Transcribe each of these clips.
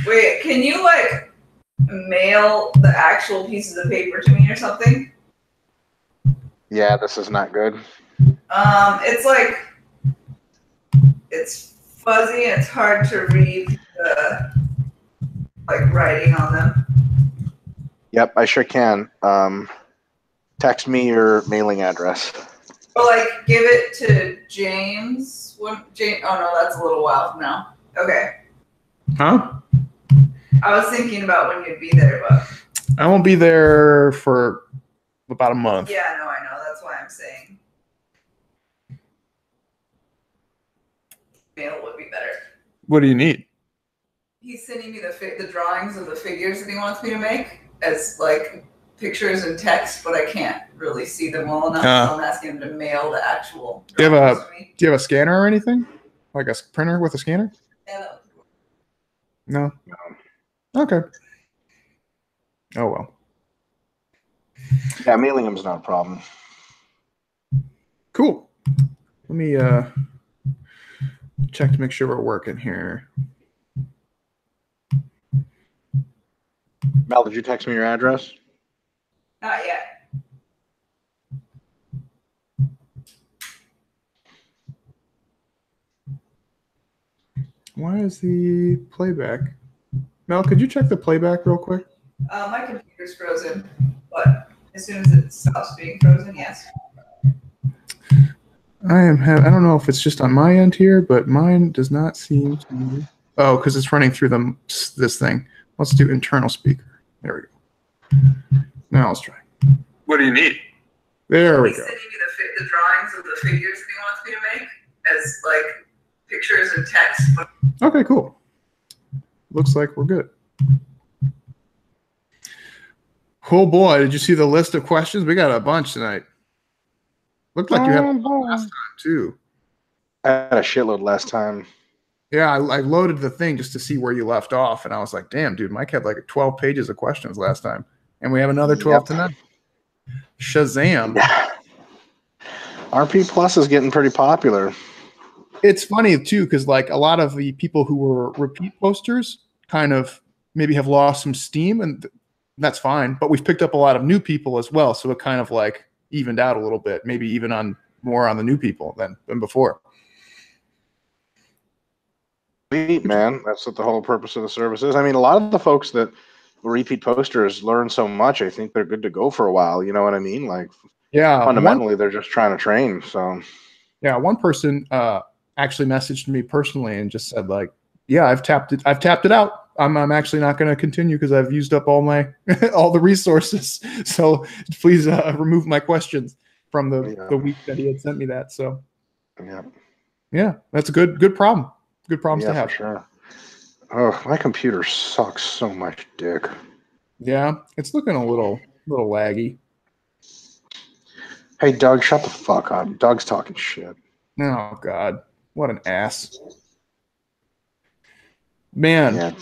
Wait, can you like mail the actual pieces of paper to me or something? Yeah, this is not good. It's like it's fuzzy and it's hard to read the like writing on them. Yep, I sure can. Text me your mailing address. Or like give it to James. What James? Oh no, that's a little while from now. Okay. Huh? I was thinking about when you'd be there, but I won't be there for about a month. yeah, no, I know. That's why I'm saying mail would be better. What do you need? He's sending me the drawings of the figures that he wants me to make as like pictures and text, but I can't really see them well enough. So I'm asking him to mail the actual drawings to me. Do you have a scanner or anything? Like a printer with a scanner? Yeah, that would work. No. Okay. Oh well. Yeah, mailing them is not a problem. Cool. Let me check to make sure we're working here. Mel, did you text me your address? Not yet. Why is the playback? Mel, could you check the playback real quick? My computer's frozen, but as soon as it stops being frozen, yes. I don't know if it's just on my end here, but mine does not seem to. Oh, because it's running through this thing. Let's do internal speaker. There we go. Now let's try. What do you need? There we go. He's sending me the drawings of the figures that he wants me to make as like pictures and text. Okay, cool. Looks like we're good. Oh boy, did you see the list of questions? We got a bunch tonight. Looked like you had a lot last time too. I had a shitload last time. Yeah, I loaded the thing just to see where you left off, and I was like, damn, dude, Mike had like 12 pages of questions last time. And we have another 12 tonight. Shazam. Yeah. RP Plus is getting pretty popular. It's funny too, because like a lot of the people who were repeat posters kind of maybe have lost some steam, and that's fine. But we've picked up a lot of new people as well, so it kind of like evened out a little bit, maybe even more on the new people than before. Sweet, man. That's what the whole purpose of the service is. I mean, a lot of the folks that repeat posters learn so much. I think they're good to go for a while. You know what I mean? Like, yeah, fundamentally, they're just trying to train. So, yeah, one person actually messaged me personally and just said, like, yeah, I've tapped it out. I'm actually not going to continue because I've used up all the resources. So please remove my questions from the week that he had sent me that. So, yeah, that's a good problem. Good problems to have. For sure. Oh, my computer sucks so much dick. Yeah, it's looking a little laggy. Hey, Doug, shut the fuck up. Doug's talking shit. Oh, God. What an ass. Man. Yeah.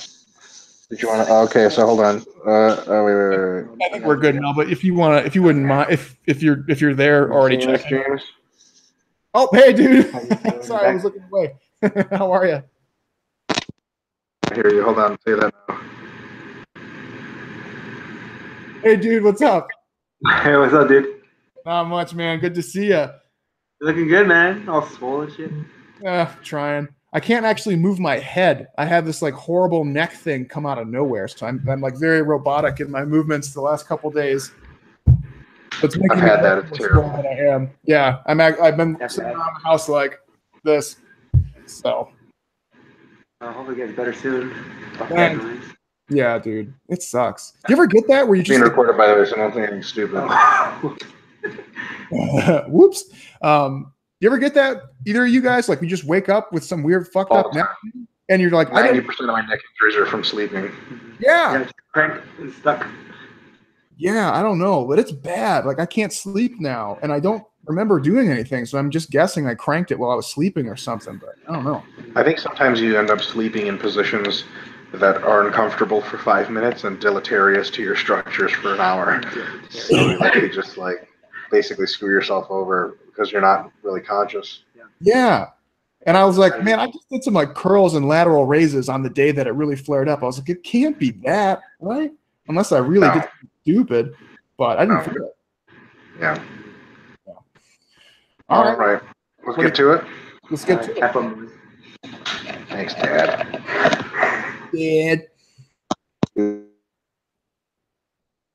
Did you want to? Okay, so hold on. Wait. I think we're good now. But if you wouldn't mind, if you're there already checking. James? Oh, hey, dude. Sorry, I was looking away. How are you? I hear you. Hold on. Say that now. Hey, dude. What's up? Hey, what's up, dude? Not much, man. Good to see you. You're looking good, man. All swollen shit. Trying. I can't actually move my head. I have this like horrible neck thing come out of nowhere, so I'm like very robotic in my movements the last couple days. It's making I've had that. It's terrible. I am. Yeah, I've been sitting around the house like this. So. I hope it gets better soon. Yeah, dude, it sucks. Do you ever get that where you just being recorded by the way, so don't think anything stupid. Whoops. You ever get that? Either of you guys, like, you just wake up with some weird fucked up neck, and you're like, 90% of my neck injuries are from sleeping. Yeah. Cranked and stuck. Yeah, I don't know, but it's bad. Like, I can't sleep now, and I don't remember doing anything, so I'm just guessing I cranked it while I was sleeping or something, but I don't know. I think sometimes you end up sleeping in positions that are uncomfortable for 5 minutes and deleterious to your structures for an hour. So you just like basically screw yourself over because you're not really conscious. Yeah. And I was like, man, I just did some like curls and lateral raises on the day that it really flared up. I was like, it can't be that, right? Unless I really did something stupid, but I didn't feel it. Yeah. All right. Let's get to it. Let's get to it. Thanks, Dad.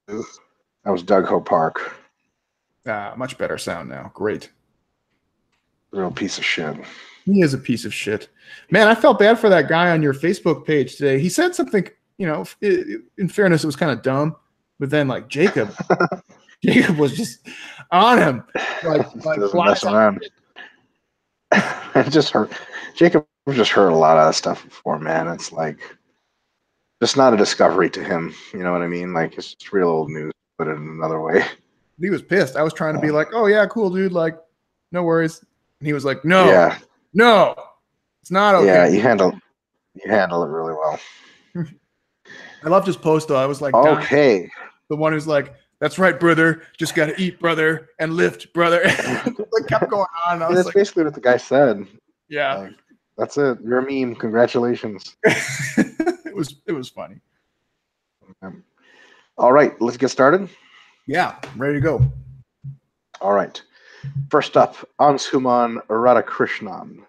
That was Doug Hope Park. Much better sound now. Great. Real piece of shit. He is a piece of shit. Man, I felt bad for that guy on your Facebook page today. He said something, you know, in fairness, it was kind of dumb. But then, like, Jacob was just on him. Like doesn't mess around. It just hurt. Jacob just heard a lot of that stuff before, man. It's like, just not a discovery to him. You know what I mean? Like, it's just real old news, put it in another way. He was pissed. I was trying to be like, oh, yeah, cool, dude. Like, no worries. And he was like, no, no, it's not okay. Yeah, you handle it really well. I loved his post, though. I was like, okay. The one who's like, that's right, brother. Just got to eat, brother, and lift, brother. Like, kept going on. That's like, basically what the guy said. Yeah. Like, that's it. You're a meme. Congratulations. It was funny. All right, let's get started. Yeah, I'm ready to go. All right. First up, Anshuman Radhakrishnan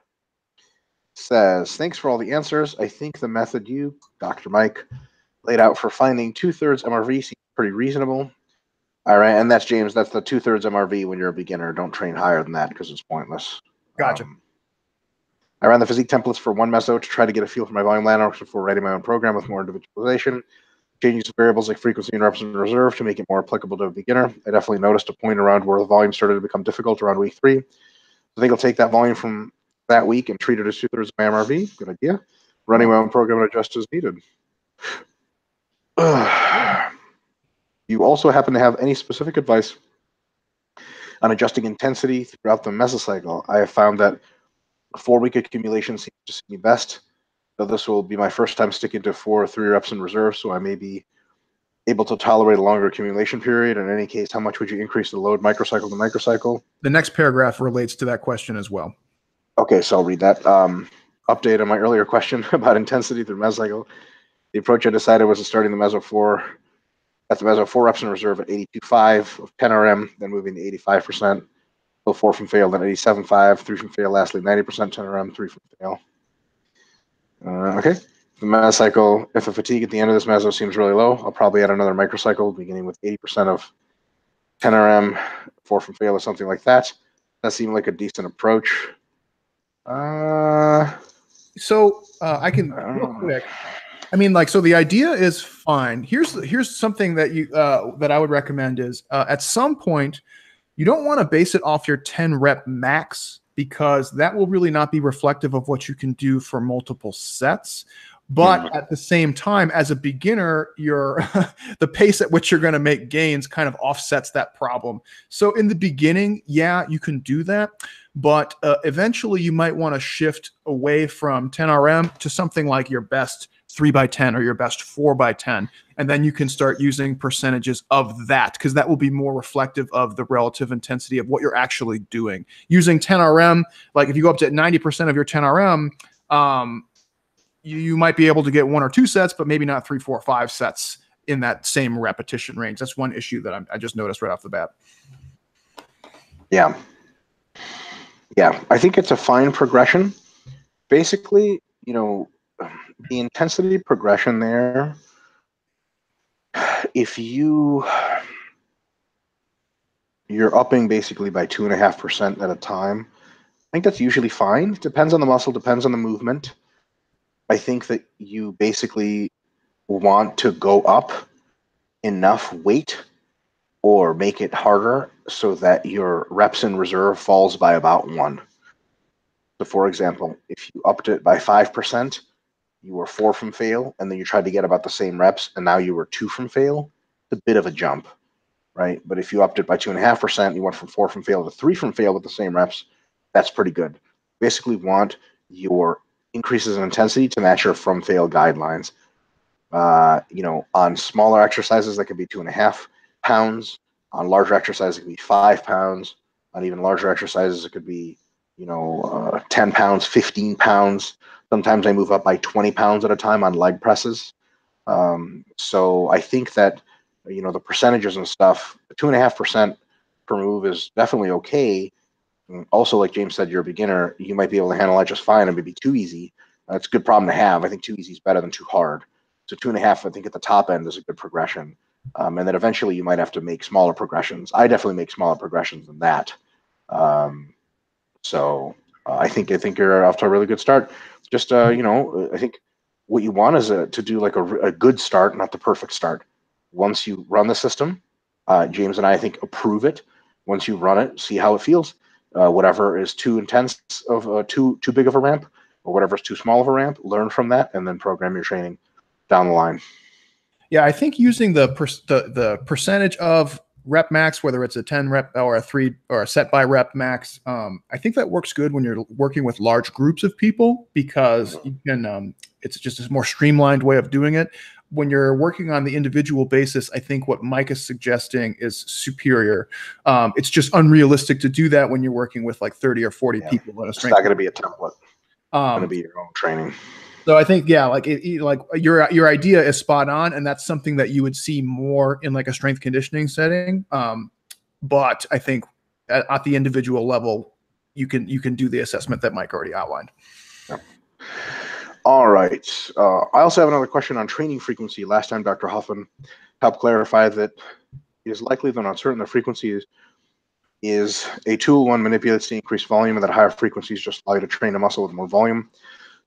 says, thanks for all the answers. I think the method you, Dr. Mike, laid out for finding 2/3 MRV seems pretty reasonable. All right, and that's James. That's the 2/3 MRV when you're a beginner. Don't train higher than that because it's pointless. Gotcha. I ran the physique templates for one meso to try to get a feel for my volume landmarks before writing my own program with more individualization. Changing some variables like frequency and reps in reserve to make it more applicable to a beginner. I definitely noticed a point around where the volume started to become difficult around week 3. I think I'll take that volume from that week and treat it as 2/3 of my MRV. Good idea. Running my own program and adjust as needed. You also happen to have any specific advice on adjusting intensity throughout the mesocycle? I have found that 4-week accumulation seems to suit me best. So this will be my first time sticking to 4 or 3 reps in reserve, so I may be able to tolerate a longer accumulation period. In any case, how much would you increase the load microcycle to microcycle? The next paragraph relates to that question as well. Okay, so I'll read that. Update on my earlier question about intensity through mesocycle. The approach I decided was starting the meso 4 reps in reserve at 82.5 of 10 RM, then moving to 85%. So 4 from fail, then 87.5, 3 from fail, lastly 90% 10 RM, 3 from fail. Okay. The mesocycle, if the fatigue at the end of this meso seems really low, I'll probably add another microcycle beginning with 80% of 10 RM, 4 from fail, or something like that. That seemed like a decent approach. So I can real quick. I mean, like, so the idea is fine. Here's something that you that I would recommend is at some point you don't want to base it off your 10 rep max, because that will really not be reflective of what you can do for multiple sets. But at the same time, as a beginner, the pace at which you're going to make gains kind of offsets that problem. So in the beginning, yeah, you can do that. But eventually you might want to shift away from 10 RM to something like your best 3x10 or your best 4x10. And then you can start using percentages of that, because that will be more reflective of the relative intensity of what you're actually doing. Using 10 RM, like if you go up to 90% of your 10 RM, you might be able to get 1 or 2 sets, but maybe not 3, 4, 5 sets in that same repetition range. That's one issue that I just noticed right off the bat. Yeah. Yeah, I think it's a fine progression. Basically, you know, the intensity progression there, if you're upping basically by 2.5% at a time, I think that's usually fine. Depends on the muscle, depends on the movement. I think that you basically want to go up enough weight or make it harder so that your reps in reserve falls by about 1. So for example, if you upped it by 5%, you were 4 from fail, and then you tried to get about the same reps, and now you were 2 from fail, it's a bit of a jump, right? But if you upped it by 2.5%, you went from 4 from fail to 3 from fail with the same reps, that's pretty good. Basically want your increases in intensity to match your from fail guidelines. You know, on smaller exercises, that could be 2.5 pounds. On larger exercises, it could be 5 pounds. On even larger exercises, it could be 10 pounds, 15 pounds. Sometimes I move up by 20 pounds at a time on leg presses. So I think that, the percentages and stuff, 2.5% per move is definitely okay. And also, like James said, you're a beginner, you might be able to handle that just fine. It may be too easy. That's a good problem to have. I think too easy is better than too hard. So 2.5, I think at the top end is a good progression. And then eventually you might have to make smaller progressions. I definitely make smaller progressions than that. So I think you're off to a really good start. Just I think what you want is to do like a good start, not the perfect start. Once you run the system, James and I think approve it. Once you run it, see how it feels. Whatever is too intense of too big of a ramp, or whatever is too small of a ramp, learn from that, and then program your training down the line. Yeah, I think using the percentage of rep max, whether it's a 10 rep or a 3 or a set by rep max, I think that works good when you're working with large groups of people, because you can it's just a more streamlined way of doing it. When you're working on the individual basis, I think what Mike is suggesting is superior. It's just unrealistic to do that when you're working with like 30 or 40 people in a strength. It's not going to be a template. It's going to be your own training. So I think, like your idea is spot on, and that's something that you would see more in like a strength conditioning setting. But I think at the individual level, you can do the assessment that Mike already outlined. Yeah. All right. I also have another question on training frequency. Last time, Dr. Hoffman helped clarify that it is likely that on certain the frequency is a tool one manipulates the increased volume, and that higher frequencies just allow you to train a muscle with more volume.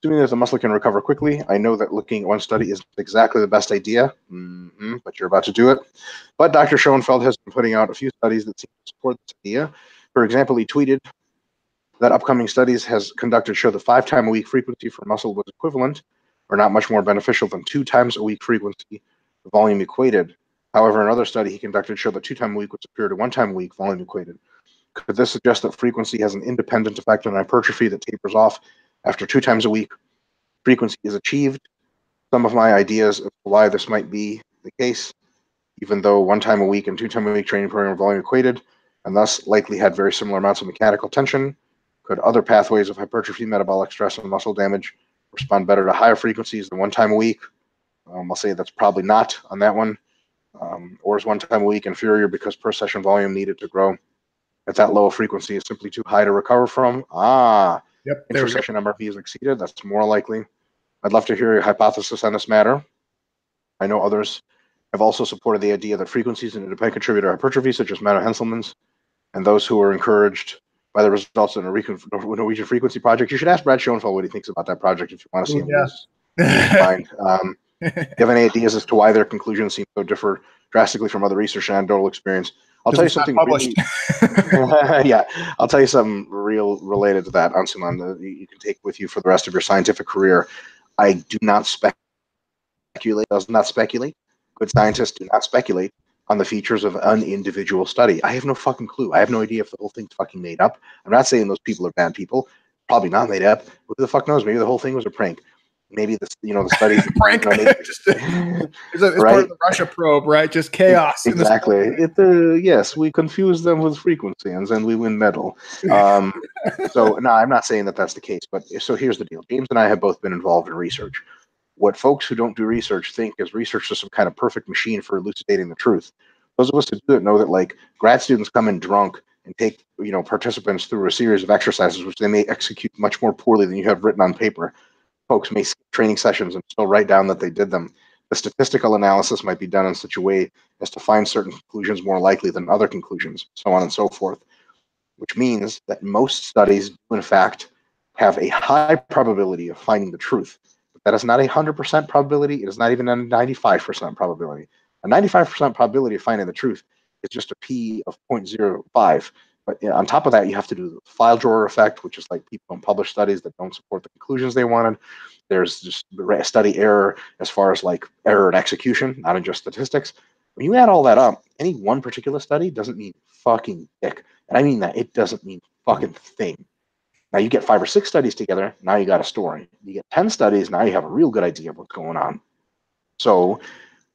Assuming that the muscle can recover quickly, I know that looking at one study is exactly the best idea, but you're about to do it. But Dr. Schoenfeld has been putting out a few studies that seem to support this idea. For example, he tweeted that upcoming studies has conducted show the 5 times a week frequency for muscle was equivalent or not much more beneficial than 2 times a week frequency, volume equated. However, another study he conducted showed that 2 times a week was superior to 1 time a week, volume equated. Could this suggest that frequency has an independent effect on hypertrophy that tapers off after 2 times a week frequency is achieved? Some of my ideas of why this might be the case, even though 1 time a week and 2 times a week training program volume equated, and thus likely had very similar amounts of mechanical tension. Could other pathways of hypertrophy, metabolic stress, and muscle damage respond better to higher frequencies than 1 time a week? I'll say that's probably not on that one. Or is 1 time a week inferior because per session volume needed to grow at that low frequency is simply too high to recover from? Yep, inter-session MRV is exceeded. That's more likely. I'd love to hear your hypothesis on this matter. I know others have also supported the idea that frequencies an independent contributor to hypertrophy, such as Matt Henselman's, and those who were encouraged by the results in a Norwegian frequency project. You should ask Brad Schoenfeld what he thinks about that project if you want to see him lose mind. Do you have any ideas as to why their conclusions seem so differ drastically from other research and anecdotal experience? I'll tell you something really, I'll tell you something real related to that, Ansuman, that you can take with you for the rest of your scientific career. I do not speculate. Does not speculate. Good scientists do not speculate on the features of an individual study. I have no fucking clue. I have no idea if the whole thing's fucking made up. I'm not saying those people are bad people. Probably not made up. Who the fuck knows? Maybe the whole thing was a prank. Maybe the studies. Prank. It's right? Part of the Russia probe, right? Just chaos. Exactly. Yes, we confuse them with frequency, and then we win medal. So no, I'm not saying that that's the case. But so here's the deal. James and I have both been involved in research. What folks who don't do research think is research is some kind of perfect machine for elucidating the truth. Those of us who do it know that like grad students come in drunk and take participants through a series of exercises which they may execute much more poorly than you have written on paper. Folks may skip training sessions and still write down that they did them. The statistical analysis might be done in such a way as to find certain conclusions more likely than other conclusions, so on and so forth, which means that most studies do in fact have a high probability of finding the truth. But that is not a 100% probability. It is not even a 95% probability. A 95% probability of finding the truth is just a p of 0.05. But on top of that, you have to do the file drawer effect, which is like people don't publish studies that don't support the conclusions they wanted. There's just study error as far as like error in execution, not in just statistics. When you add all that up, any one particular study doesn't mean fucking dick. And I mean that. It doesn't mean fucking thing. Now you get 5 or 6 studies together, now you got a story. You get 10 studies, now you have a real good idea of what's going on. So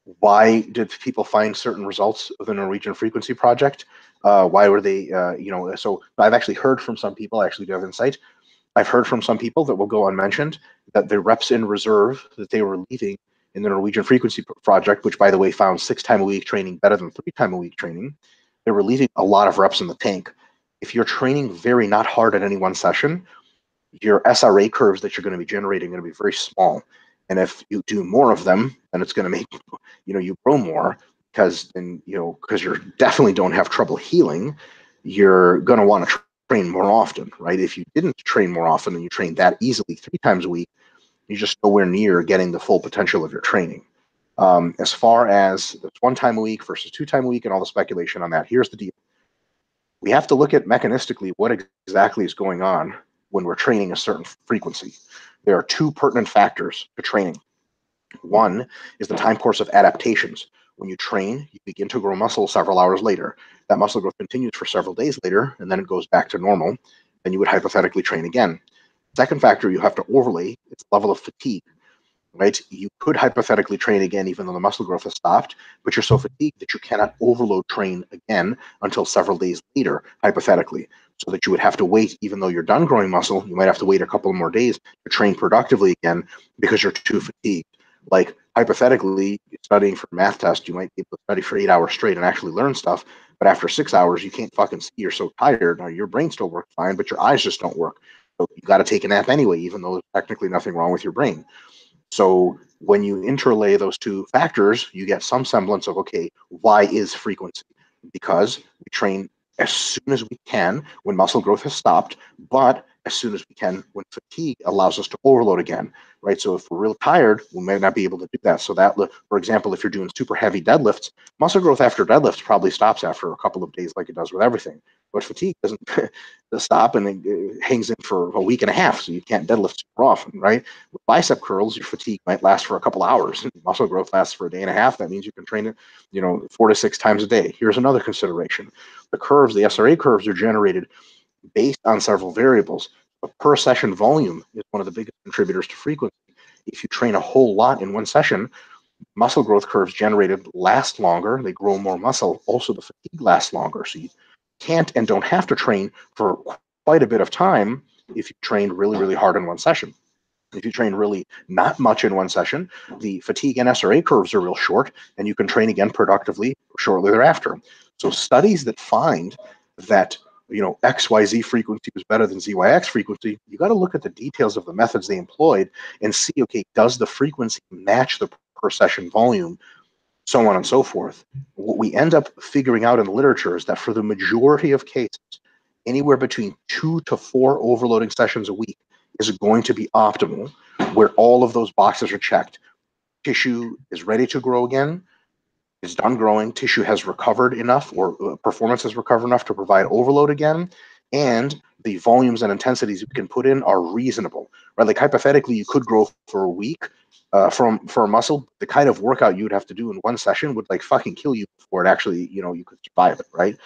Why did people find certain results of the Norwegian Frequency Project? Why were they, so I've actually heard from some people, I actually do have insight. I've heard from some people that will go unmentioned that the reps in reserve that they were leaving in the Norwegian Frequency Project, which by the way found 6 time a week training better than 3 time a week training, they were leaving a lot of reps in the tank. If you're training very not hard at any one session, your SRA curves that you're going to be generating are going to be very small. And if you do more of them, then it's going to make you grow more, because then because you definitely don't have trouble healing. You're going to want to train more often, right? If you didn't train more often and you train that easily 3 times a week, you're just nowhere near getting the full potential of your training. As far as 1 time a week versus 2 time a week and all the speculation on that, here's the deal. We have to look at mechanistically what exactly is going on when we're training a certain frequency. There are 2 pertinent factors to training. One is the time course of adaptations. When you train, you begin to grow muscle several hours later. That muscle growth continues for several days later, and then it goes back to normal. Then you would hypothetically train again. Second factor you have to overlay its level of fatigue. Right? You could hypothetically train again even though the muscle growth has stopped, but you're so fatigued that you cannot overload train again until several days later, hypothetically. So that you would have to wait, even though you're done growing muscle, you might have to wait a couple more days to train productively again because you're too fatigued. Like hypothetically, studying for a math test, you might be able to study for 8 hours straight and actually learn stuff, but after 6 hours, you can't fucking see. You're so tired. Now, your brain still works fine, but your eyes just don't work. So you got to take a nap anyway, even though there's technically nothing wrong with your brain. So when you interlay those 2 factors, you get some semblance of, okay, why is frequency? Because we train as soon as we can when muscle growth has stopped, but as soon as we can when fatigue allows us to overload again, right? So if we're real tired, we may not be able to do that. So that, for example, if you're doing super heavy deadlifts, muscle growth after deadlifts probably stops after a couple of days like it does with everything. But fatigue doesn't stop, and it hangs in for a week and a half, so you can't deadlift super often, right? With bicep curls, your fatigue might last for a couple hours. Muscle growth lasts for a day and a half. That means you can train it, 4 to 6 times a day. Here's another consideration. The curves, the SRA curves, are generated based on several variables. But per session volume is one of the biggest contributors to frequency. If you train a whole lot in one session, muscle growth curves generated last longer. They grow more muscle. Also, the fatigue lasts longer. So you can't and don't have to train for quite a bit of time if you train really, really hard in one session. If you train really not much in one session, the fatigue and SRA curves are real short, and you can train again productively shortly thereafter. So studies that find that XYZ frequency was better than ZYX frequency, you got to look at the details of the methods they employed and see, okay, does the frequency match the per session volume, so on and so forth. What we end up figuring out in the literature is that for the majority of cases, anywhere between 2 to 4 overloading sessions a week is going to be optimal, where all of those boxes are checked. Tissue is ready to grow again, is done growing, tissue has recovered enough, or performance has recovered enough to provide overload again, and the volumes and intensities you can put in are reasonable, right? Like hypothetically, you could grow for a week for a muscle. The kind of workout you would have to do in one session would like fucking kill you before it actually, you could survive it, right?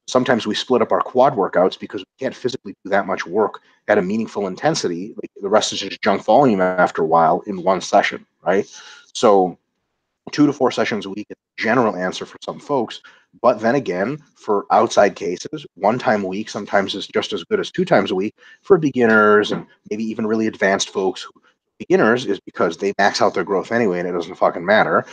Sometimes we split up our quad workouts because we can't physically do that much work at a meaningful intensity. Like the rest is just junk volume after a while in one session, right? So 2 to 4 sessions a week is the general answer for some folks. But then again, for outside cases, 1 time a week sometimes is just as good as 2 times a week for beginners and maybe even really advanced folks. Beginners is because they max out their growth anyway and it doesn't fucking matter.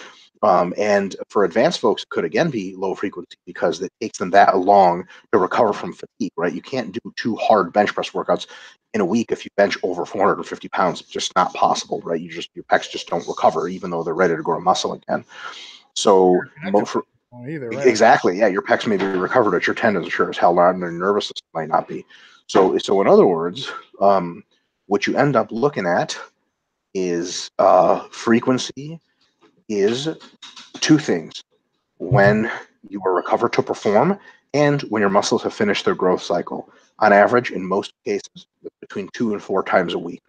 And for advanced folks, it could again be low frequency because it takes them that long to recover from fatigue, right? You can't do 2 hard bench press workouts in a week if you bench over 450 pounds. It's just not possible, right? Your pecs just don't recover, even though they're ready to grow muscle again. So right? Exactly, yeah, your pecs may be recovered, but your tendons sure as hell not, and your nervous system might not be. So in other words, what you end up looking at is frequency is 2 things: when you are recovered to perform and when your muscles have finished their growth cycle. On average, in most cases, between 2 and 4 times a week.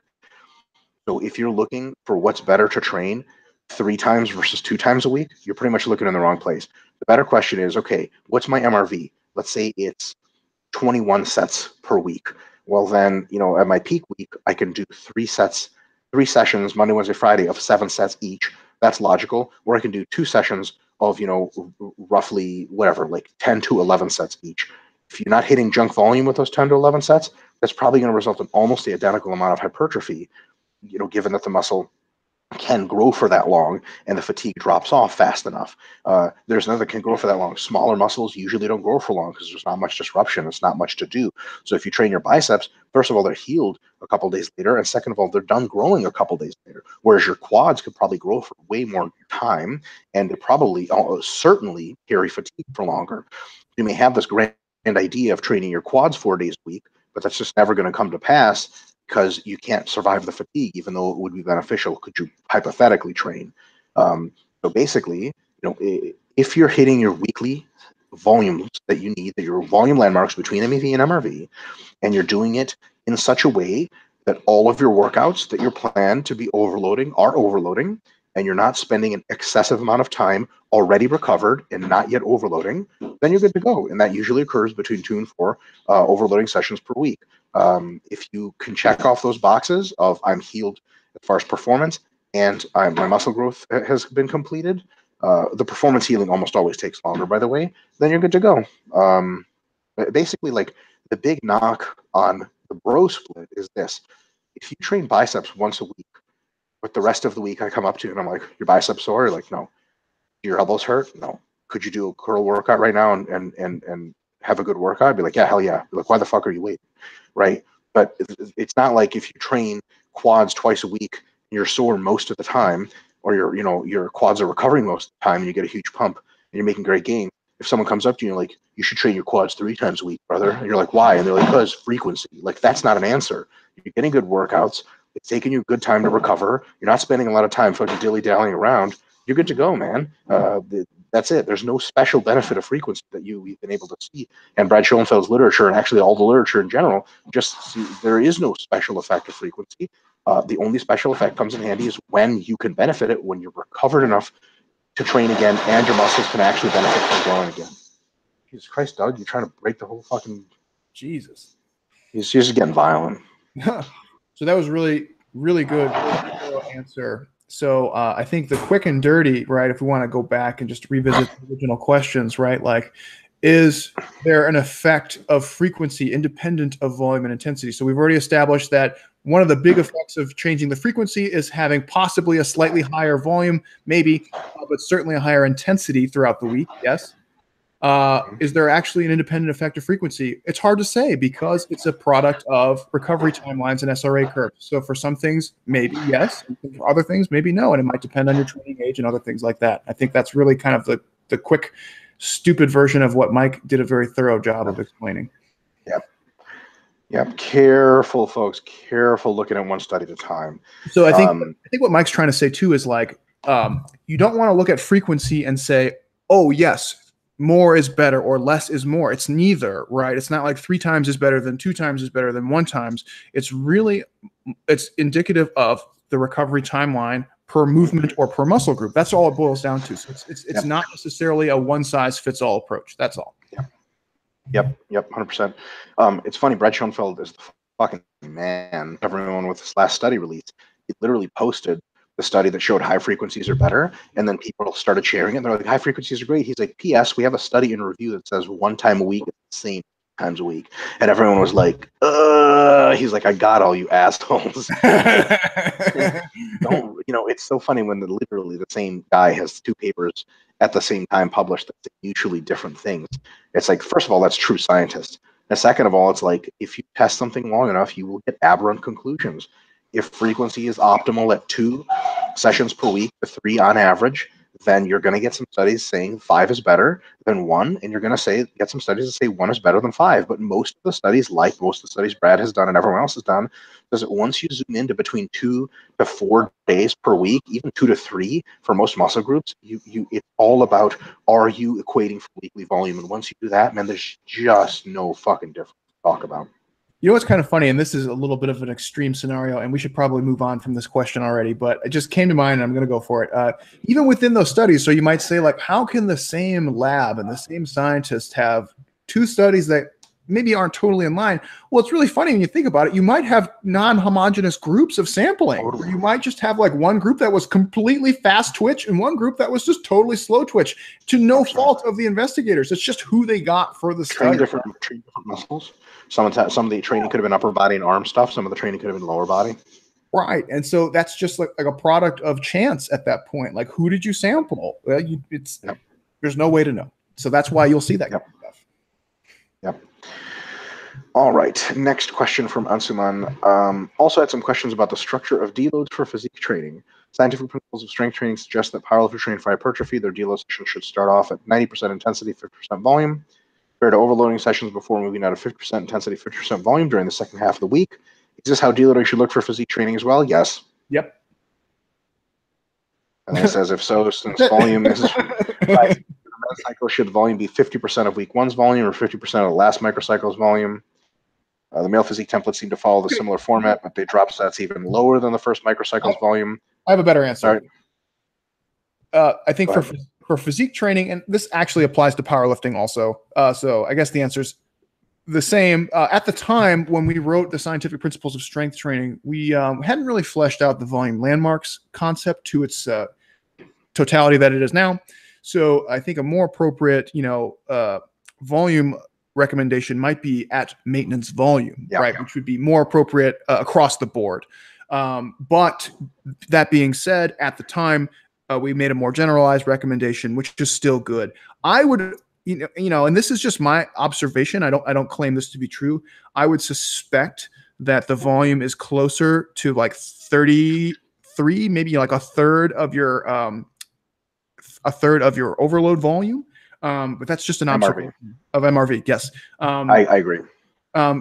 So if you're looking for what's better to train 3 times versus 2 times a week, you're pretty much looking in the wrong place. The better question is, okay, what's my MRV? Let's say it's 21 sets per week. Well, then, at my peak week, I can do 3 sessions, Monday, Wednesday, Friday, of 7 sets each That's logical. Or I can do 2 sessions of, roughly whatever, like 10 to 11 sets each. If you're not hitting junk volume with those 10 to 11 sets, that's probably going to result in almost the identical amount of hypertrophy, given that the muscle can grow for that long and the fatigue drops off fast enough. There's another can grow for that long. Smaller muscles usually don't grow for long because there's not much disruption. It's not much to do. So if you train your biceps, first of all, they're healed a couple days later, and second of all, they're done growing a couple days later. Whereas your quads could probably grow for way more time, and they probably certainly carry fatigue for longer. You may have this grand idea of training your quads 4 days a week, but that's just never going to come to pass, because you can't survive the fatigue, even though it would be beneficial could you hypothetically train. So basically, if you're hitting your weekly volumes that you need, that your volume landmarks between MEV and MRV, and you're doing it in such a way that all of your workouts that you're planned to be overloading are overloading, and you're not spending an excessive amount of time already recovered and not yet overloading, then you're good to go. And that usually occurs between 2 and 4 overloading sessions per week. If you can check off those boxes of I'm healed as far as performance and my muscle growth has been completed, the performance healing almost always takes longer, by the way, then you're good to go. Basically, like, the big knock on the bro split is this. If you train biceps once a week, but the rest of the week I come up to you and I'm like, your biceps sore? You're like, no. Do your elbows hurt? No. Could you do a curl workout right now and have a good workout? I'd be like, yeah, hell yeah. You're like, why the fuck are you waiting? Right? But it's not like if you train quads twice a week and you're sore most of the time, or your quads are recovering most of the time and you get a huge pump and you're making great gain. If someone comes up to you and like, you should train your quads 3 times a week, brother. And you're like, why? And they're like, because frequency. Like, that's not an answer. You're getting good workouts. It's taking you a good time to recover. You're not spending a lot of time fucking dilly-dallying around. You're good to go, man. That's it. There's no special benefit of frequency that we've been able to see. And Brad Schoenfeld's literature, and actually all the literature in general, there is no special effect of frequency. The only special effect comes in handy is when you can benefit it, when you're recovered enough to train again and your muscles can actually benefit from growing again. Jesus Christ, Doug, you're trying to break the whole fucking... Jesus. He's just getting violent. So that was really, really good answer. So I think the quick and dirty, right, if we want to go back and just revisit the original questions, right, like, is there an effect of frequency independent of volume and intensity? So we've already established that one of the big effects of changing the frequency is having possibly a slightly higher volume, maybe, but certainly a higher intensity throughout the week, yes? Is there actually an independent effect of frequency? It's hard to say because it's a product of recovery timelines and SRA curves. So for some things, maybe yes. And for other things, maybe no. And it might depend on your training age and other things like that. I think that's really kind of the quick, stupid version of what Mike did a very thorough job of explaining. Yep. Careful, folks. Careful looking at one study at a time. So I think what Mike's trying to say too is like, you don't want to look at frequency and say, oh yes, more is better or less is more. It's neither, right? It's not like 3 times is better than 2 times is better than 1 times. It's indicative of the recovery timeline per movement or per muscle group. That's all it boils down to. So it's not necessarily a one-size-fits-all approach. That's all. Yep, 100%. It's funny, Brad Schoenfeld is the fucking man. Everyone with this last study release, he literally posted the study that showed high frequencies are better, and then people started sharing it. They're like, high frequencies are great. He's like, P.S. we have a study in review that says 1 time a week is the same times a week. And everyone was like, he's like, I got all you assholes. It's so funny when literally the same guy has 2 papers at the same time published that say mutually different things. It's like, first of all, that's true scientist. And second of all, it's like, if you test something long enough, you will get aberrant conclusions. If frequency is optimal at 2 sessions per week to 3 on average, then you're going to get some studies saying 5 is better than 1, and you're going to get some studies that say 1 is better than 5. But most of the studies, like most of the studies Brad has done and everyone else has done, is that once you zoom into between 2 to 4 days per week, even 2 to 3 for most muscle groups, it's all about, are you equating for weekly volume? And once you do that, man, there's just no fucking difference to talk about. You know what's kind of funny, and this is a little bit of an extreme scenario, and we should probably move on from this question already, but it just came to mind, and I'm going to go for it. Even within those studies, so you might say, like, how can the same lab and the same scientist have 2 studies that maybe aren't totally in line. Well, it's really funny when you think about it. You might have non-homogeneous groups of sampling. Totally. You might just have like one group that was completely fast twitch and one group that was just totally slow twitch, to no fault of the investigators. It's just who they got for the study. Train different muscles. Some of the training could have been upper body and arm stuff. Some of the training could have been lower body. Right. And so that's just like a product of chance at that point. Like, who did you sample? Well, there's no way to know. So that's why you'll see that kind of stuff. Yep. All right. Next question from Ansuman. Also had some questions about the structure of deloads for physique training. Scientific principles of strength training suggest that powerlifters train for hypertrophy, their deload session should start off at 90% intensity, 50% volume, compared to overloading sessions before moving out of 50% intensity, 50% volume during the second half of the week. Is this how deloading should look for physique training as well? Yes. Yep. And then it says, if so, since volume is right, the cycle, should the volume be 50% of week one's volume or 50% of the last microcycle's volume? The male physique templates seem to follow the similar format, but they drop sets even lower than the first microcycle's volume. I have a better answer. I think for physique training, and this actually applies to powerlifting also. So I guess the answer is the same. At the time when we wrote the scientific principles of strength training, we hadn't really fleshed out the volume landmarks concept to its totality that it is now. So I think a more appropriate, volume recommendation might be at maintenance volume, right? Which would be more appropriate across the board. But that being said, at the time, we made a more generalized recommendation, which is still good. I would, and this is just my observation. I don't claim this to be true. I would suspect that the volume is closer to like 33, maybe like a third of your overload volume. But that's just an observation of MRV. Yes. I agree.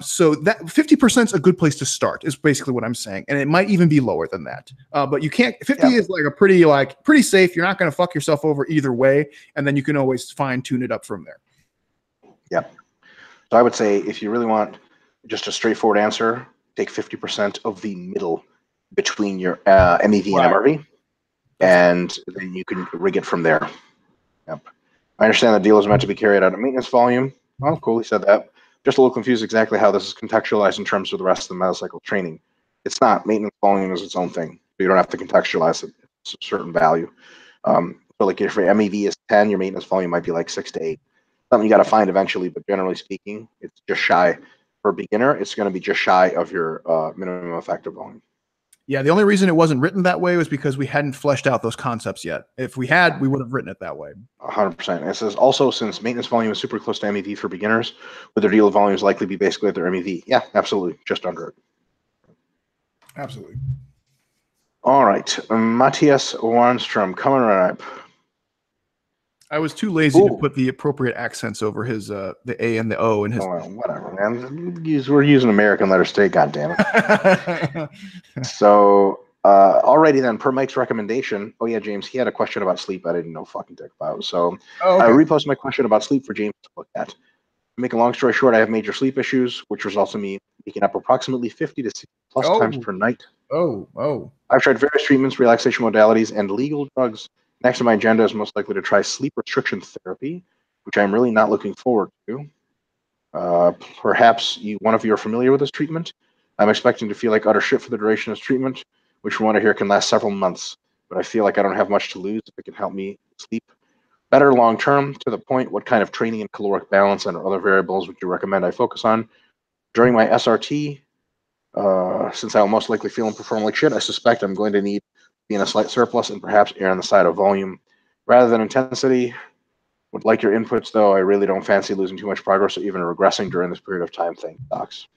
So that 50% is a good place to start is basically what I'm saying. And it might even be lower than that. But you can't, 50 is like a pretty safe. You're not going to fuck yourself over either way. And then you can always fine tune it up from there. Yep. So I would say if you really want just a straightforward answer, take 50% of the middle between your MEV and MRV. And then you can rig it from there. Yep. I understand that deal is meant to be carried out at maintenance volume. Oh, cool. He said that. Just a little confused exactly how this is contextualized in terms of the rest of the mesocycle training. It's not. Maintenance volume is its own thing. So you don't have to contextualize it. It's a certain value. So like if your MEV is 10, your maintenance volume might be like 6 to 8. Something you got to find eventually, but generally speaking, it's just shy. For a beginner, it's going to be just shy of your minimum effective volume. Yeah, the only reason it wasn't written that way was because we hadn't fleshed out those concepts yet. If we had, we would have written it that way. 100%. It says also, since maintenance volume is super close to MEV for beginners, would their deload volumes likely be basically at their MEV? Yeah, absolutely. Just under it. Absolutely. All right. Matthias Warnstrom, coming right up. I was too lazy to put the appropriate accents over his the A and the O in his. Oh, well, whatever, man. We're using American letters today, goddammit. So, alrighty then, per Mike's recommendation. Oh yeah, James, he had a question about sleep I didn't know fucking dick about. So I reposted my question about sleep for James to look at. To make a long story short, I have major sleep issues, which results in me waking up approximately 50 to 60 plus times per night. I've tried various treatments, relaxation modalities, and legal drugs. Next on my agenda is most likely to try sleep restriction therapy, which I'm really not looking forward to. Perhaps one of you are familiar with this treatment. I'm expecting to feel like utter shit for the duration of this treatment, which from what I hear can last several months. But I feel like I don't have much to lose if it can help me sleep better long term. To the point, what kind of training and caloric balance and other variables would you recommend I focus on during my SRT? Since I will most likely feel and perform like shit, I suspect I'm going to need be in a slight surplus and perhaps err on the side of volume rather than intensity. Would like your inputs, though. I really don't fancy losing too much progress or even regressing during this period of time. Thanks, docs.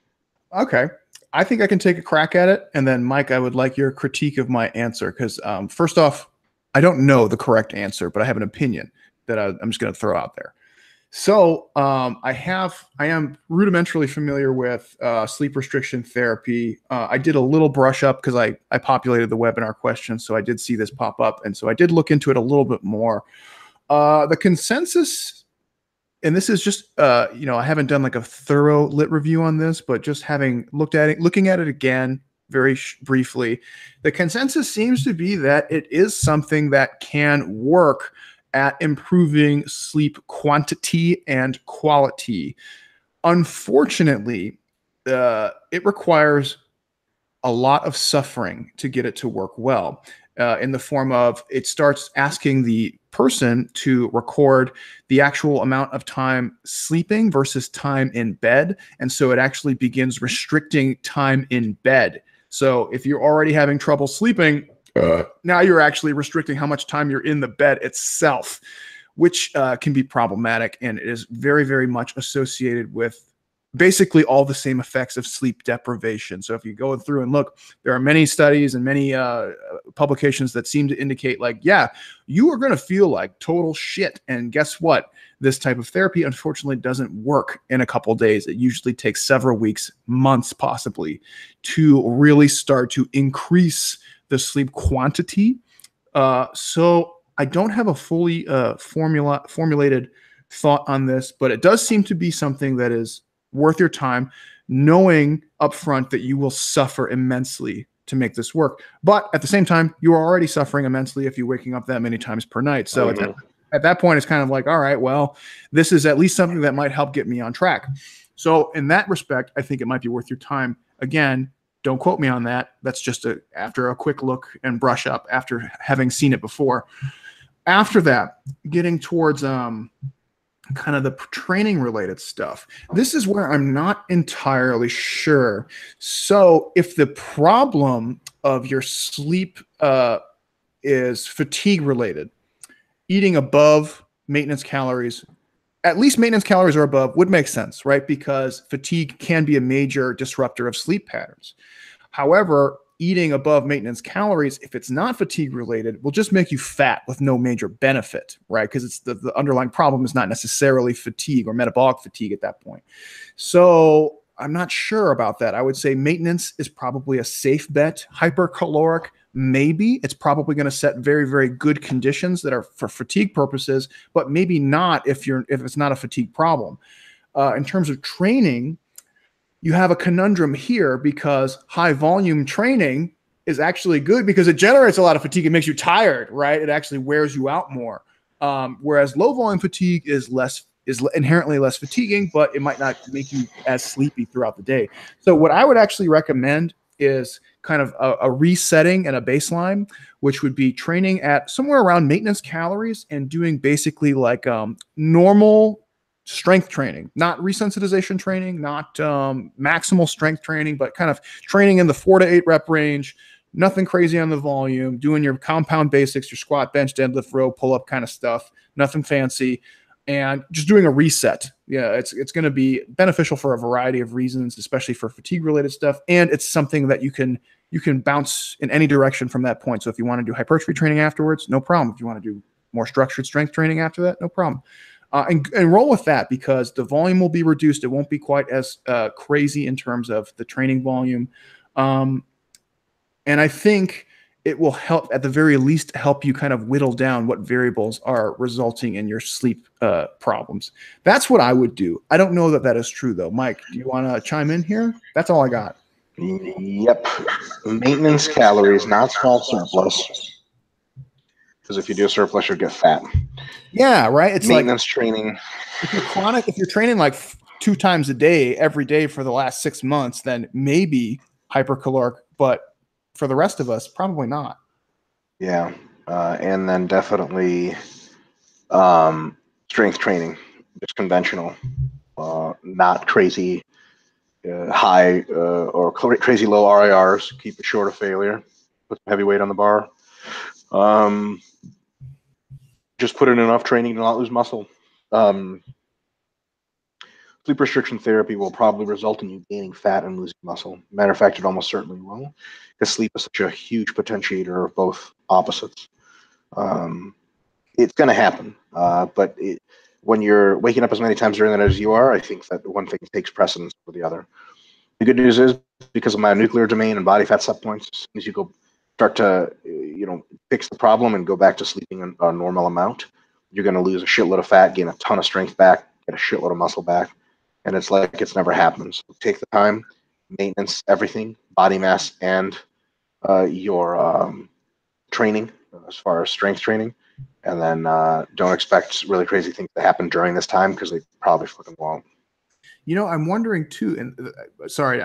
Okay. I think I can take a crack at it. And then, Mike, I would like your critique of my answer because, first off, I don't know the correct answer, but I have an opinion that I'm just going to throw out there. So I am rudimentarily familiar with sleep restriction therapy. I did a little brush up because I populated the webinar questions, so I did see this pop up, and so I did look into it a little bit more. The consensus, and this is just I haven't done like a thorough lit review on this, but just looking at it again very briefly, the consensus seems to be that it is something that can work at improving sleep quantity and quality. Unfortunately, it requires a lot of suffering to get it to work well, in the form of it starts asking the person to record the actual amount of time sleeping versus time in bed. And so it actually begins restricting time in bed. So if you're already having trouble sleeping, now you're actually restricting how much time you're in the bed itself, which can be problematic, and it is very, very much associated with basically all the same effects of sleep deprivation. So if you go through and look, there are many studies and many publications that seem to indicate like, yeah, you are going to feel like total shit. And guess what? This type of therapy, unfortunately, doesn't work in a couple of days. It usually takes several weeks, months possibly, to really start to increase the sleep quantity. So I don't have a fully formulated thought on this, but it does seem to be something that is worth your time, knowing upfront that you will suffer immensely to make this work. But at the same time, you are already suffering immensely if you're waking up that many times per night. So at that point, it's kind of like, all right, well, this is at least something that might help get me on track. So in that respect, I think it might be worth your time. Again, don't quote me on that. That's just after a quick look and brush up after having seen it before. After that, getting towards kind of the training related stuff. This is where I'm not entirely sure. So if the problem of your sleep is fatigue related, eating above maintenance calories, at least maintenance calories or above, would make sense, right? Because fatigue can be a major disruptor of sleep patterns. However, eating above maintenance calories, if it's not fatigue related, will just make you fat with no major benefit, right? Because it's the underlying problem is not necessarily fatigue or metabolic fatigue at that point. So I'm not sure about that. I would say maintenance is probably a safe bet. Hypercaloric, maybe. It's probably going to set very, very good conditions that are for fatigue purposes, but maybe not if it's not a fatigue problem. In terms of training, you have a conundrum here because high volume training is actually good because it generates a lot of fatigue. It makes you tired, right? It actually wears you out more. Whereas low volume fatigue is inherently less fatiguing, but it might not make you as sleepy throughout the day. So what I would actually recommend is kind of a resetting and a baseline, which would be training at somewhere around maintenance calories and doing basically like normal strength training, not resensitization training, not maximal strength training, but kind of training in the 4 to 8 rep range, nothing crazy on the volume, doing your compound basics, your squat, bench, deadlift, row, pull up kind of stuff, nothing fancy, and just doing a reset. Yeah, it's going to be beneficial for a variety of reasons, especially for fatigue related stuff. And it's something that you can bounce in any direction from that point. So if you want to do hypertrophy training afterwards, no problem. If you want to do more structured strength training after that, no problem. And roll with that because the volume will be reduced. It won't be quite as crazy in terms of the training volume. And I think it will help, at the very least, help you kind of whittle down what variables are resulting in your sleep problems. That's what I would do. I don't know that that is true, though. Mike, do you want to chime in here? That's all I got. Yep. Maintenance calories, not small surplus. Because if you do a surplus, you'll get fat. Yeah, right. It's maintenance like, training. If you're training like 2 times a day, every day for the last 6 months, then maybe hypercaloric, but for the rest of us, probably not. Yeah. And then definitely strength training, just conventional, not crazy high or crazy low RIRs. Keep it short of failure. Put some heavy weight on the bar. Just put in enough training to not lose muscle. Sleep restriction therapy will probably result in you gaining fat and losing muscle. Matter of fact, it almost certainly will, because sleep is such a huge potentiator of both opposites. It's going to happen, but when you're waking up as many times during the night as you are, I think that one thing takes precedence for the other. The good news is, because of my nuclear domain and body fat set points, as soon as you start to fix the problem and go back to sleeping a normal amount, you're going to lose a shitload of fat, gain a ton of strength back, get a shitload of muscle back, and it's like it's never happened. So take the time, maintenance everything, body mass and your training as far as strength training, and then don't expect really crazy things to happen during this time because they probably fucking won't. You know, I'm wondering too, and sorry,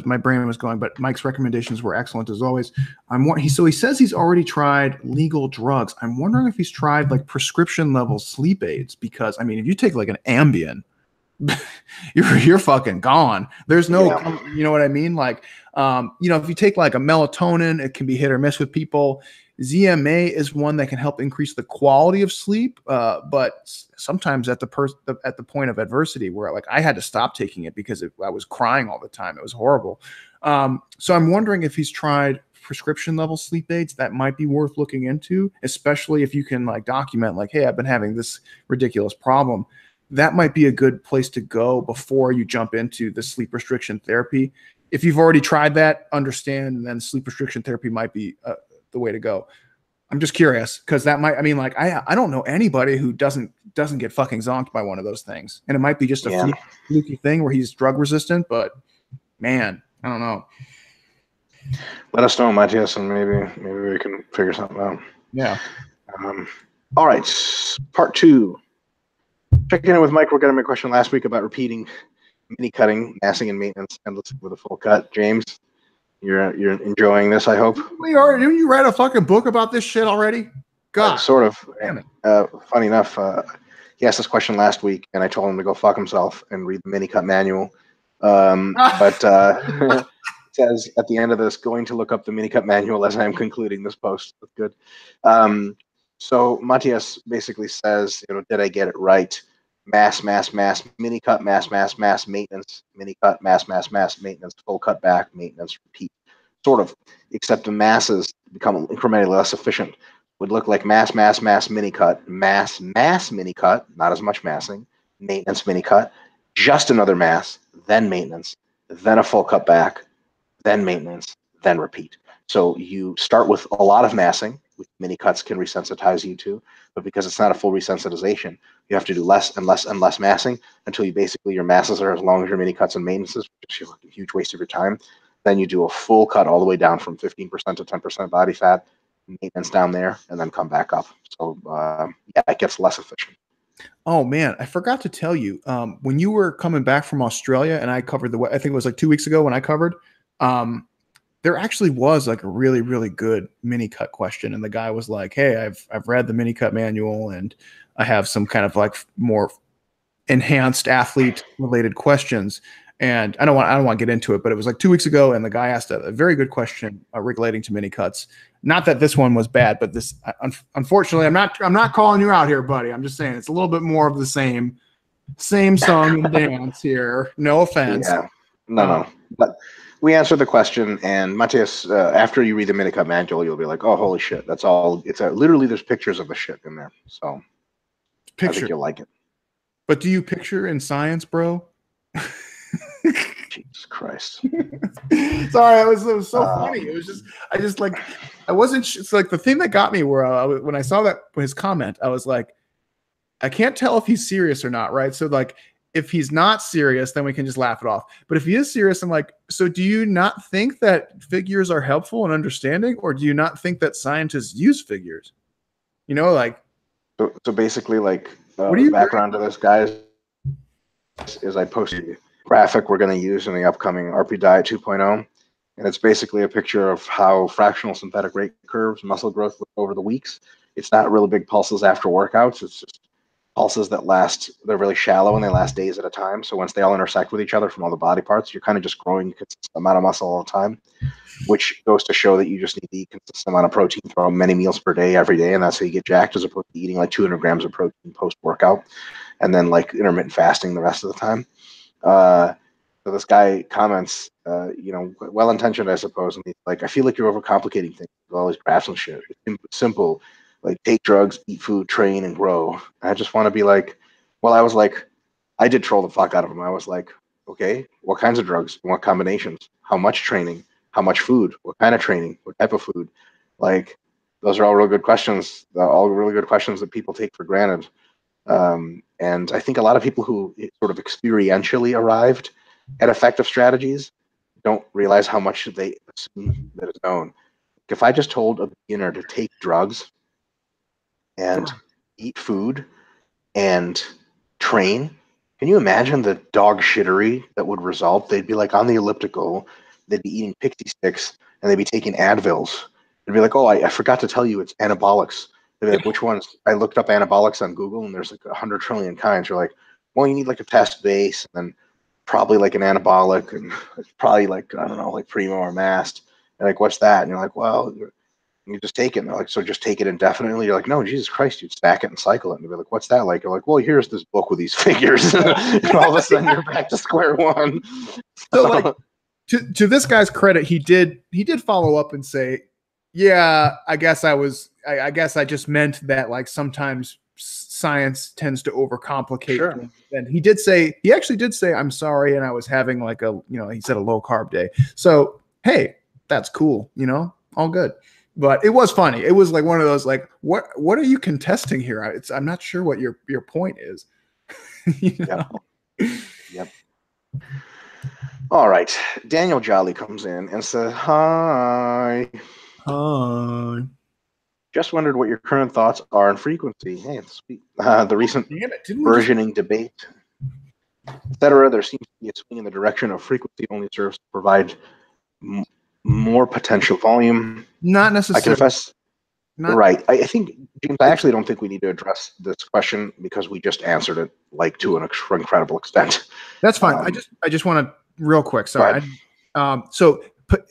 my brain was going, but Mike's recommendations were excellent as always. So he says he's already tried legal drugs. I'm wondering if he's tried like prescription level sleep aids, because I mean, if you take like an Ambien, you're fucking gone. There's no, you know what I mean? Like, you know, if you take like a melatonin, it can be hit or miss with people. ZMA is one that can help increase the quality of sleep, but sometimes at the point of adversity, where like I had to stop taking it because I was crying all the time. It was horrible. So I'm wondering if he's tried prescription level sleep aids. That might be worth looking into, especially if you can like document like, hey, I've been having this ridiculous problem. That might be a good place to go before you jump into the sleep restriction therapy. If you've already tried that, understand, and then sleep restriction therapy might be the way to go. I'm just curious, because that might, I mean, like I don't know anybody who doesn't get fucking zonked by one of those things, and it might be just a fluky thing where he's drug resistant. But man, I don't know. Let us know, Matthias, and maybe we can figure something out. Yeah. All right, part 2. Checking in with Mike. We're getting a question last week about repeating mini cutting, massing, and maintenance, and with a full cut. James, you're enjoying this, I hope. Didn't you write a fucking book about this shit already? God, sort of. Damn it. Funny enough, he asked this question last week, and I told him to go fuck himself and read the mini cut manual. But it says at the end of this, going to look up the mini cut manual as I'm concluding this post. That's good. So Matthias basically says, you know, did I get it right? Mass, mini cut, mass, maintenance, mini cut, mass, maintenance, full cut back, maintenance, repeat. Sort of, except the masses become incrementally less efficient. Would look like mass, mini cut, mass, mini cut, not as much massing, maintenance, mini cut, just another mass, then maintenance, then a full cut back, then maintenance, then repeat. So you start with a lot of massing, which mini cuts can resensitize you to, but because it's not a full resensitization, you have to do less and less and less massing until you basically your masses are as long as your mini cuts and maintenances, which is a huge waste of your time. Then you do a full cut all the way down from 15% to 10% body fat, maintenance down there, and then come back up. So yeah, it gets less efficient. Oh man, I forgot to tell you, when you were coming back from Australia and I covered I think it was like 2 weeks ago when I covered, there actually was like a really, really good mini cut question. And the guy was like, hey, I've read the mini cut manual and I have some kind of like more enhanced athlete related questions. And I don't want to get into it, but it was like 2 weeks ago. And the guy asked a very good question relating to mini cuts. Not that this one was bad, but this, unfortunately, I'm not calling you out here, buddy. I'm just saying it's a little bit more of the same song and dance here. No offense. Yeah, no. But we answered the question, and Matthias, after you read the mini cut manual, you'll be like, "Oh, holy shit! That's all." It's literally there's pictures of the shit in there, so I think you'll like it. But do you picture in science, bro? Jesus Christ! Sorry, it was so funny. It was I wasn't. It's like the thing that got me where when I saw that his comment, I was like, I can't tell if he's serious or not, right? So like, if he's not serious, then we can just laugh it off. But if he is serious, I'm like, so do you not think that figures are helpful in understanding, or do you not think that scientists use figures? You know, like. So basically, like, the background to this, guys, is I posted a graphic we're going to use in the upcoming RP Diet 2.0. And it's basically a picture of how fractional synthetic rate curves, muscle growth over the weeks. It's not really big pulses after workouts. It's just pulses that last, they're really shallow and they last days at a time. So once they all intersect with each other from all the body parts, you're kind of just growing a consistent amount of muscle all the time, which goes to show that you just need to eat consistent amount of protein throughout many meals per day, every day. And that's how you get jacked, as opposed to eating like 200 grams of protein post-workout and then like intermittent fasting the rest of the time. So this guy comments, well-intentioned, I suppose, and he's like, I feel like you're overcomplicating things with all these graphs and shit. It's simple. Like, take drugs, eat food, train, and grow. And I just want to be like, I did troll the fuck out of him. I was like, okay, what kinds of drugs? What combinations? How much training? How much food? What kind of training? What type of food? Like, those are all real good questions. All really good questions that people take for granted. And I think a lot of people who sort of experientially arrived at effective strategies don't realize how much they assume that is known. If I just told a beginner to take drugs and eat food and train Can you imagine the dog shittery that would result? They'd be like on the elliptical, they'd be eating pixie sticks, and they'd be taking Advils. They'd be like, "Oh, I forgot to tell you, it's anabolics." They'd be like, "Which ones?" I looked up anabolics on Google, and there's like 100 trillion kinds. You're like, "Well, you need like a test base, and then probably like an anabolic, and it's probably like I don't know, like Primo or Mast." And like, "What's that?" And you're like, "Well, you just take it." And they're like, "So just take it indefinitely?" You're like, "No, Jesus Christ, you'd stack it and cycle it." And they're like, "What's that like?" You're like, "Well, here's this book with these figures." And all of a sudden you're back to square one. So like to this guy's credit, he did follow up and say, yeah, I guess I just meant that like sometimes science tends to overcomplicate Sure. things. And he actually did say, I'm sorry, and I was having like he said a low carb day. So hey, that's cool, all good. But it was funny. It was like one of those like, what are you contesting here? I'm not sure what your point is. Yep. All right. Daniel Jolly comes in and says, "Hi. Just wondered what your current thoughts are on frequency. Hey, it's sweet. The recent versioning debate, etc. There seems to be a swing in the direction of frequency only serves to provide more potential volume. Not necessarily. I confess. Right. I think, James, I actually don't think we need to address this question because we just answered it like to an incredible extent. That's fine. I just want to real quick. Sorry. So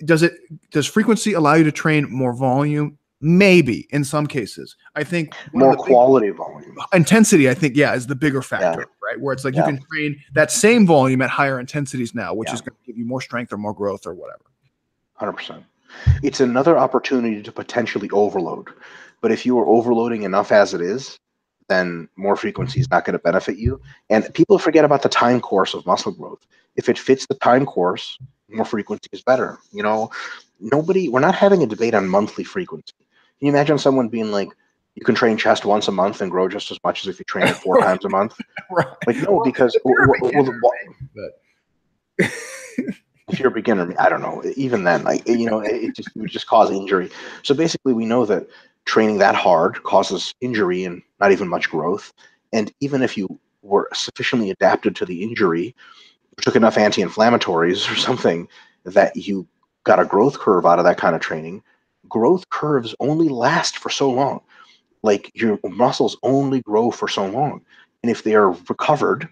does frequency allow you to train more volume? Maybe in some cases. I think more quality volume. Intensity, I think, is the bigger factor, right? Where it's like you can train that same volume at higher intensities now, which is going to give you more strength or more growth or whatever. 100%. It's another opportunity to potentially overload. But if you are overloading enough as it is, then more frequency is not going to benefit you. And people forget about the time course of muscle growth. If it fits the time course, more frequency is better. We're not having a debate on monthly frequency. Can you imagine someone being like, you can train chest once a month and grow just as much as if you train it 4 times a month? Right. Like, no, because if you're a beginner, I don't know. Even then, it would just cause injury. So basically, we know that training that hard causes injury and not even much growth. And even if you were sufficiently adapted to the injury, took enough anti-inflammatories or something that you got a growth curve out of that kind of training, growth curves only last for so long. Like, your muscles only grow for so long. And if they are recovered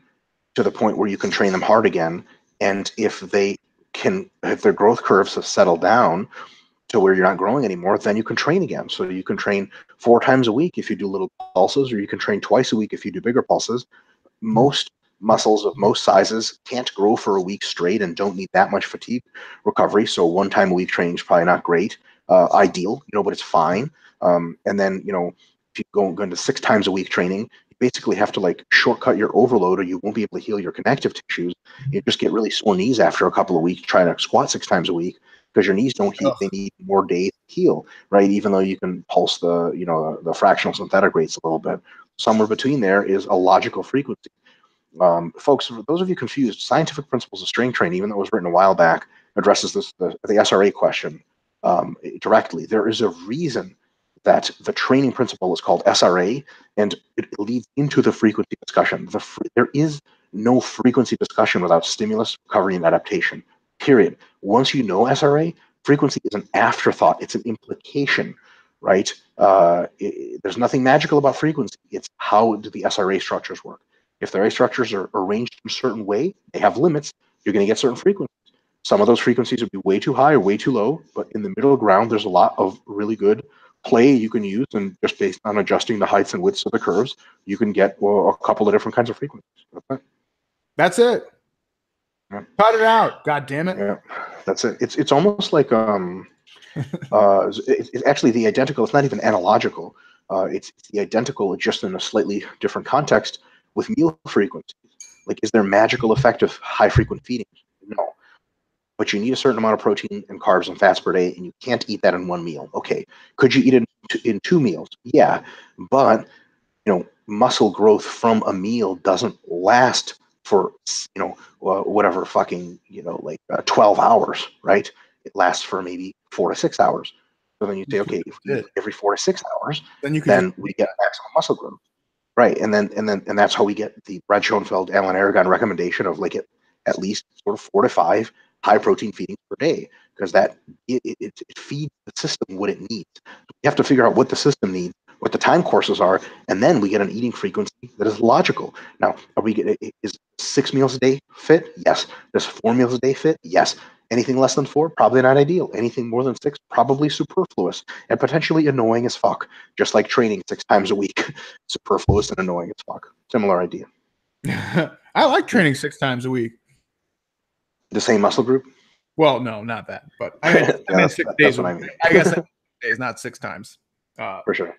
to the point where you can train them hard again, and if their growth curves have settled down to where you're not growing anymore, then you can train again. So you can train 4 times a week if you do little pulses, or you can train twice a week if you do bigger pulses. Most muscles of most sizes can't grow for a week straight and don't need that much fatigue recovery. So 1 time a week training is probably not great, ideal, but it's fine. And then, if you go into 6 times a week training, you basically have to like shortcut your overload, or you won't be able to heal your connective tissues. You just get really sore knees after a couple of weeks trying to squat 6 times a week because your knees don't heal. They need more days to heal, right? Even though you can pulse the fractional synthetic rates a little bit. Somewhere between there is a logical frequency. Folks, for those of you confused, Scientific Principles of Strength Training, even though it was written a while back, addresses the SRA question directly. There is a reason that the training principle is called SRA, and it leads into the frequency discussion. There is no frequency discussion without stimulus, recovery, and adaptation, period. Once you know SRA, frequency is an afterthought. It's an implication, right? There's nothing magical about frequency. It's how do the SRA structures work. If the array structures are arranged in a certain way, they have limits, you're going to get certain frequencies. Some of those frequencies would be way too high or way too low, but in the middle ground, there's a lot of really good play you can use, and just based on adjusting the heights and widths of the curves, you can get a couple of different kinds of frequencies. That's it. Yeah. Cut it out. God damn it. Yeah, that's it. It's almost like it's actually the identical. It's not even analogical. It's the identical, just in a slightly different context with meal frequencies. Like, is there magical effect of high frequent feeding? No. But you need a certain amount of protein and carbs and fats per day, and you can't eat that in 1 meal. Okay. Could you eat it in 2 meals? Yeah. But, muscle growth from a meal doesn't last for, whatever fucking, 12 hours, right? It lasts for maybe 4 to 6 hours. So then you say, okay, if we eat every 4 to 6 hours, then we get maximum muscle growth. Right, and that's how we get the Brad Schoenfeld, Alan Aragon recommendation of like at least sort of 4 to 5 high protein feedings per day, because that it feeds the system what it needs. You have to figure out what the system needs, what the time courses are, and then we get an eating frequency that is logical. Now, is 6 meals a day fit? Yes. Does 4 meals a day fit? Yes. Anything less than 4, probably not ideal. Anything more than 6, probably superfluous and potentially annoying as fuck. Just like training 6 times a week, superfluous and annoying as fuck. Similar idea. I like training 6 times a week. The same muscle group? Well, no, not that. But I mean 6 days. That's what I mean. I guess 6 days, not 6 times. For sure.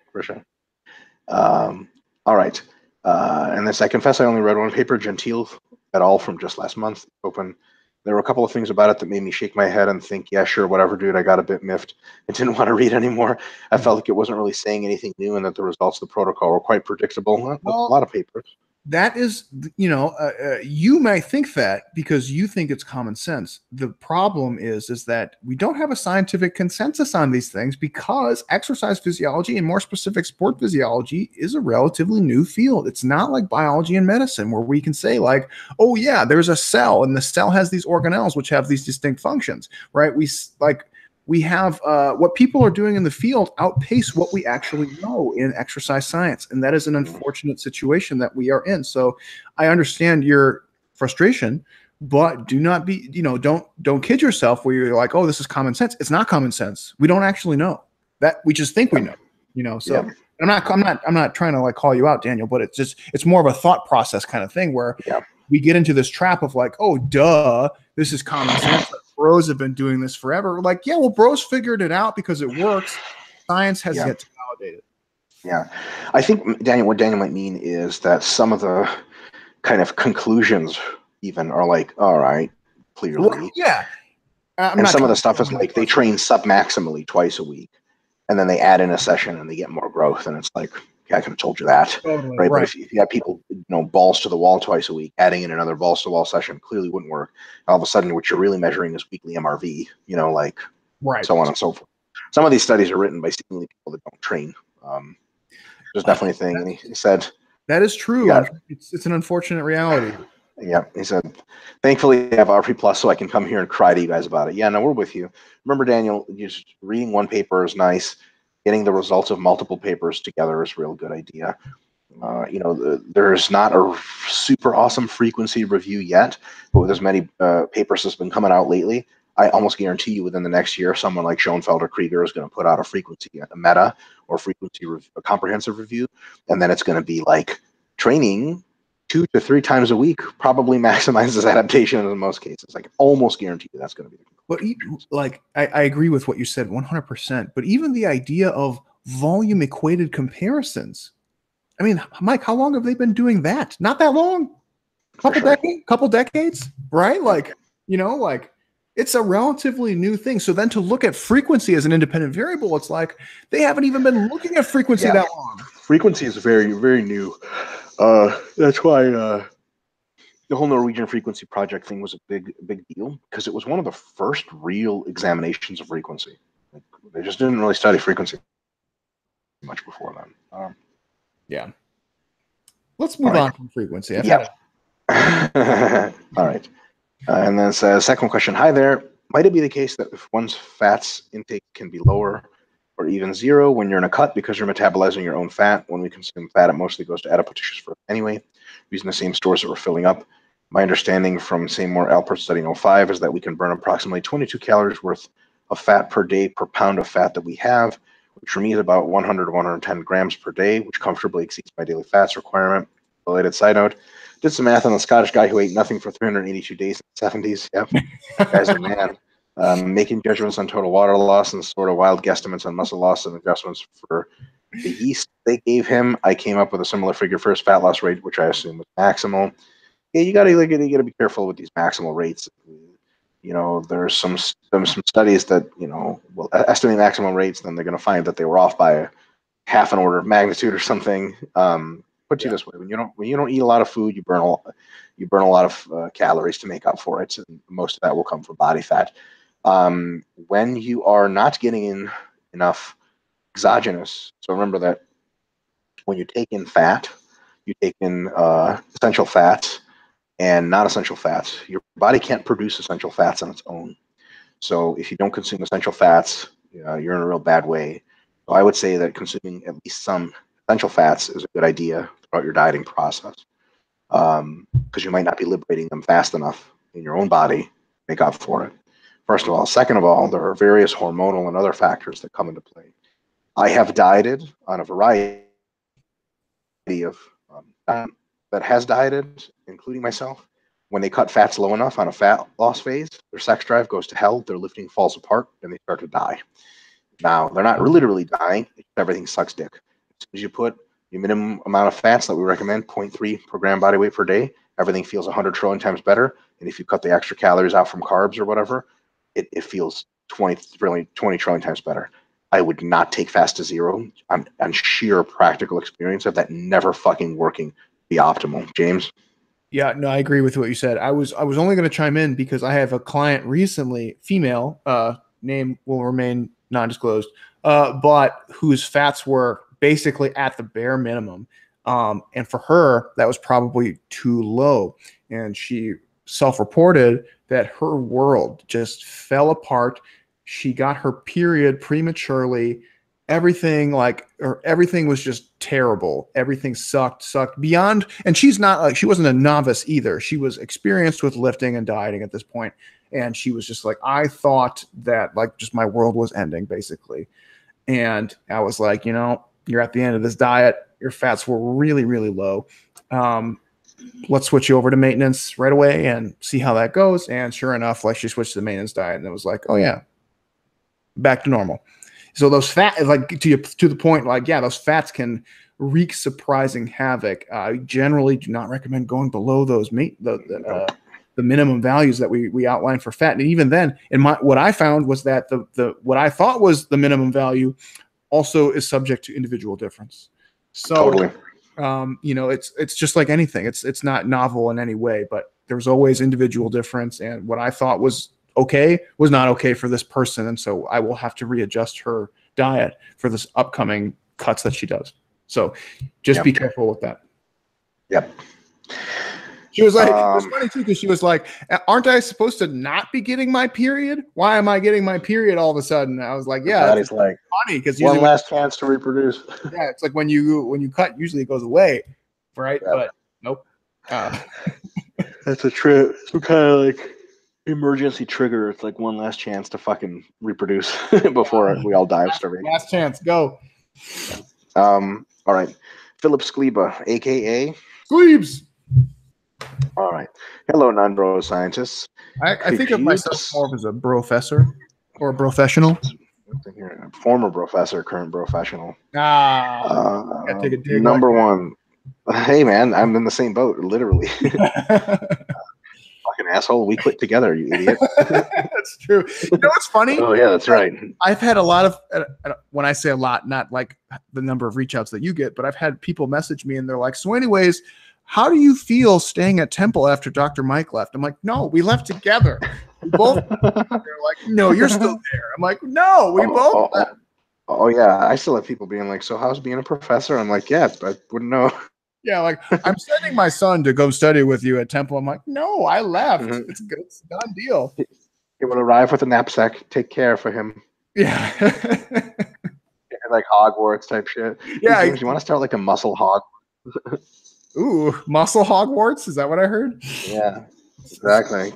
All right. And this, I confess, I only read one paper, Gentile et al. From just last month. Open. There were a couple of things about it that made me shake my head and think, yeah, sure, whatever, dude. I got a bit miffed. I didn't want to read anymore. I felt like it wasn't really saying anything new and that the results of the protocol were quite predictable. Well, a lot of papers. That is, you might think that because you think it's common sense. The problem is that we don't have a scientific consensus on these things because exercise physiology and more specific sport physiology is a relatively new field. It's not like biology and medicine where we can say like, oh yeah, there's a cell and the cell has these organelles which have these distinct functions, right? We have what people are doing in the field outpace what we actually know in exercise science. And that is an unfortunate situation that we are in. So I understand your frustration, but do not be, don't kid yourself where you're like, oh, this is common sense. It's not common sense. We don't actually know that. We just think we know, so yeah. I'm not trying to like call you out, Daniel, but it's more of a thought process kind of thing where we get into this trap of like, oh, duh, this is common sense. Bros have been doing this forever. Like, yeah, well, bros figured it out because it works. Science has yet to validate it. Yeah. I think, what Daniel might mean is that some of the kind of conclusions even are like, all right, clearly. Well, yeah. And some of the stuff is like they train sub-maximally twice a week, and then they add in a session and they get more growth. And it's like, I could have told you that, totally, right? But if you have people, balls to the wall twice a week, adding in another balls to the wall session clearly wouldn't work. All of a sudden, what you're really measuring is weekly MRV, so on and so forth. Some of these studies are written by seemingly people that don't train. There's definitely a thing. And he said that is true. It's an unfortunate reality. Yeah, he said, thankfully I have RP Plus so I can come here and cry to you guys about it. Yeah, no, we're with you. Remember, Daniel, just reading one paper is nice. Getting the results of multiple papers together is a real good idea. There's not a super awesome frequency review yet, but with as many papers that's been coming out lately, I almost guarantee you within the next year, someone like Schoenfeld or Krieger is going to put out a frequency, a meta or a comprehensive review, and then it's going to be like training 2 to 3 times a week probably maximizes adaptation in most cases. I can almost guarantee you that's going to be the conclusion. But I agree with what you said 100%. But even the idea of volume equated comparisons. I mean, Mike, how long have they been doing that? Not that long. Couple decades, right? It's a relatively new thing. So then to look at frequency as an independent variable, it's like they haven't even been looking at frequency that long. Frequency is very, very new. That's why the whole Norwegian frequency project thing was a big deal, because it was one of the first real examinations of frequency. They just didn't really study frequency much before then. Yeah. Let's move on from frequency. All right. And then says, second question. Hi there. Might it be the case that if one's fats intake can be lower or even zero when you're in a cut because you're metabolizing your own fat? When we consume fat, it mostly goes to adipotitious first anyway, using the same stores that we're filling up. My understanding from Seymour Alpert study 05 is that we can burn approximately 22 calories worth of fat per day per pound of fat that we have, which for me is about 100 to 110 grams per day, which comfortably exceeds my daily fats requirement. Related side note, did some math on the Scottish guy who ate nothing for 382 days in the 70s. Yep, guy's a man. Making judgments on total water loss and sort of wild guesstimates on muscle loss and adjustments for the yeast they gave him. I came up with a similar figure for his fat loss rate, which I assume was maximal. Yeah, you gotta be careful with these maximal rates. There's some studies that will estimate maximal rates, then they're going to find that they were off by a half an order of magnitude or something. Put you this way: when you don't eat a lot of food, you burn a lot of calories to make up for it, and most of that will come from body fat. When you are not getting in enough exogenous, so remember that when you take in fat, you take in essential fats and non-essential fats. Your body can't produce essential fats on its own. So if you don't consume essential fats, you're in a real bad way. So I would say that consuming at least some essential fats is a good idea throughout your dieting process, because you might not be liberating them fast enough in your own body to make up for it. First of all. Second of all, there are various hormonal and other factors that come into play. I have dieted on a variety of that has dieted, including myself. When they cut fats low enough on a fat loss phase, their sex drive goes to hell, their lifting falls apart, and they start to die. Now, they're not literally dying, everything sucks dick. As soon as you put your minimum amount of fats that we recommend, 0.3 per gram body weight per day, everything feels 100 trillion times better. And if you cut the extra calories out from carbs or whatever, it feels 20 trillion times better. I would not take fast to zero on sheer practical experience of that never fucking working be optimal. James? Yeah, no, I agree with what you said. I was only going to chime in because I have a client recently, female, name will remain non-disclosed, but whose fats were basically at the bare minimum. And for her, that was probably too low. And she self-reported that her world just fell apart. She got her period prematurely. Everything was just terrible. Everything sucked beyond. And she's not like, she wasn't a novice either. She was experienced with lifting and dieting at this point. And she was just like, I thought that like just my world was ending basically. And I was like, you're at the end of this diet. Your fats were really, really low. Let's switch you over to maintenance right away and see how that goes. And sure enough, like she switched to the maintenance diet and it was like, oh yeah, back to normal. So those fat, like to the point, like, yeah, those fats can wreak surprising havoc. I generally do not recommend going below those the minimum values that we outlined for fat. And even then, what I found was that the what I thought was the minimum value also is subject to individual difference. So Totally. It's just like anything. It's not novel in any way, but there's always individual difference. And what I thought was okay was not okay for this person. And so I will have to readjust her diet for this upcoming cuts that she does. So just be careful with that. Yep. She was like, it was funny too, because she was like, aren't I supposed to not be getting my period? Why am I getting my period all of a sudden? I was like, yeah, it's like funny because one last chance to reproduce. Yeah, it's like when you cut, usually it goes away, right? Yeah. But nope. That's a trip. Some kind of like emergency trigger. It's like one last chance to fucking reproduce before we all die of starvation. Last chance, go. All right, Philip Skleba, aka Sklebs. All right. Hello, non-neuroscientists. I think of myself more as a professor or a professional. Former professor, current professional. Gotta take a dig. Number one. Hey, man, I'm in the same boat, literally. Fucking asshole. We quit together, you idiot. That's true. You know what's funny? Oh, yeah, that's right. I've had a lot of, when I say a lot, not like the number of reach outs that you get, but I've had people message me and they're like, so anyways, how do you feel staying at Temple after Dr. Mike left? I'm like, no, we left together. We both. They're like, no, you're still there. I'm like, no, we both left. Oh, yeah. I still have people being like, so how's being a professor? I'm like, yeah, I wouldn't know. Yeah, like, I'm sending my son to go study with you at Temple. I'm like, no, I left. Mm-hmm. It's good. It's a done deal. He will arrive with a knapsack. Take care for him. Yeah. Like Hogwarts type shit. Yeah. Hey, James, you want to start like a muscle hog? Ooh, muscle Hogwarts? Is that what I heard? Yeah, exactly.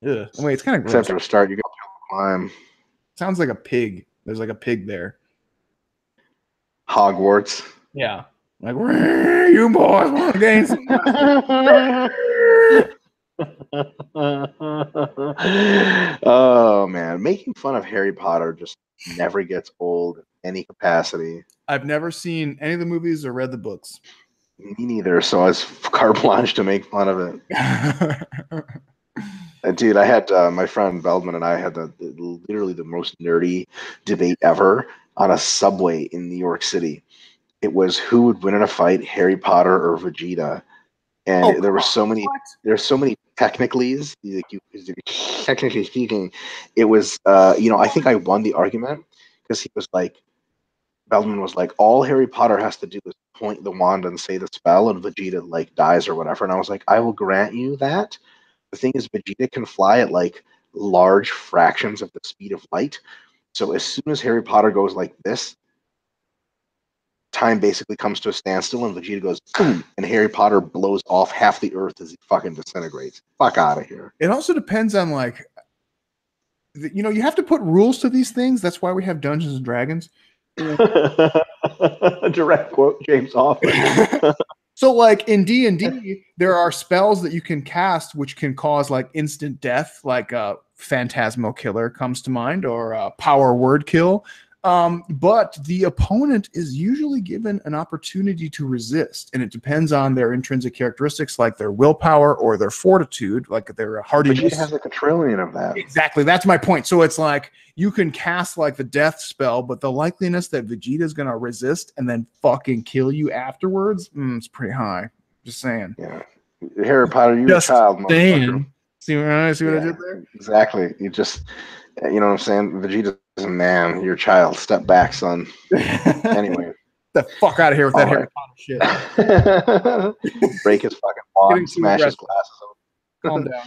Yeah. Wait, it's kind of gross. Except to start, you got to climb. Sounds like a pig. There's like a pig there. Hogwarts. Yeah. Like, you boys want to gain some Oh, man. Making fun of Harry Potter just never gets old in any capacity. I've never seen any of the movies or read the books. Me neither, so I was carte blanche to make fun of it. And dude, I had my friend Beldman and I had literally the most nerdy debate ever on a subway in New York City. It was who would win in a fight, Harry Potter or Vegeta. And there's so many technicallys. Technically speaking, it was I think I won the argument because he was like, Beldman was like, all Harry Potter has to do is point the wand and say the spell, and Vegeta like dies or whatever. And I was like, I will grant you that. The thing is, Vegeta can fly at like large fractions of the speed of light. So as soon as Harry Potter goes like this, time basically comes to a standstill, and Vegeta goes, boom, and Harry Potter blows off half the Earth as he fucking disintegrates. Fuck out of here. It also depends on like, you know, you have to put rules to these things. That's why we have Dungeons and Dragons. Direct quote, James Hoffman. So like in D&D, there are spells that you can cast which can cause like instant death, like Phantasmal Killer comes to mind, or Power Word Kill. But the opponent is usually given an opportunity to resist, and it depends on their intrinsic characteristics, like their willpower or their fortitude, like their hardiness. Vegeta has like a trillion of that. Exactly, that's my point. So it's like you can cast like the death spell, but the likeliness that Vegeta is going to resist and then fucking kill you afterwards, it's pretty high. Just saying. Yeah, Harry Potter, you're a child, motherfucker. See what I did there? Exactly. You just, you know what I'm saying? Vegeta's a man. You're a child. Step back, son. Anyway. The fuck out of here with that Harry Potter shit. Break his fucking wand, smash his glasses open. Calm down.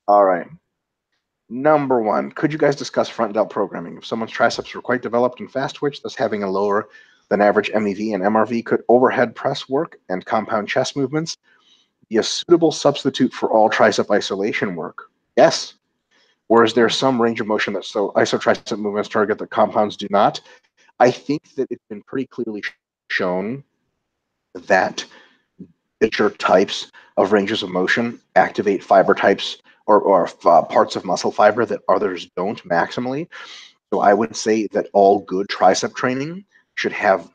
All right. Number 1. Could you guys discuss front delt programming? If someone's triceps were quite developed and fast twitch, thus having a lower than average MEV and MRV, could overhead press work and compound chest movements be a suitable substitute for all tricep isolation work? Yes. Or is there some range of motion that isotricep movements target that compounds do not? I think that it's been pretty clearly shown that richer types of ranges of motion activate fiber types or parts of muscle fiber that others don't maximally. So I would say that all good tricep training should have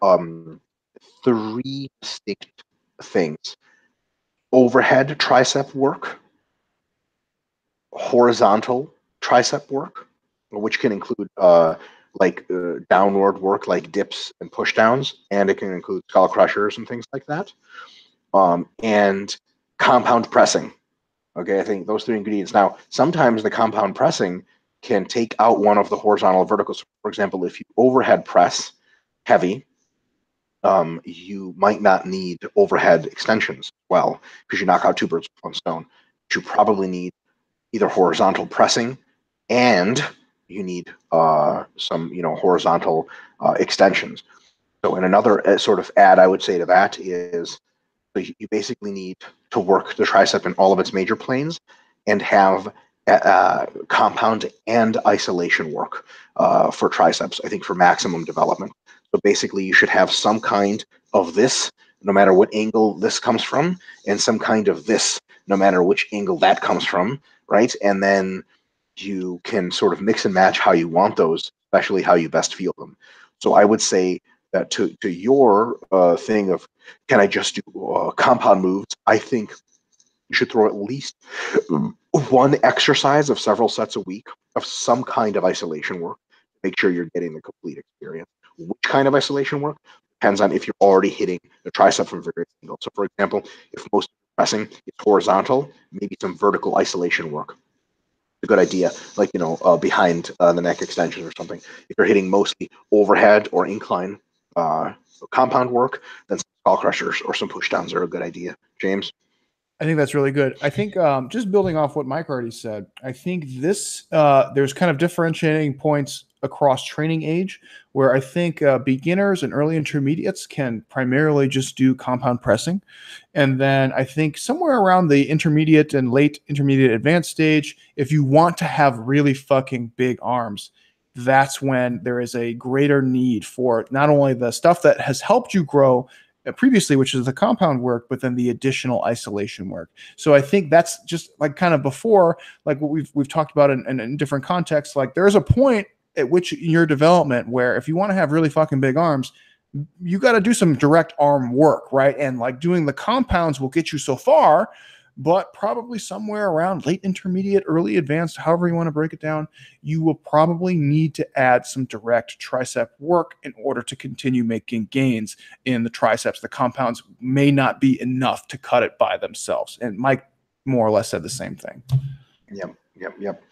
3 distinct things: overhead tricep work, horizontal tricep work, which can include downward work like dips and push downs, and it can include skull crushers and things like that, and compound pressing. Okay, I think those 3 ingredients. Now, sometimes the compound pressing can take out one of the horizontal verticals. For example, if you overhead press heavy, you might not need overhead extensions well, because you knock out 2 birds with 1 stone. But you probably need either horizontal pressing, and you need some horizontal extensions. So in another sort of add I would say to that is, you basically need to work the tricep in all of its major planes and have compound and isolation work for triceps, I think, for maximum development. So basically you should have some kind of this, no matter what angle this comes from, and some kind of this, no matter which angle that comes from, right? And then you can sort of mix and match how you want those, especially how you best feel them. So I would say that to your thing of, can I just do compound moves, I think you should throw at least 1 exercise of several sets a week of some kind of isolation work to make sure you're getting the complete experience. Which kind of isolation work depends on if you're already hitting the tricep from various angles. So for example, if most pressing is horizontal, maybe some vertical isolation work. A good idea, like behind the neck extension or something. If you're hitting mostly overhead or incline compound work, then some skull crushers or some push downs are a good idea. James? I think that's really good. I think just building off what Mike already said, I think this there's kind of differentiating points across training age, where I think beginners and early intermediates can primarily just do compound pressing. And then I think somewhere around the intermediate and late intermediate advanced stage, if you want to have really fucking big arms, that's when there is a greater need for not only the stuff that has helped you grow previously, which is the compound work, but then the additional isolation work. So I think that's just like kind of before, like what we've talked about in different contexts. Like there's a point at which in your development where if you want to have really fucking big arms, you got to do some direct arm work, right? And like doing the compounds will get you so far, but probably somewhere around late intermediate, early advanced, however you want to break it down, you will probably need to add some direct tricep work in order to continue making gains in the triceps. The compounds may not be enough to cut it by themselves. And Mike more or less said the same thing. Yep. Yep.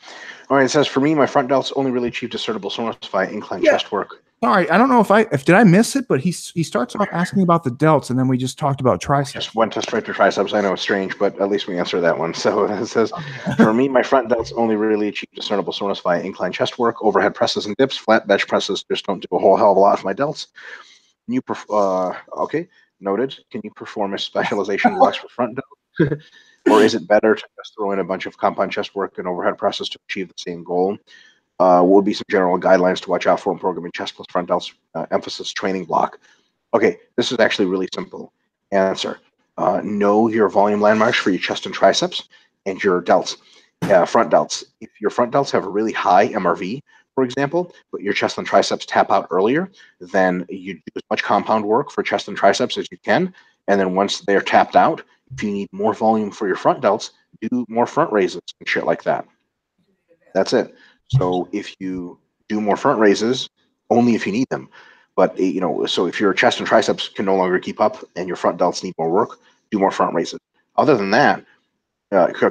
All right. It says, for me, my front delts only really achieved assertable soreness by incline chest work. Sorry, I don't know if did I miss it, but he starts off asking about the delts, and then we just talked about triceps. Just went straight to triceps. I know it's strange, but at least we answered that one. So it says, for me, my front delts only really achieved discernible soreness via incline chest work, overhead presses and dips. Flat bench presses just don't do a whole hell of a lot for my delts. Okay, noted. Can you perform a specialization blocks for front delts? Or is it better to just throw in a bunch of compound chest work and overhead presses to achieve the same goal? Will be some general guidelines to watch out for in programming chest plus front delts, emphasis training block. Okay, this is actually really simple. Answer. Know your volume landmarks for your chest and triceps and your delts, front delts. If your front delts have a really high MRV, for example, but your chest and triceps tap out earlier, then you do as much compound work for chest and triceps as you can. And then once they're tapped out, if you need more volume for your front delts, do more front raises and shit like that. That's it. So if you do more front raises, only if you need them. But, so if your chest and triceps can no longer keep up and your front delts need more work, do more front raises. Other than that,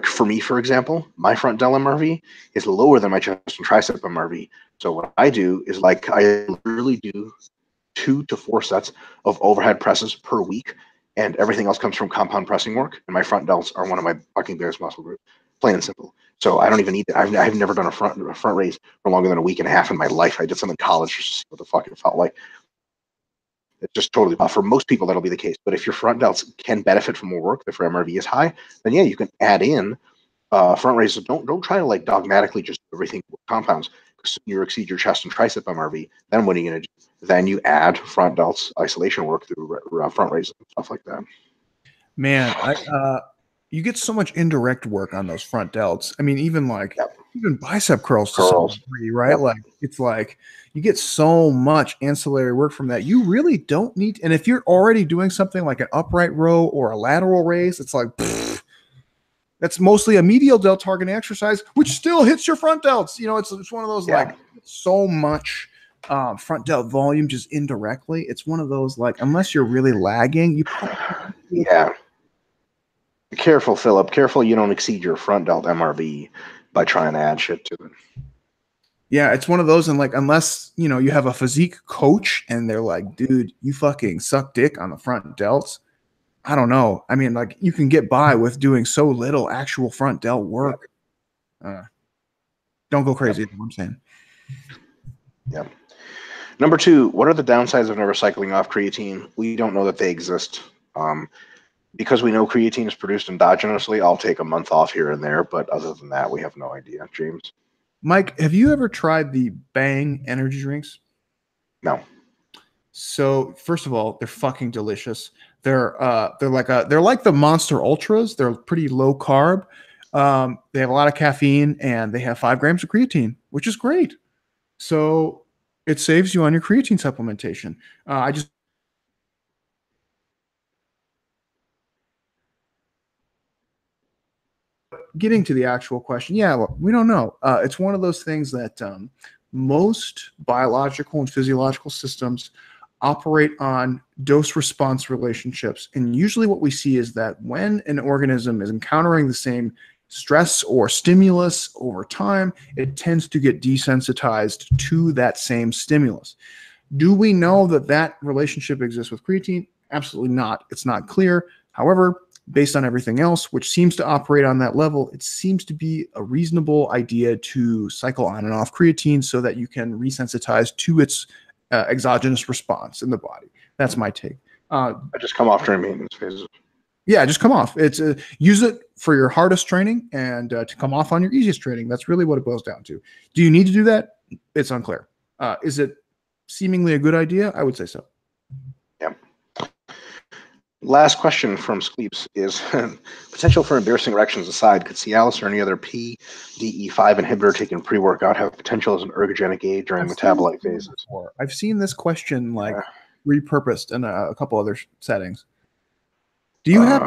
for me, for example, my front delt MRV is lower than my chest and tricep MRV. So what I do is I literally do 2 to 4 sets of overhead presses per week, and everything else comes from compound pressing work. And my front delts are one of my fucking biggest muscle groups, plain and simple. So I don't even need that. I've never done a front raise for longer than a week and a half in my life. I did some in college just to see what the fuck it felt like. It's just totally for most people that'll be the case. But if your front delts can benefit from more work, if your MRV is high, then yeah, you can add in front raises. Don't try to dogmatically just do everything with compounds, because you exceed your chest and tricep MRV. Then what are you gonna do? Then you add front delts isolation work through front raises and stuff like that. Man, you get so much indirect work on those front delts. I mean, even even bicep curls to some degree, right? Yep. It's you get so much ancillary work from that. You really don't need, and if you're already doing something like an upright row or a lateral raise, it's that's mostly a medial delt targeting exercise, which still hits your front delts. It's one of those so much front delt volume just indirectly. It's one of those unless you're really lagging, you probably Careful, Philip. Careful you don't exceed your front delt MRV by trying to add shit to it. Yeah, it's one of those, and unless you have a physique coach and they're like, dude, you fucking suck dick on the front delts. I don't know. I mean, you can get by with doing so little actual front delt work. Don't go crazy. Yep. Is what I'm saying. Yep. Number 2, what are the downsides of never cycling off creatine? We don't know that they exist. Because we know creatine is produced endogenously, I'll take a month off here and there, but other than that, we have no idea. James? Mike, have you ever tried the Bang energy drinks? No. So, first of all, they're fucking delicious. They're like the Monster Ultras. They're pretty low carb. They have a lot of caffeine, and they have 5 grams of creatine, which is great. So it saves you on your creatine supplementation. Getting to the actual question, we don't know. It's one of those things that most biological and physiological systems operate on dose-response relationships. And usually what we see is that when an organism is encountering the same stress or stimulus over time, it tends to get desensitized to that same stimulus. Do we know that relationship exists with creatine? Absolutely not. It's not clear. However, based on everything else, which seems to operate on that level, it seems to be a reasonable idea to cycle on and off creatine so that you can resensitize to its exogenous response in the body. That's my take. I just come off during maintenance phases. Yeah, just come off. It's use it for your hardest training and to come off on your easiest training. That's really what it boils down to. Do you need to do that? It's unclear. Is it seemingly a good idea? I would say so. Yeah. Last question from Skleeps is potential for embarrassing erections aside, could Cialis or any other PDE5 inhibitor taken pre-workout have potential as an ergogenic aid during metabolite phases? I've seen this question repurposed in a couple other settings. Do you have?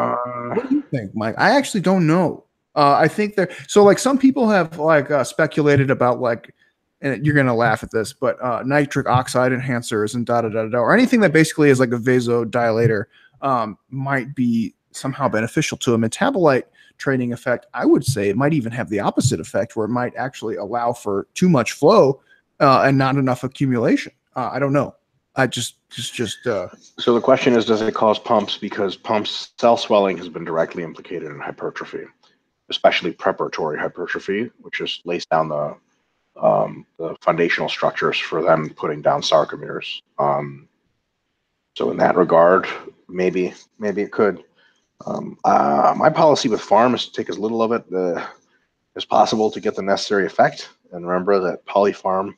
What do you think, Mike? I actually don't know. I think some people have speculated about and you're gonna laugh at this, but nitric oxide enhancers and or anything that basically is like a vasodilator might be somehow beneficial to a metabolite training effect. I would say it might even have the opposite effect, where it might actually allow for too much flow and not enough accumulation. I don't know. I just. So the question is, does it cause pumps? Because pumps, cell swelling has been directly implicated in hypertrophy, especially preparatory hypertrophy, which just lays down the foundational structures for them putting down sarcomeres. So in that regard, maybe it could. My policy with farm is to take as little of it as possible to get the necessary effect. And remember that polyfarm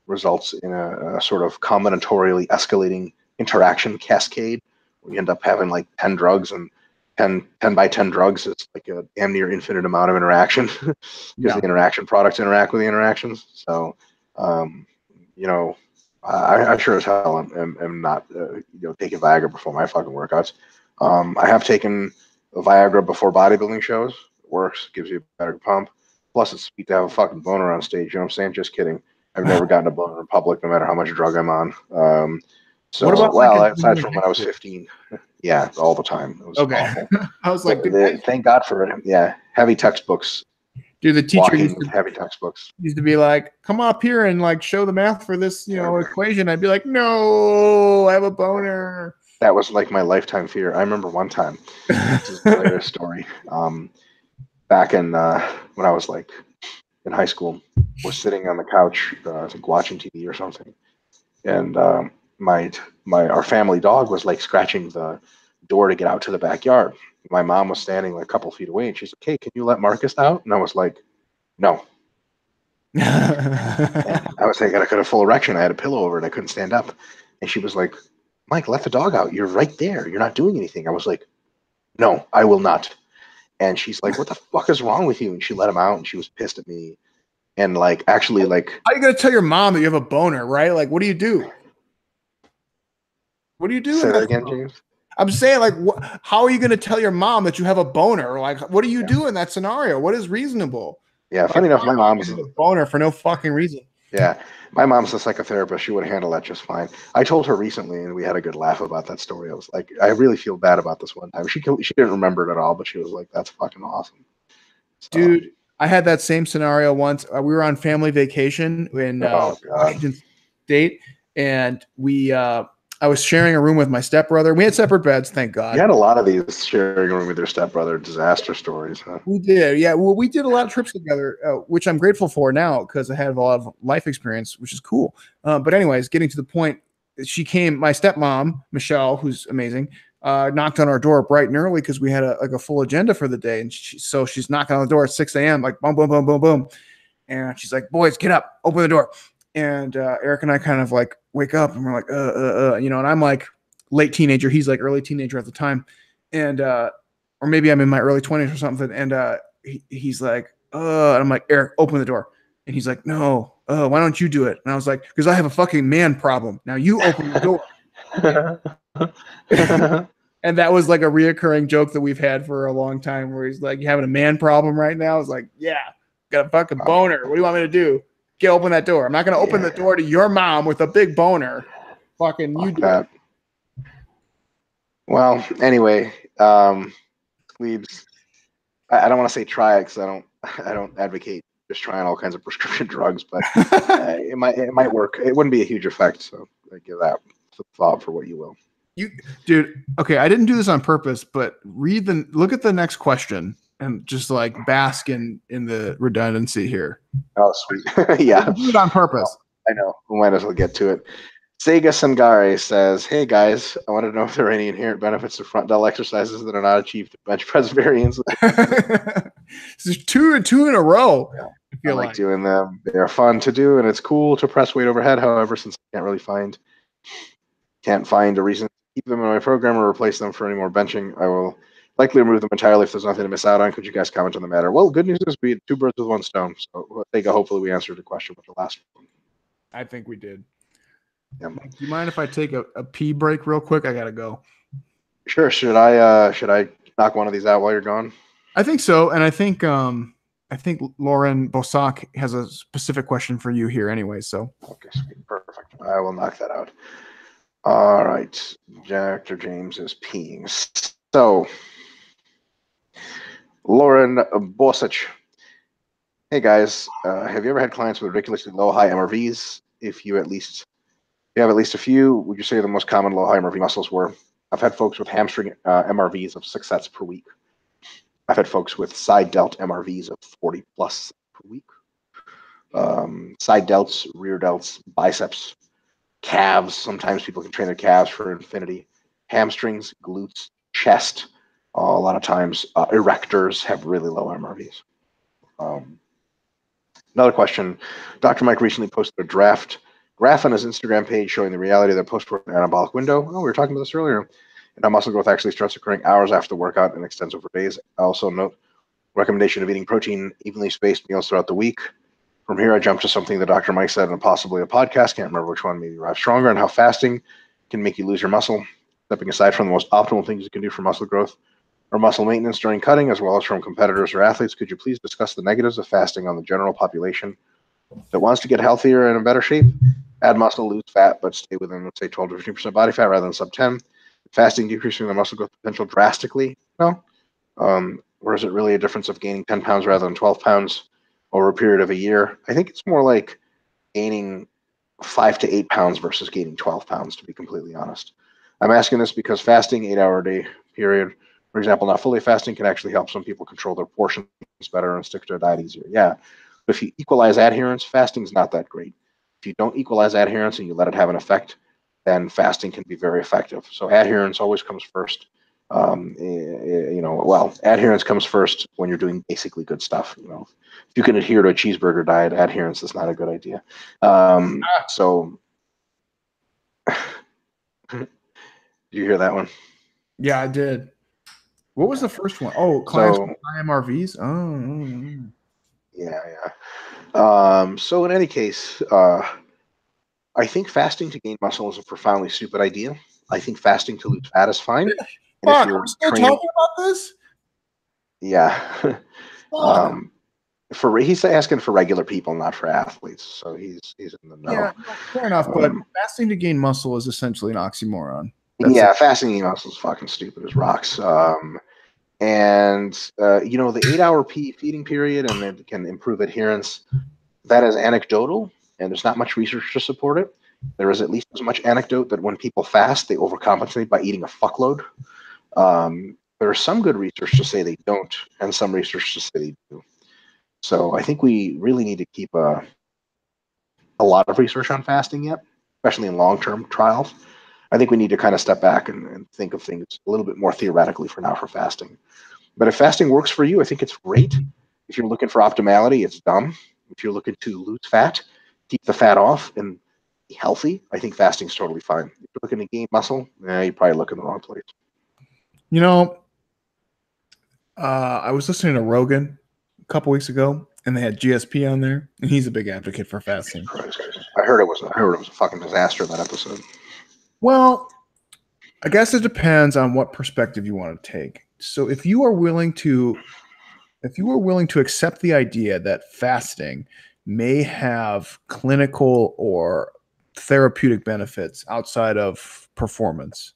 results in a sort of combinatorially escalating interaction cascade, where you end up having like 10 drugs, and 10 by 10 drugs. It's like a damn near infinite amount of interaction because the interaction products interact with the interactions. So, I sure as hell am not, taking Viagra before my fucking workouts. I have taken Viagra before bodybuilding shows. It works, gives you a better pump. Plus, it's sweet to have a fucking boner on stage. You know what I'm saying? Just kidding. I've never gotten a boner in public, no matter how much drug I'm on. What about aside from when I was 15, yeah, all the time. It was awful. I was like, thank God for it. Yeah, heavy textbooks. Dude, the teacher heavy textbooks used to be like, "Come up here and like show the math for this, equation." I'd be like, "No, I have a boner." That was like my lifetime fear. I remember one time. This is a hilarious story. Back in when I was like in high school, was sitting on the couch, I think watching TV or something, and our family dog was like scratching the door to get out to the backyard. My mom was standing like a couple feet away, and she's like, "Hey, can you let Marcus out?" And I was like, "No." I was like, I got a full erection. I had a pillow over it. I couldn't stand up. And she was like, "Mike, let the dog out. You're right there. You're not doing anything." I was like, "No, I will not." And she's like, "What the fuck is wrong with you?" And she let him out, and she was pissed at me. And like, actually, like, how are you gonna tell your mom that you have a boner, right? Like, what do you do? What do you do? Say that again, James. I'm saying, like, how are you going to tell your mom that you have a boner? Like, what do you do in that scenario? What is reasonable? Yeah, funny enough, my mom's a boner for no fucking reason. Yeah, my mom's a psychotherapist. She would handle that just fine. I told her recently, and we had a good laugh about that story. I was like, I really feel bad about this one time. She didn't remember it at all, but she was like, "That's fucking awesome." So, dude, I had that same scenario once. We were on family vacation in Washington State, and I was sharing a room with my stepbrother. We had separate beds, thank God. You had a lot of these sharing a room with your stepbrother disaster stories, huh? We did, yeah. Well, we did a lot of trips together, which I'm grateful for now because I have a lot of life experience, which is cool. But anyways, getting to the point, she came. My stepmom, Michelle, who's amazing, knocked on our door bright and early because we had a full agenda for the day, and so she's knocking on the door at 6 a.m. like boom, boom, boom, boom, boom, and she's like, "Boys, get up, open the door." And Eric and I kind of like wake up, and we're like, and I'm like late teenager. He's like early teenager at the time. And, or maybe I'm in my early 20s or something. And he's like, and I'm like, "Eric, open the door." And he's like, "No, why don't you do it?" And I was like, "Because I have a fucking man problem. Now you open the door." And that was like a reoccurring joke that we've had for a long time where he's like, "You having a man problem right now?" I was like, "Yeah, got a fucking boner. What do you want me to do? Get open that door. I'm not going to open the door to your mom with a big boner. Fucking you do that." Well, anyway, Cleebs, I don't want to say try it because I don't advocate just trying all kinds of prescription drugs, but it might work. It wouldn't be a huge effect, so I give that thought for what you will. Dude, okay, I didn't do this on purpose, but look at the next question and just like bask in the redundancy here. Oh, sweet. Yeah. I did it on purpose. I know. We might as well get to it. Sega Sangare says, "Hey guys, I want to know if there are any inherent benefits to front delt exercises that are not achieved through bench press variants." This is two in a row. Yeah. I like doing them. They are fun to do, and it's cool to press weight overhead. However, since I can't find a reason to keep them in my program or replace them for any more benching, I will likely remove them entirely if there's nothing to miss out on. Could you guys comment on the matter? Well, good news is we had 2 birds with 1 stone. So I think hopefully we answered the question with the last one. I think we did. Yeah. Do you mind if I take a pee break real quick? I gotta go. Sure. Should I knock one of these out while you're gone? I think so, and I think Lauren Bosak has a specific question for you here anyway. So okay, sweet, perfect. I will knock that out. All right, Dr. James is peeing. So Lauren Bosich. Hey guys, have you ever had clients with ridiculously low high MRVs? If you have at least a few, would you say the most common low high MRV muscles were? I've had folks with hamstring MRVs of 6 sets per week. I've had folks with side delt MRVs of 40 plus per week. Side delts, rear delts, biceps, calves. Sometimes people can train their calves for infinity. Hamstrings, glutes, chest. A lot of times, erectors have really low MRVs. Another question. Dr. Mike recently posted a graph on his Instagram page showing the reality of the post-workout anabolic window. Oh, we were talking about this earlier. And how muscle growth actually starts occurring hours after the workout and extends over days. I also note recommendation of eating protein, evenly spaced meals throughout the week. From here, I jump to something that Dr. Mike said in possibly a podcast, can't remember which one, maybe Arrive Stronger, and how fasting can make you lose your muscle. Stepping aside from the most optimal things you can do for muscle growth or muscle maintenance during cutting, as well as from competitors or athletes, could you please discuss the negatives of fasting on the general population that wants to get healthier and in better shape? Add muscle, lose fat, but stay within, let's say, 12 to 15% body fat rather than sub 10. Fasting decreasing the muscle growth potential drastically? No. Or is it really a difference of gaining 10 pounds rather than 12 pounds over a period of a year? I think it's more like gaining 5 to 8 pounds versus gaining 12 pounds, to be completely honest. I'm asking this because fasting, 8-hour-a-day period, for example, not fully fasting, can actually help some people control their portions better and stick to a diet easier. Yeah, but if you equalize adherence, fasting's not that great. If you don't equalize adherence and you let it have an effect, then fasting can be very effective. So adherence always comes first. Adherence comes first when you're doing basically good stuff. If you can adhere to a cheeseburger diet, adherence is not a good idea. So, did you hear that one? Yeah, I did. What was the first one? Oh, clients with IMRVs. Oh. Yeah. So in any case, I think fasting to gain muscle is a profoundly stupid idea. I think fasting to lose fat is fine. Fuck, we're still talking about this? Yeah. He's asking for regular people, not for athletes. So he's in the know. Yeah, fair enough. But fasting to gain muscle is essentially an oxymoron. Fasting to gain muscle is fucking stupid as rocks. The 8-hour feeding period and it can improve adherence. That is anecdotal, and there's not much research to support it. There is at least as much anecdote that when people fast, they overcompensate by eating a fuckload. There is some good research to say they don't, and some research to say they do. So I think we really need to keep a lot of research on fasting yet, especially in long-term trials. I think we need to kind of step back and think of things a little bit more theoretically for now for fasting. But if fasting works for you, I think it's great. If you're looking for optimality, it's dumb. If you're looking to lose fat, keep the fat off, and be healthy, I think fasting's totally fine. If you're looking to gain muscle, you probably look in the wrong place. I was listening to Rogan a couple weeks ago, and they had GSP on there, and he's a big advocate for fasting. I heard it was a fucking disaster, that episode. Well, I guess it depends on what perspective you want to take. So if you are willing to accept the idea that fasting may have clinical or therapeutic benefits outside of performance,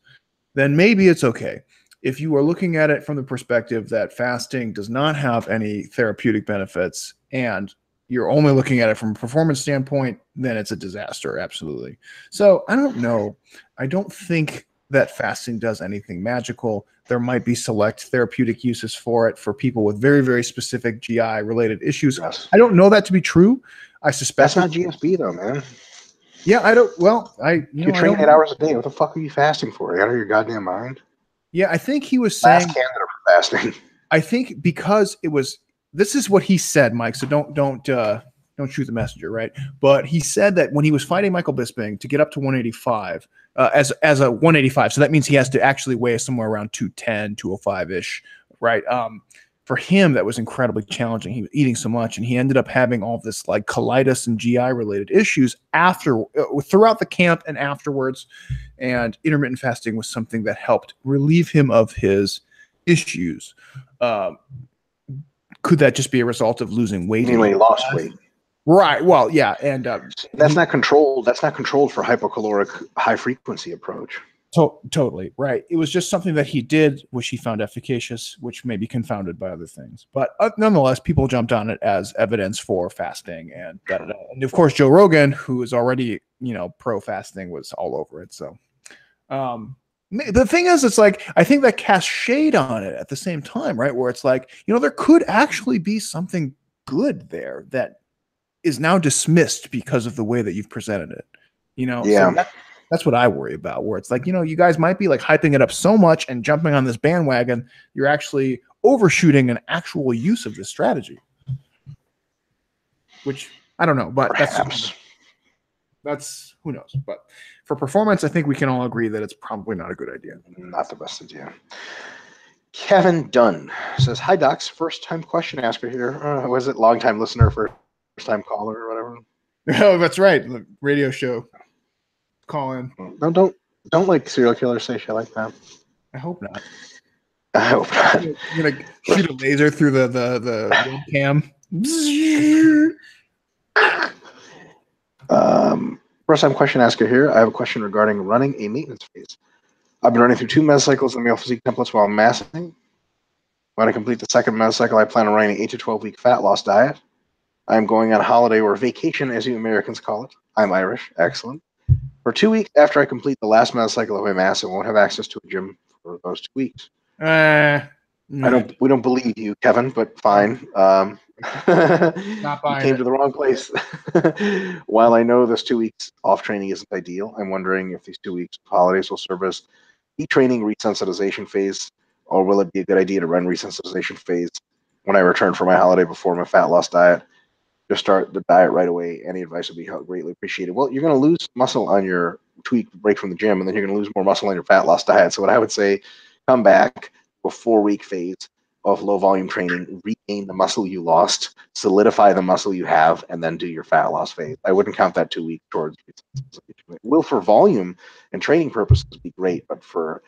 then maybe it's okay. If you are looking at it from the perspective that fasting does not have any therapeutic benefits and you're only looking at it from a performance standpoint, then it's a disaster. Absolutely. So I don't know. I don't think that fasting does anything magical. There might be select therapeutic uses for it for people with very, very specific GI related issues. Yes. I don't know that to be true. I suspect that's not GSP though, man. Yeah, I don't. Well, you train 8 hours a day. What the fuck are you fasting for? You out of your goddamn mind? Yeah, I think he was saying Canada for fasting. I think because it was. This is what he said, Mike. So don't shoot the messenger, right? But he said that when he was fighting Michael Bisping to get up to 185, as a 185, so that means he has to actually weigh somewhere around 210, 205-ish, right? For him, that was incredibly challenging. He was eating so much, and he ended up having all this like colitis and GI-related issues throughout the camp and afterwards. And intermittent fasting was something that helped relieve him of his issues. Could that just be a result of losing weight? Anyway, he lost weight. Right. Well, yeah, and that's not controlled. That's not controlled for hypocaloric high frequency approach. Totally right. It was just something that he did, which he found efficacious, which may be confounded by other things. But nonetheless, people jumped on it as evidence for fasting, and and of course, Joe Rogan, who is already pro fasting, was all over it. So, the thing is, it's like I think that casts shade on it at the same time, right? Where it's like there could actually be something good there that is now dismissed because of the way that you've presented it. Yeah. So that's what I worry about, where it's like, you guys might be like hyping it up so much and jumping on this bandwagon, you're actually overshooting an actual use of this strategy. Which I don't know, but that's who knows. But for performance, I think we can all agree that it's probably not a good idea. Not the best idea. Kevin Dunn says, "Hi, Docs. First time question asker here. Was it long time listener, first time caller, or whatever?" Oh, that's right. The radio show. Call in. No, don't like serial killers say shit like that. I hope not. I hope not. You're gonna shoot a laser through the webcam. First time question asker here. I have a question regarding running a maintenance phase. I've been running through 2 mesocycles in the physique templates while massing. When I complete the second mesocycle, I plan on running an 8 to 12 week fat loss diet. I'm going on holiday or vacation, as you Americans call it. I'm Irish. Excellent. For 2 weeks after I complete the last mesocycle of my mass, I won't have access to a gym for those 2 weeks. We don't believe you, Kevin, but fine. Not you came to the wrong place. While I know this 2 weeks off training isn't ideal, I'm wondering if these 2 weeks of holidays will serve as heat training resensitization phase, or will it be a good idea to run resensitization phase when I return for my holiday before my fat loss diet? Just start the diet right away. Any advice would be greatly appreciated. Well, you're going to lose muscle on your 2 week break from the gym, and then you're going to lose more muscle on your fat loss diet. So what I would say, come back to a 4 week phase of low volume training, regain the muscle you lost, solidify the muscle you have, and then do your fat loss phase. I wouldn't count that 2 weeks towards it will, for volume and training purposes, be great, but for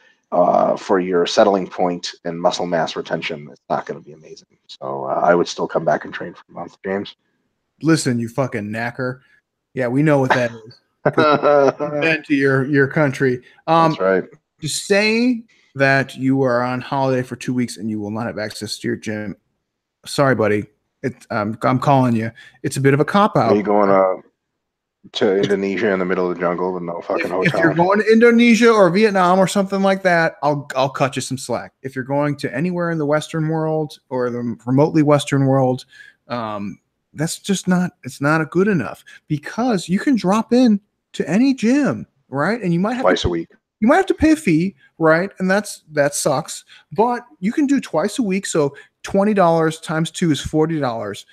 your settling point and muscle mass retention, it's not going to be amazing. So I would still come back and train for a month, James. Listen, you fucking knacker. Yeah, we know what that is. Been to your country. That's right. To say that you are on holiday for 2 weeks and you will not have access to your gym, sorry, buddy. I'm calling you. It's a bit of a cop out. Are you going to Indonesia in the middle of the jungle with no fucking hotel? If you're going to Indonesia or Vietnam or something like that, I'll cut you some slack. If you're going to anywhere in the Western world or the remotely Western world, that's just not good enough, because you can drop in to any gym, right? And you might have twice a week. You might have to pay a fee, right? And that sucks. But you can do twice a week. So $20 times 2 is $40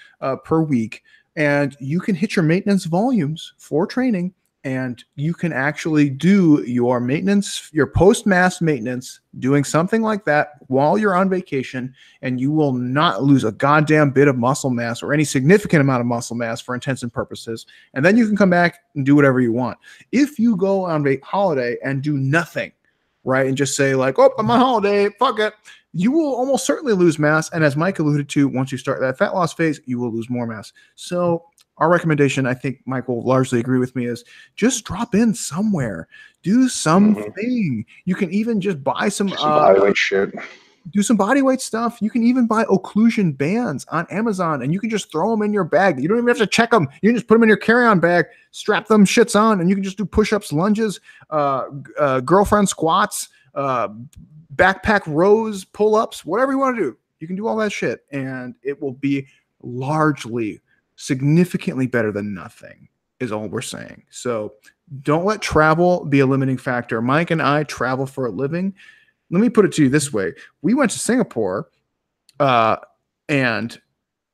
per week. And you can hit your maintenance volumes for training, and you can actually do your maintenance, your post-mass maintenance, doing something like that while you're on vacation, and you will not lose a goddamn bit of muscle mass or any significant amount of muscle mass for intents and purposes. And then you can come back and do whatever you want. If you go on holiday and do nothing, right, and just say like, oh, I'm on holiday, fuck it, you will almost certainly lose mass. And as Mike alluded to, once you start that fat loss phase, you will lose more mass. So our recommendation, I think Mike will largely agree with me, is just drop in somewhere, do something. You can even just buy some bodyweight shit. Do some bodyweight stuff. You can even buy occlusion bands on Amazon, and you can just throw them in your bag. You don't even have to check them. You can just put them in your carry-on bag, strap them shits on, and you can just do push-ups, lunges, girlfriend squats, backpack rows, pull-ups, whatever you want to do. You can do all that shit, and it will be largely significantly better than nothing, is all we're saying. So don't let travel be a limiting factor. Mike and I travel for a living. Let me put it to you this way. We went to Singapore and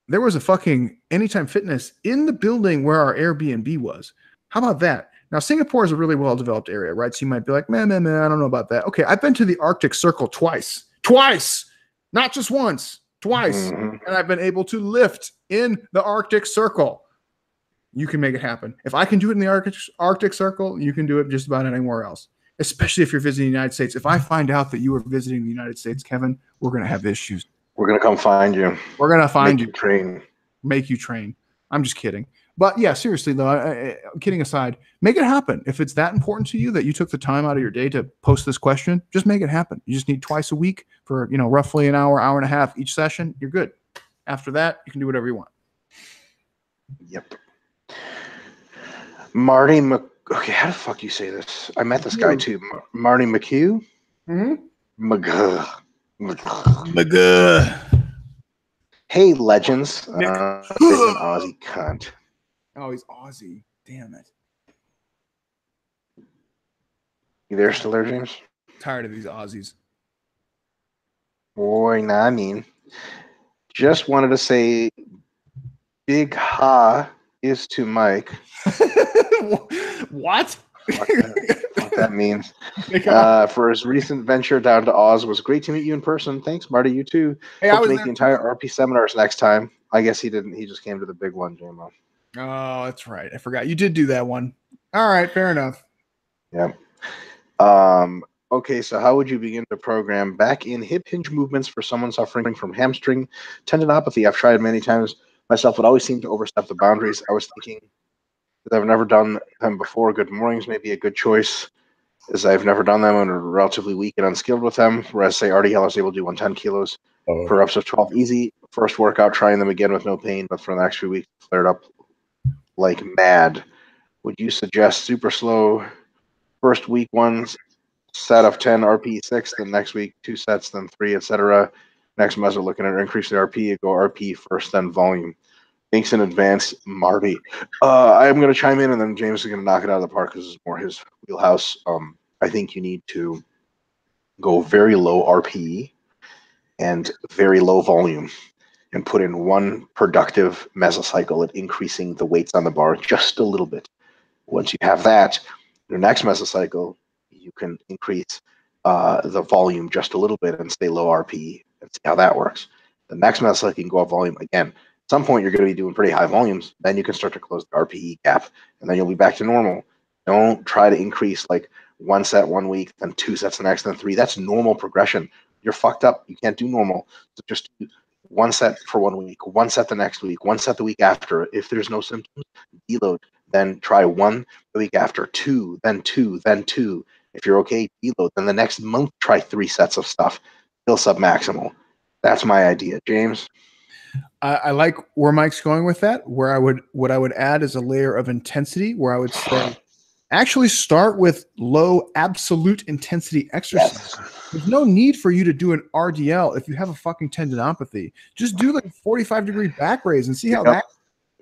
there was a fucking Anytime Fitness in the building where our Airbnb was. How about that? Now, Singapore is a really well-developed area, right? So you might be like, man, I don't know about that. Okay, I've been to the Arctic Circle twice, not just once. Twice, and I've been able to lift in the Arctic Circle. You can make it happen. If I can do it in the Arctic Circle, you can do it just about anywhere else, especially if you're visiting the United States. If I find out that you are visiting the United States, Kevin, we're going to have issues. We're going to come find you. We're going to find you. Train. Make you train. I'm just kidding. But yeah, seriously though, kidding aside, make it happen. If it's that important to you that you took the time out of your day to post this question, just make it happen. You just need twice a week for roughly an hour, hour and a half each session. You're good. After that, you can do whatever you want. Yep. Marty okay, how the fuck you say this? I met this guy too. Marty McHugh? Mm-hmm. McGuh. Hey, legends. He's an Aussie cunt. Oh, he's Aussie. Damn it. You there still there, James? Tired of these Aussies. Boy, nah, I mean. Just wanted to say big ha is to Mike. What? What that means. For his recent venture down to Oz, was great to meet you in person. Thanks, Marty. You too. Hey, Hope to make the entire RP seminars next time. I guess he didn't. He just came to the big one, JMO. Oh, that's right. I forgot. You did do that one. All right, fair enough. Yeah. Okay, so how would you begin to program back in hip hinge movements for someone suffering from hamstring tendinopathy? I've tried many times myself, but always seem to overstep the boundaries. I was thinking that I've never done them before. Good mornings may be a good choice, as I've never done them and are relatively weak and unskilled with them. Whereas, say, RDL, I was able to do 110 kilos for reps of 12 easy. First workout, trying them again with no pain, but for the next few weeks, flared up like mad. Would you suggest super slow first week ones? Set of 10 RP 6, then next week 2 sets, then 3, etc. Next measure, looking at increase the RP, go RP first, then volume. Thanks in advance, Marty. I'm going to chime in, and then James is going to knock it out of the park because it's more his wheelhouse. I think you need to go very low RP and very low volume and put in one productive mesocycle at increasing the weights on the bar just a little bit. Once you have that, your next mesocycle, you can increase the volume just a little bit and stay low RP and see how that works. The next mesocycle, you can go up volume again. At some point, you're going to be doing pretty high volumes. Then you can start to close the RPE gap, and then you'll be back to normal. Don't try to increase like 1 set 1 week, then 2 sets the next, then 3. That's normal progression. You're fucked up. You can't do normal. So just do 1 set for 1 week, 1 set the next week, 1 set the week after. If there's no symptoms, deload. Then try 1 the week after, 2, then 2, then 2. If you're okay, deload. Then the next month, try 3 sets of stuff. Still submaximal. That's my idea, James. I like where Mike's going with that. What I would add is a layer of intensity, where I would say, actually start with low absolute intensity exercise. Yes. There's no need for you to do an RDL if you have a fucking tendinopathy. Just do like a 45-degree back raise and see how that.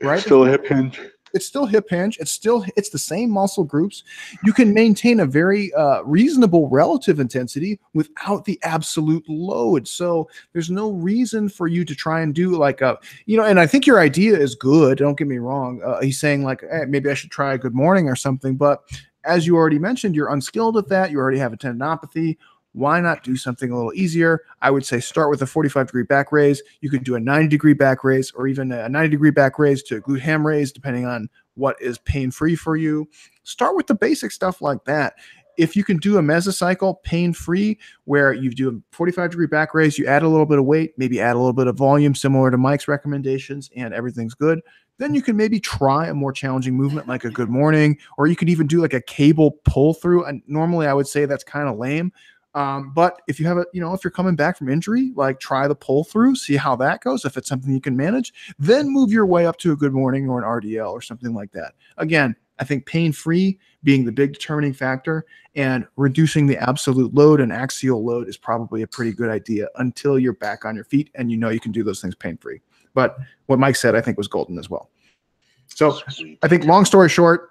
Right? Still a hip hinge. It's still hip hinge. It's the same muscle groups. You can maintain a very reasonable relative intensity without the absolute load. So there's no reason for you to try and do like a, and I think your idea is good. Don't get me wrong. He's saying like, hey, maybe I should try a good morning or something. But as you already mentioned, you're unskilled at that. You already have a tendinopathy. Why not do something a little easier? I would say start with a 45-degree back raise. You could do a 90-degree back raise, or even a 90-degree back raise to a glute ham raise, depending on what is pain-free for you. Start with the basic stuff like that. If you can do a mesocycle pain-free, where you do a 45-degree back raise, you add a little bit of weight, maybe add a little bit of volume, similar to Mike's recommendations, and everything's good, then you can maybe try a more challenging movement like a good morning, or you could even do like a cable pull-through. And normally I would say that's kind of lame. But if you have if you're coming back from injury, like try the pull through, see how that goes. If it's something you can manage, then move your way up to a good morning or an RDL or something like that. Again, I think pain-free being the big determining factor, and reducing the absolute load and axial load is probably a pretty good idea until you're back on your feet and you can do those things pain-free. But what Mike said, I think, was golden as well. So I think, long story short,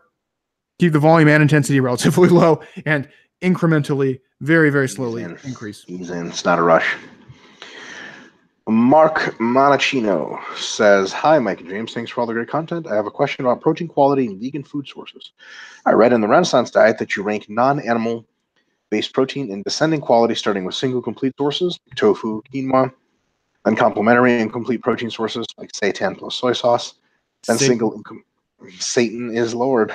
keep the volume and intensity relatively low and incrementally, very, very slowly increase. It's not a rush. Mark Monachino says, hi, Mike and James. Thanks for all the great content. I have a question about protein quality and vegan food sources. I read in the Renaissance Diet that you rank non-animal based protein in descending quality, starting with single complete sources, tofu, quinoa, and complementary and complete protein sources like seitan plus soy sauce, then Satan is Lord.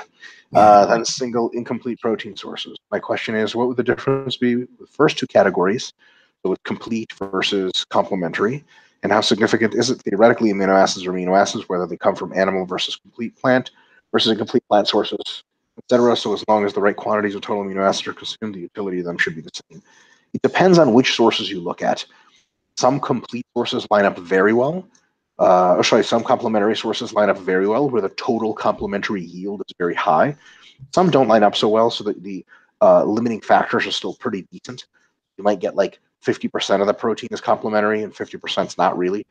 Then single incomplete protein sources. My question is, what would the difference be with the first 2 categories, so with complete versus complementary, And how significant is it theoretically? Amino acids, whether they come from animal versus complete plant versus incomplete plant sources, etc. So as long as the right quantities of total amino acids are consumed, the utility of them should be the same. It depends on which sources you look at. Some complete sources line up very well. Some complementary sources line up very well, where the total complementary yield is very high. Some don't line up so well, so that the limiting factors are still pretty decent. You might get like 50% of the protein is complementary and 50% is not really.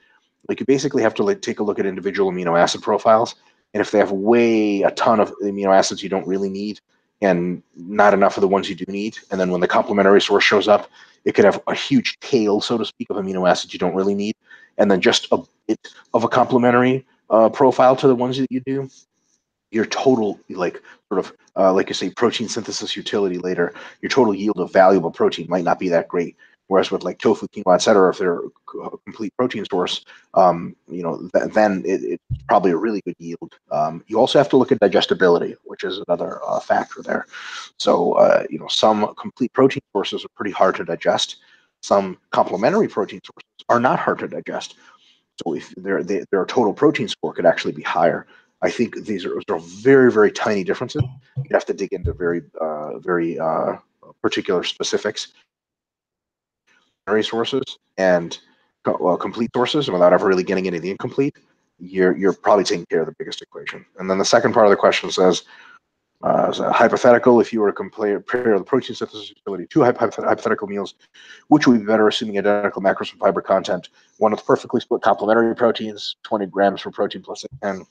Like you basically have to like take a look at individual amino acid profiles, and if they have a ton of amino acids you don't really need and not enough of the ones you do need, and then when the complementary source shows up, it could have a huge tail, so to speak, of amino acids you don't really need, and then just a bit of a complementary profile to the ones that you do. Your total, like you say, protein synthesis utility later, your total yield of valuable protein might not be that great. Whereas with like tofu, quinoa, et cetera, if they're a complete protein source, then it's probably a really good yield. You also have to look at digestibility, which is another factor there. So, some complete protein sources are pretty hard to digest. Some complementary protein sources are not hard to digest. So if their total protein score could actually be higher. I think these are very, very tiny differences. You'd have to dig into very particular specifics. Sources and complete sources, without ever really getting into the incomplete, you're probably taking care of the biggest equation. And then the second part of the question says, as a hypothetical, if you were to compare the protein synthesis utility to hypothetical meals, which would be better, assuming identical macros and fiber content? One with perfectly split complementary proteins, 20 grams for protein plus 10,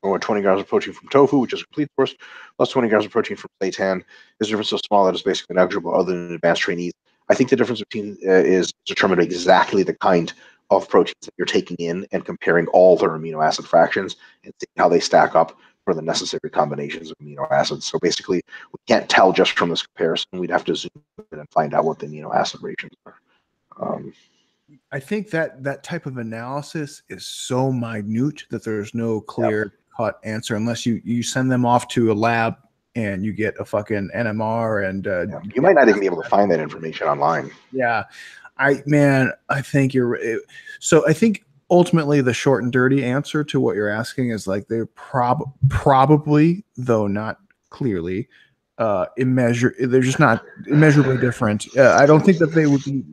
or 20 grams of protein from tofu, which is a complete source, plus 20 grams of protein from seitan. This difference is so small that it's basically negligible other than advanced trainees. I think the difference between is determined exactly the kind of proteins that you're taking in and comparing all their amino acid fractions and seeing how they stack up for the necessary combinations of amino acids. So basically, we can't tell just from this comparison. We'd have to zoom in and find out what the amino acid ratios are. I think that type of analysis is so minute that there's no clear-cut answer unless you send them off to a lab and you get a fucking NMR and you might not even be able to find that information online. Yeah, I think you're. So I think ultimately the short and dirty answer to what you're asking is like they're probably, though not clearly, they're just not immeasurably different. I don't think that they would be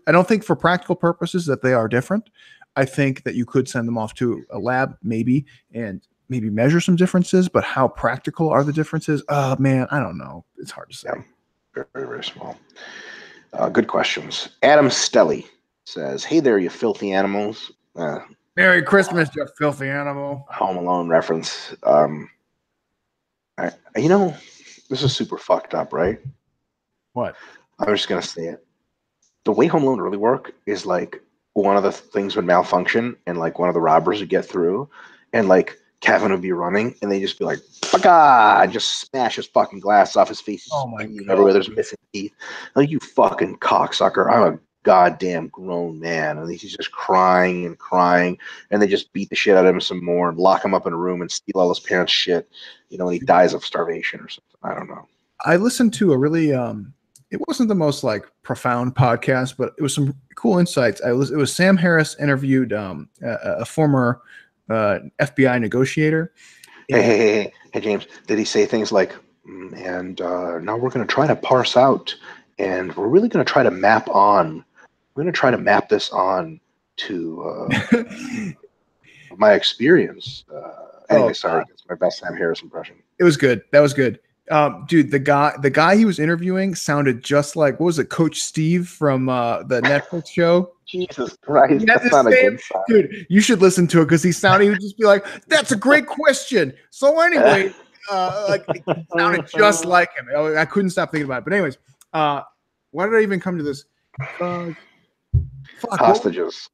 I don't think for practical purposes that they are different. I think that you could send them off to a lab maybe and maybe measure some differences, but how practical are the differences? Man, I don't know. It's hard to say. Yeah, very, very small. Good questions. Adam Stelly says, "Hey there, you filthy animals." Merry Christmas, you filthy animal. Home Alone reference. This is super fucked up, right? What? I'm just gonna say it. The way Home Alone really work is like one of the things would malfunction, and like one of the robbers would get through, and like Kevin would be running, and they just be like, "Fuck!" Just smash his fucking glass off his face. Oh my God. Everywhere there's missing teeth. Like, you fucking cocksucker! I'm a goddamn grown man, and he's just crying and crying, and they just beat the shit out of him some more and lock him up in a room and steal all his parents' shit. And he dies of starvation or something. I don't know. I listened to a really it wasn't the most like profound podcast, but it was some cool insights. It was Sam Harris interviewed a former FBI negotiator. Hey, James, did he say things like, and now we're going to try to parse out, and we're really going to try to map this on to my experience. Anyway, sorry, it's my best Sam Harris impression. It was good. That was good. Dude, the guy he was interviewing sounded just like, what was it, Coach Steve from the Netflix show? Jesus Christ, that's not a good sign. Dude, you should listen to it because he would just be like, "That's a great question." So anyway, it sounded just like him. I couldn't stop thinking about it. But anyways, why did I even come to this? Hostages.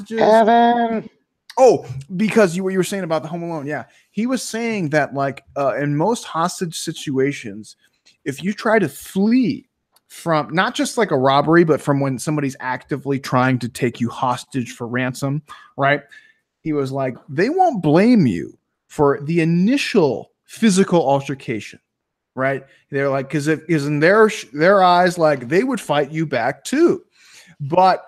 Kevin. Oh, because what you were saying about the Home Alone. Yeah. He was saying that like in most hostage situations, if you try to flee from not just like a robbery, but from when somebody's actively trying to take you hostage for ransom, right? He was like, they won't blame you for the initial physical altercation, right? They're like, because in their eyes, like they would fight you back too. But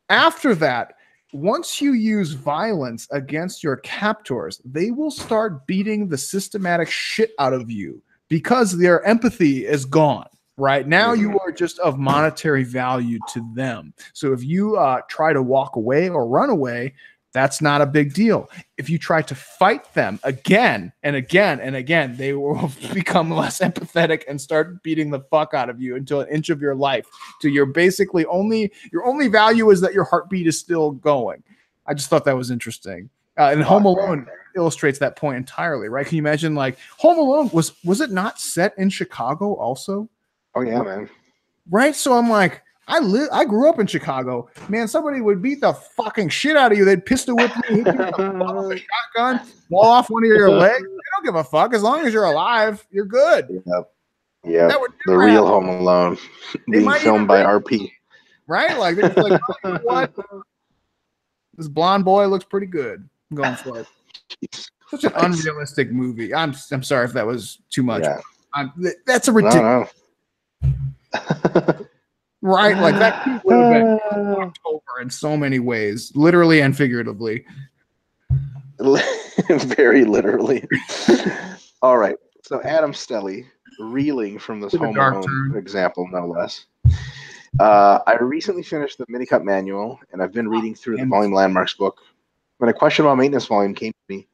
after that, once you use violence against your captors, they will start beating the systematic shit out of you because their empathy is gone. Right now, you are just of monetary value to them. So if you try to walk away or run away, that's not a big deal. If you try to fight them again and again and again, they will become less empathetic and start beating the fuck out of you until an inch of your life. So you're basically your only value is that your heartbeat is still going. I just thought that was interesting. And Home Alone illustrates that point entirely, right? Can you imagine, like, Home Alone was it not set in Chicago also? Oh yeah, man. Right. So I'm like, I grew up in Chicago. Man, somebody would beat the fucking shit out of you. They'd pistol whip you, hit you with a shotgun, blow off one of your legs. They don't give a fuck. As long as you're alive, you're good. Yeah. The real Home Alone being filmed by RP. Right? Like, they're just like, oh, you know what? This blonde boy looks pretty good. I'm going for it. Such an unrealistic movie. I'm sorry if that was too much. Yeah. That's a ridiculous. Right, like that would have been walked over in so many ways, literally and figuratively. Very literally. All right, so Adam Stelly, reeling from this Home Alone example, no less. I recently finished the Minicut manual, and I've been reading through the Volume Landmarks book. When a question about maintenance volume came to me, in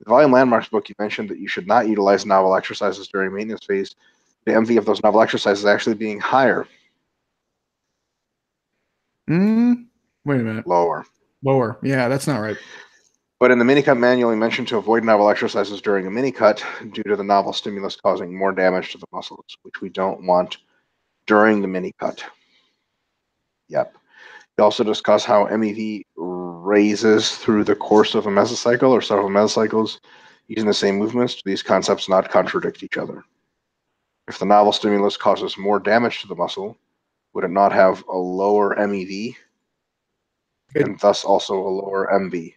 the Volume Landmarks book, you mentioned that you should not utilize novel exercises during maintenance phase. The MV of those novel exercises actually being higher. Wait a minute. Lower. Yeah, that's not right. But in the mini-cut manual, you mentioned to avoid novel exercises during a mini-cut due to the novel stimulus causing more damage to the muscles, which we don't want during the mini-cut. Yep. You also discuss how MEV raises through the course of a mesocycle or several mesocycles using the same movements. Do these concepts not contradict each other? If the novel stimulus causes more damage to the muscle, would it not have a lower MEV and thus also a lower MV?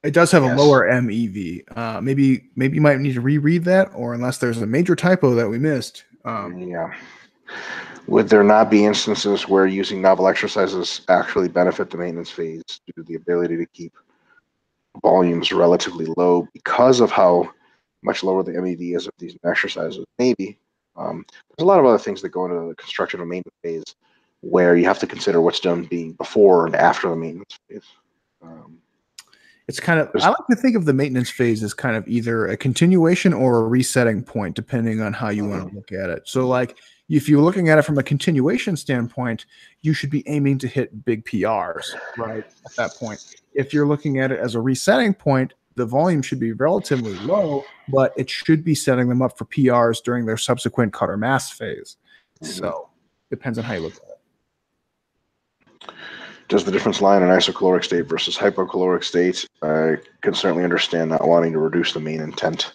It does have a lower MEV. Maybe you might need to reread that, or unless there's a major typo that we missed. Yeah. Would there not be instances where using novel exercises actually benefit the maintenance phase due to the ability to keep volumes relatively low because of how much lower the MEV is of these exercises? Maybe. There's a lot of other things that go into the construction of maintenance phase where you have to consider what's done being before and after the maintenance phase. It's kind of, I like to think of the maintenance phase as kind of either a continuation or a resetting point, depending on how you want to look at it. So, like, if you're looking at it from a continuation standpoint, you should be aiming to hit big PRs, right, at that point. If you're looking at it as a resetting point, the volume should be relatively low, but it should be setting them up for PRs during their subsequent cut or mass phase. So, depends on how you look at it. Does the difference lie in an isocaloric state versus hypocaloric state? I can certainly understand not wanting to reduce the main intent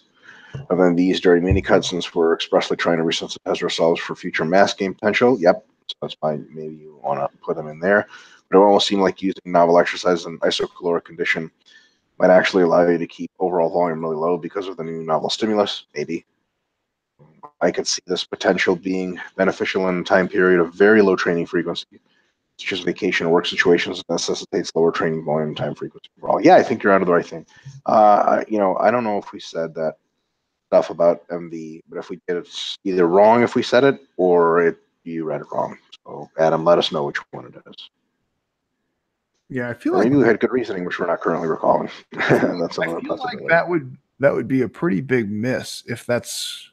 of MVs during mini cuts, since we're expressly trying to resensitize ourselves for future mass gain potential. Yep, so that's fine. Maybe you want to put them in there. But it almost seemed like using novel exercise in isocaloric condition might actually allow you to keep overall volume really low because of the new novel stimulus. Maybe. I could see this potential being beneficial in a time period of very low training frequency, such as vacation or work situations that necessitates lower training volume time frequency overall. Yeah, I think you're onto the right thing. I don't know if we said that stuff about MV, but if we did, it's either wrong if we said it or you read it wrong. So, Adam, let us know which one it is. Yeah, I feel or like maybe we had good reasoning, which we're not currently recalling. That's another possibility. Like that would be a pretty big miss if that's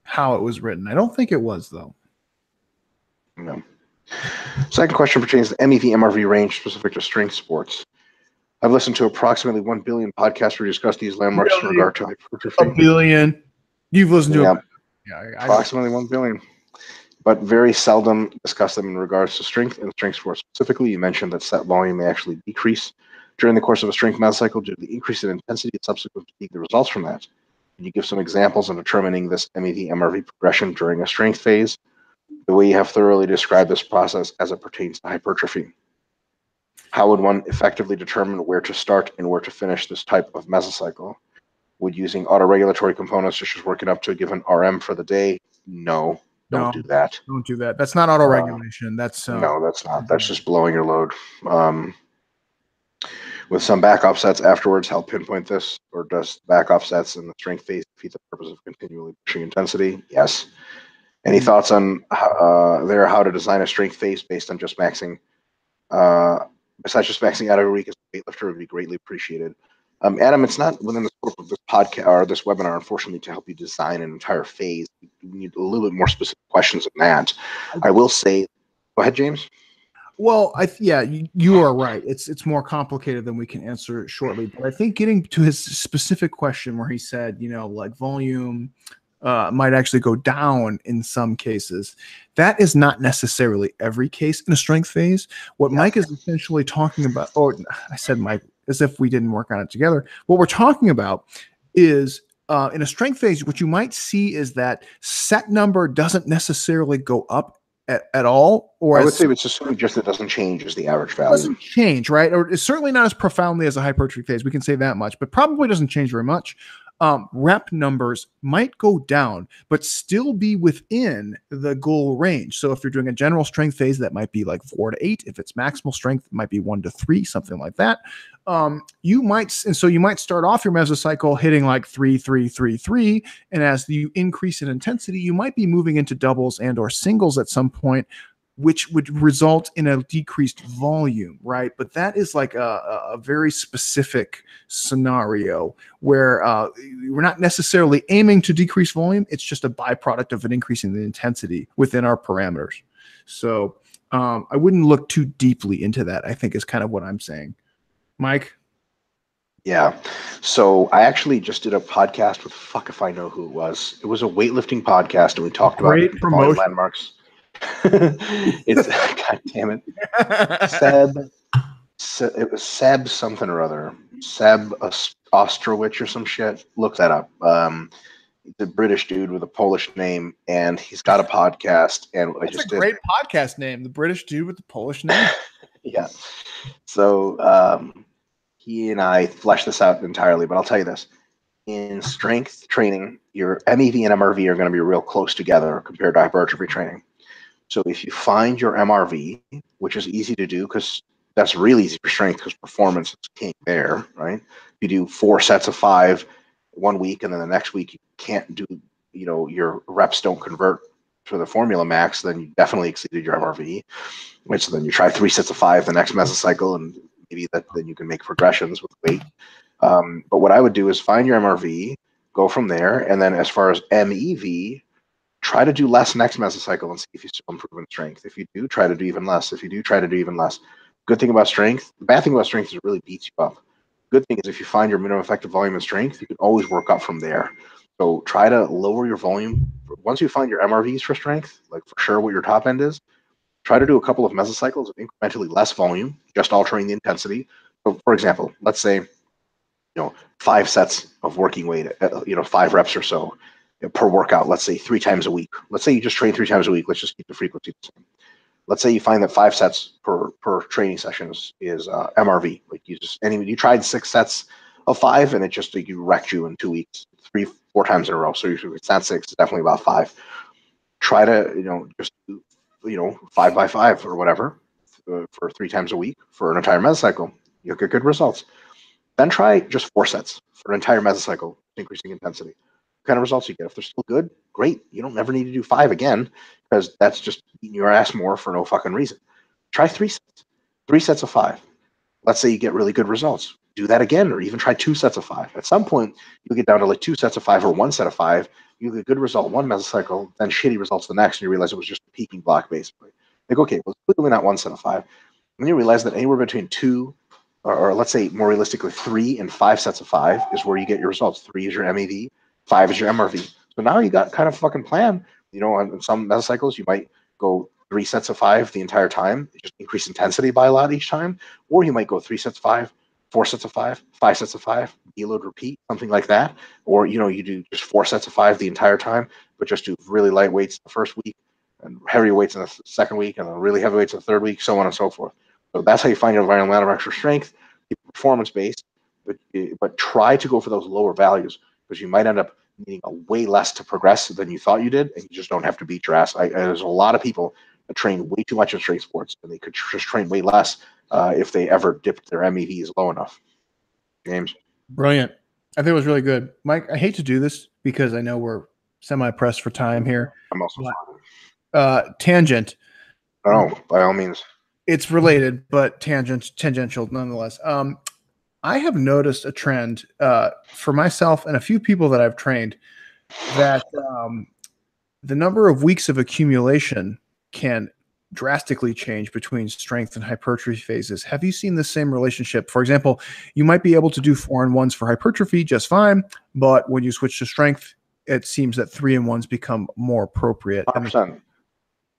how it was written. I don't think it was, though. No. Second question pertains to MEV MRV range specific to strength sports. I've listened to approximately 1 billion podcasts where we discuss these landmarks in regard to hypertrophy. A billion. You've listened to them. Yeah, approximately 1 billion. But very seldom discuss them in regards to strength and strength sports specifically. You mentioned that set volume may actually decrease during the course of a strength mesocycle due to the increase in intensity and subsequent fatigue, the results from that. Can you give some examples on determining this MEV MRV progression during a strength phase? The way you have thoroughly described this process as it pertains to hypertrophy. How would one effectively determine where to start and where to finish this type of mesocycle? Would using autoregulatory components such as working up to a given RM for the day? No, don't do that. Don't do that. That's not autoregulation. No, that's not. That's just blowing your load. With some back offsets afterwards, help pinpoint this, or does back offsets in the strength phase defeat the purpose of continually pushing intensity? Yes. Any thoughts on how to design a strength phase based on just maxing? Besides just maxing out every week as a weightlifter would be greatly appreciated. Adam, it's not within the scope of this podcast or this webinar, unfortunately, to help you design an entire phase. We need a little bit more specific questions than that. I will say, go ahead, James. Well, you are right. It's more complicated than we can answer shortly. But I think getting to his specific question where he said, like volume might actually go down in some cases, that is not necessarily every case in a strength phase. What Mike is essentially talking about, or I said Mike as if we didn't work on it together. What we're talking about is in a strength phase, what you might see is that set number doesn't necessarily go up at all, or I would say it's assuming just it doesn't change as the average value. Doesn't change, right? Or it's certainly not as profoundly as a hypertrophy phase. We can say that much, but probably doesn't change very much. Rep numbers might go down, but still be within the goal range. So if you're doing a general strength phase, that might be like 4 to 8. If it's maximal strength, it might be 1 to 3, something like that. You might start off your mesocycle hitting like 3, 3, 3, 3. And as you increase in intensity, you might be moving into doubles and or singles at some point, which would result in a decreased volume, right? But that is like a very specific scenario where we're not necessarily aiming to decrease volume. It's just a byproduct of an increase in the intensity within our parameters. So I wouldn't look too deeply into that, I think is kind of what I'm saying. Mike? Yeah. So I actually just did a podcast with, fuck if I know who it was. It was a weightlifting podcast, and we talked about volume landmarks. It's God damn it, it was Seb something or other, Seb Ostrowicz or some shit. Look that up. He's a British dude with a Polish name, and he's got a podcast. And That's a great podcast name, the British dude with the Polish name. Yeah. So he and I fleshed this out entirely, but I'll tell you this. In strength training, your MEV and MRV are going to be real close together compared to hypertrophy training. So if you find your MRV, which is easy to do because that's really easy for strength because performance is king there, right? You do 4 sets of 5 one week, and then the next week you can't do, your reps don't convert to the formula max, then you definitely exceeded your MRV, which then you try 3 sets of 5 the next mesocycle, and maybe then you can make progressions with weight. But what I would do is find your MRV, go from there, and then as far as MEV, try to do less next mesocycle and see if you still improve in strength. If you do, try to do even less. If you do, try to do even less. Good thing about strength, the bad thing about strength is it really beats you up. Good thing is if you find your minimum effective volume and strength, you can always work up from there. So try to lower your volume. Once you find your MRVs for strength, like for sure what your top end is, try to do a couple of mesocycles of incrementally less volume, just altering the intensity. So for example, let's say, 5 sets of working weight, 5 reps or so per workout, let's say 3 times a week. Let's say you just train 3 times a week. Let's just keep the frequency the same. Let's say you find that 5 sets per training sessions is MRV. Like you tried 6 sets of 5 and it just you wrecked you in 2 weeks, 3-4 times in a row. So it's not 6, it's definitely about 5. Try to just do 5 by 5 or whatever for 3 times a week for an entire mesocycle. You'll get good results. Then try just 4 sets for an entire mesocycle, increasing intensity. Kind of results you get. If they're still good, great. You don't never need to do 5 again because that's just eating your ass more for no fucking reason. Try 3 sets. 3 sets of 5. Let's say you get really good results. Do that again, or even try 2 sets of 5. At some point, you'll get down to like 2 sets of 5 or 1 set of 5. You get a good result one mesocycle, then shitty results the next, and you realize it was just a peaking block basically. Like, okay, well, it's clearly not 1 set of 5. And then you realize that anywhere between 2 or let's say more realistically 3 and 5 sets of 5 is where you get your results. 3 is your MEV, 5 is your MRV. So now you got kind of a fucking plan. On some mesocycles, you might go 3 sets of 5 the entire time, just increase intensity by a lot each time. Or you might go 3 sets of 5, 4 sets of 5, 5 sets of 5, deload, repeat, something like that. Or, you do just 4 sets of 5 the entire time, but just do really light weights the first week and heavy weights in the second week and then really heavy weights in the third week, so on and so forth. So that's how you find your environmental landmarks for strength, performance-based, but try to go for those lower values because you might end up needing a way less to progress than you thought you did, and you just don't have to beat your ass. There's a lot of people train way too much in strength sports, and they could just train way less if they ever dipped their MEVs low enough. James? Brilliant. I think it was really good. Mike, I hate to do this because I know we're semi-pressed for time here. I'm also tangent. No, by all means. It's related, but tangential nonetheless. I have noticed a trend for myself and a few people that I've trained that the number of weeks of accumulation can drastically change between strength and hypertrophy phases. Have you seen the same relationship? For example, you might be able to do 4-in-1s for hypertrophy just fine, but when you switch to strength, it seems that 3-in-1s become more appropriate. 100%.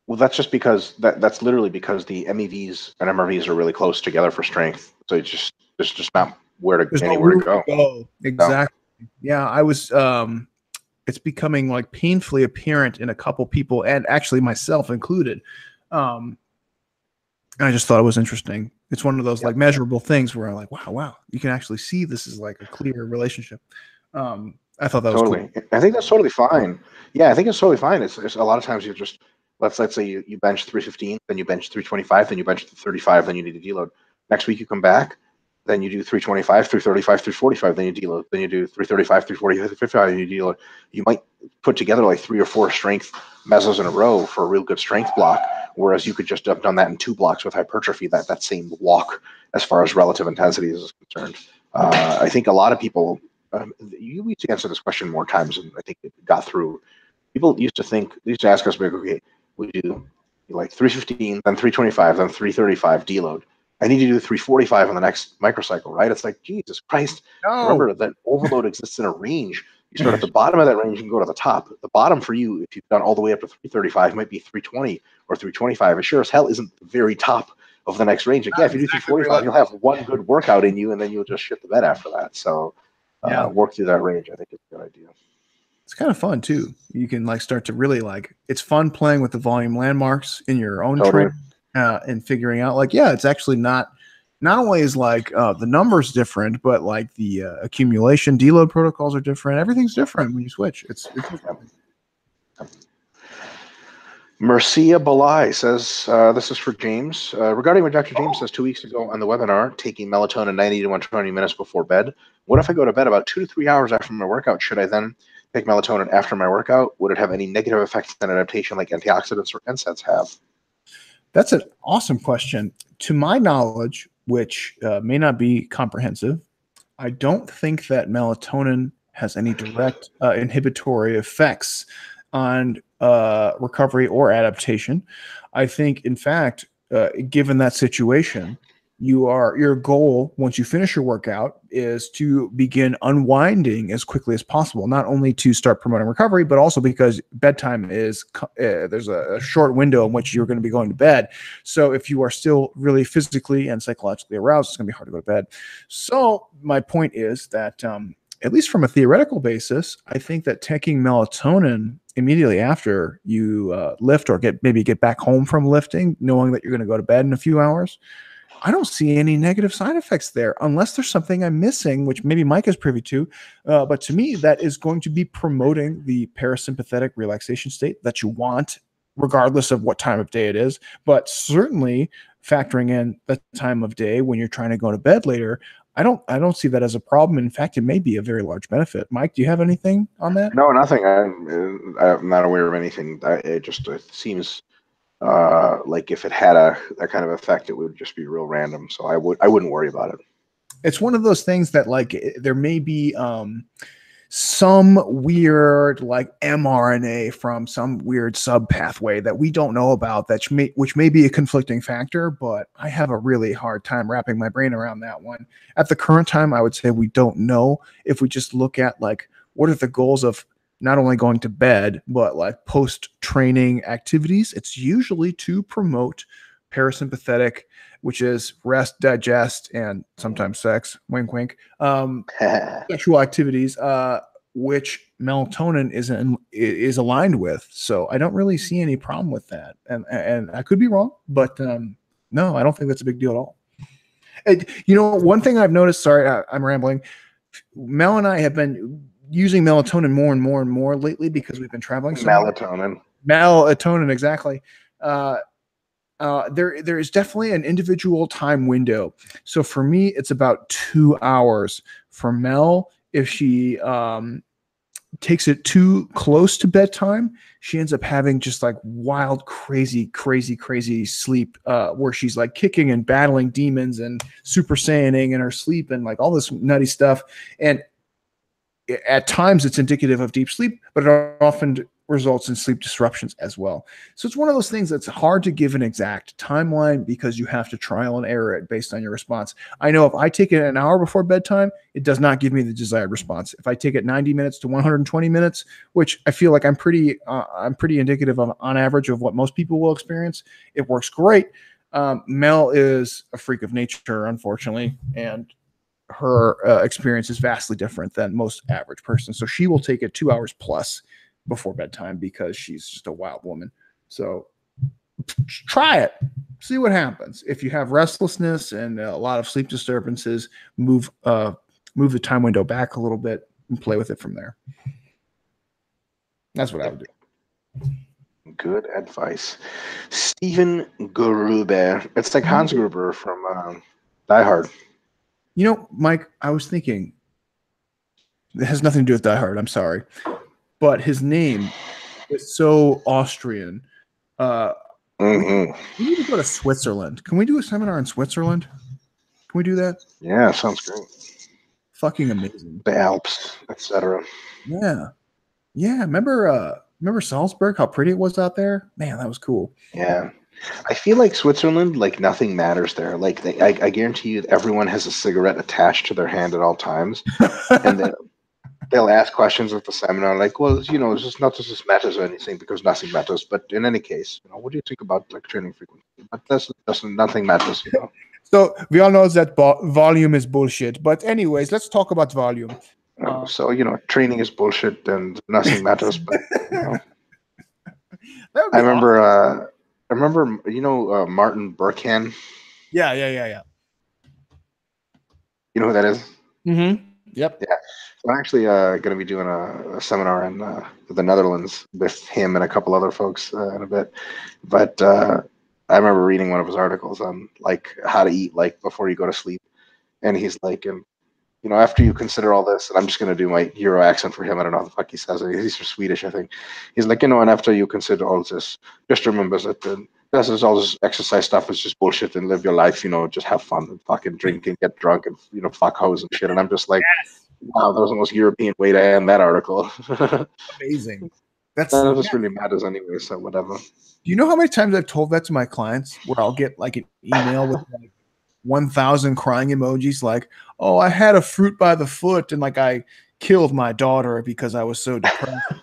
Well, that's just because that's literally because the MEVs and MRVs are really close together for strength. So it's just there's just not anywhere to go. Exactly. No. Yeah, I was. It's becoming like painfully apparent in a couple people, and actually myself included. I just thought it was interesting. It's one of those like measurable things where I'm like, wow, you can actually see this is like a clear relationship. I thought that was cool. I think that's totally fine. Yeah, I think it's totally fine. It's a lot of times you just let's say you bench 315, then you bench 325, then you bench 35, then you need to deload. Next week you come back, then you do 325, 335, 345, then you deload. Then you do 335, 345, 355, then you deload. You might put together like 3 or 4 strength mesos in a row for a real good strength block, whereas you could just have done that in 2 blocks with hypertrophy, that same walk as far as relative intensity is concerned. I think a lot of people, you need to answer this question more times than I think it got through. People used to ask us, okay, we do like 315, then 325, then 335 deload. I need to do 345 on the next microcycle, right? It's like, Jesus Christ. No. Remember that overload exists in a range. You start at the bottom of that range and go to the top. The bottom for you, if you've done all the way up to 335, might be 320 or 325. It sure as hell isn't the very top of the next range. Like, yeah, if you do 345, you'll have one good workout in you, and then you'll just shit the bed after that. So work through that range. I think it's a good idea. It's kind of fun too. You can like start to really like. It's fun playing with the volume landmarks in your own training and figuring out like, it's actually not only is like the numbers different, but like the accumulation deload protocols are different. Everything's different when you switch. It's Mercia Balai says, this is for James. Regarding what Dr. James says 2 weeks ago on the webinar, taking melatonin 90 to 120 minutes before bed. What if I go to bed about 2 to 3 hours after my workout? Should I then take melatonin after my workout? Would it have any negative effects on adaptation like antioxidants or NSAIDs have? That's an awesome question. To my knowledge, which may not be comprehensive, I don't think that melatonin has any direct inhibitory effects on recovery or adaptation. I think, in fact, given that situation, your goal once you finish your workout is to begin unwinding as quickly as possible, not only to start promoting recovery, but also because bedtime is there's a short window in which you're going to be going to bed. So if you are still really physically and psychologically aroused, it's going to be hard to go to bed. So my point is that at least from a theoretical basis, I think that taking melatonin immediately after you lift or get back home from lifting, knowing that you're going to go to bed in a few hours, I don't see any negative side effects there, unless there's something I'm missing, which maybe Mike is privy to. But to me, that is going to be promoting the parasympathetic relaxation state that you want, regardless of what time of day it is. But certainly factoring in the time of day when you're trying to go to bed later, I don't see that as a problem. In fact, it may be a very large benefit. Mike, do you have anything on that? No, nothing. I'm not aware of anything. It seems like if it had that kind of effect, it would just be real random. So I wouldn't worry about it. It's one of those things that like there may be some weird like mRNA from some weird sub pathway that we don't know about which may be a conflicting factor, but I have a really hard time wrapping my brain around that one. At the current time, I would say we don't know. If we just look at like what are the goals of not only going to bed, but like post-training activities, it's usually to promote parasympathetic, which is rest, digest, and sometimes sex, wink, wink, sexual activities, which melatonin is aligned with. So I don't really see any problem with that. And I could be wrong, but no, I don't think that's a big deal at all. And, one thing I've noticed, sorry, I'm rambling. Mel and I have been using melatonin more and more lately because we've been traveling. Melatonin, exactly. there is definitely an individual time window. So for me, it's about 2 hours. For Mel, if she takes it too close to bedtime, she ends up having just like wild, crazy sleep, where she's like kicking and battling demons and Super Saiyaning in her sleep and like all this nutty stuff. And at times it's indicative of deep sleep, but it often results in sleep disruptions as well. So it's one of those things that's hard to give an exact timeline because you have to trial and error it based on your response. I know if I take it an hour before bedtime, it does not give me the desired response. If I take it 90 minutes to 120 minutes, which I feel like I'm pretty indicative of on average of what most people will experience, it works great. Mel is a freak of nature, unfortunately, and her experience is vastly different than most average person. So she will take it 2 hours plus before bedtime because she's just a wild woman. So try it, see what happens. If you have restlessness and a lot of sleep disturbances, move the time window back a little bit and play with it from there. That's what I would do. Good advice. Steven Gruber. It's like Hans Gruber from Die Hard. You know, Mike, I was thinking, it has nothing to do with Die Hard, I'm sorry, but his name is so Austrian. We need to go to Switzerland. Can we do a seminar in Switzerland? Can we do that? Yeah, sounds great. Fucking amazing. The Alps, etc. Yeah. Remember Salzburg? How pretty it was out there. Man, that was cool. Yeah, I feel like Switzerland, like nothing matters there. Like I guarantee you, everyone has a cigarette attached to their hand at all times, and they'll ask questions at the seminar, like, well, you know, it's just not that this matters or anything because nothing matters. But in any case, you know, what do you think about like training frequency? But that's nothing matters, you know. So we all know that volume is bullshit. But anyways, let's talk about volume. So, you know, training is bullshit and nothing matters. But you know. I remember, you know, Martin Burkhan. Yeah. You know who that is? Mm-hmm. Yep. Yeah. So I'm actually going to be doing a seminar in the Netherlands with him and a couple other folks in a bit. But I remember reading one of his articles on like how to eat like before you go to sleep, and he's like, and you know, after you consider all this, and I'm just going to do my Euro accent for him. I don't know how the fuck he says it. He's from Swedish, I think. He's like, you know, and after you consider all this, just remember that this is all this exercise stuff is just bullshit and live your life, you know, just have fun and fucking drink and get drunk and, you know, fuck hoes and shit. And I'm just like, wow, that was the most European way to end that article. Amazing. None of this really matters anyway, so whatever. Do you know how many times I've told that to my clients where I'll get like an email with like 1,000 crying emojis like, oh, I had a fruit by the foot and like I killed my daughter because I was so depressed.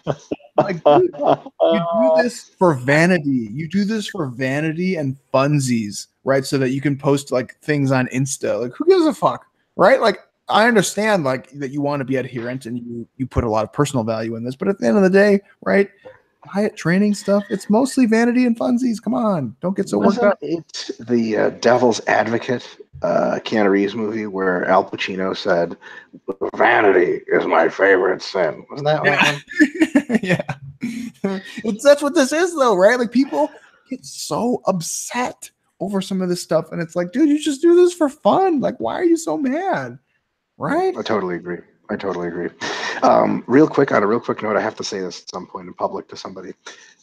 Like, dude, you do this for vanity. You do this for vanity and funsies, right? So that you can post like things on Insta. Like, who gives a fuck, right? Like, I understand like that you want to be adherent and you put a lot of personal value in this, but at the end of the day, right? Diet training stuff, it's mostly vanity and funsies. Come on, don't get so worked up. It's the Devil's Advocate, Keanu Reeves movie where Al Pacino said, "Vanity is my favorite sin." Wasn't that one? Yeah. That's what this is, though, right? Like people get so upset over some of this stuff, and it's like, dude, you just do this for fun. Like, why are you so mad? Right? I totally agree. Real quick note, I have to say this at some point in public to somebody.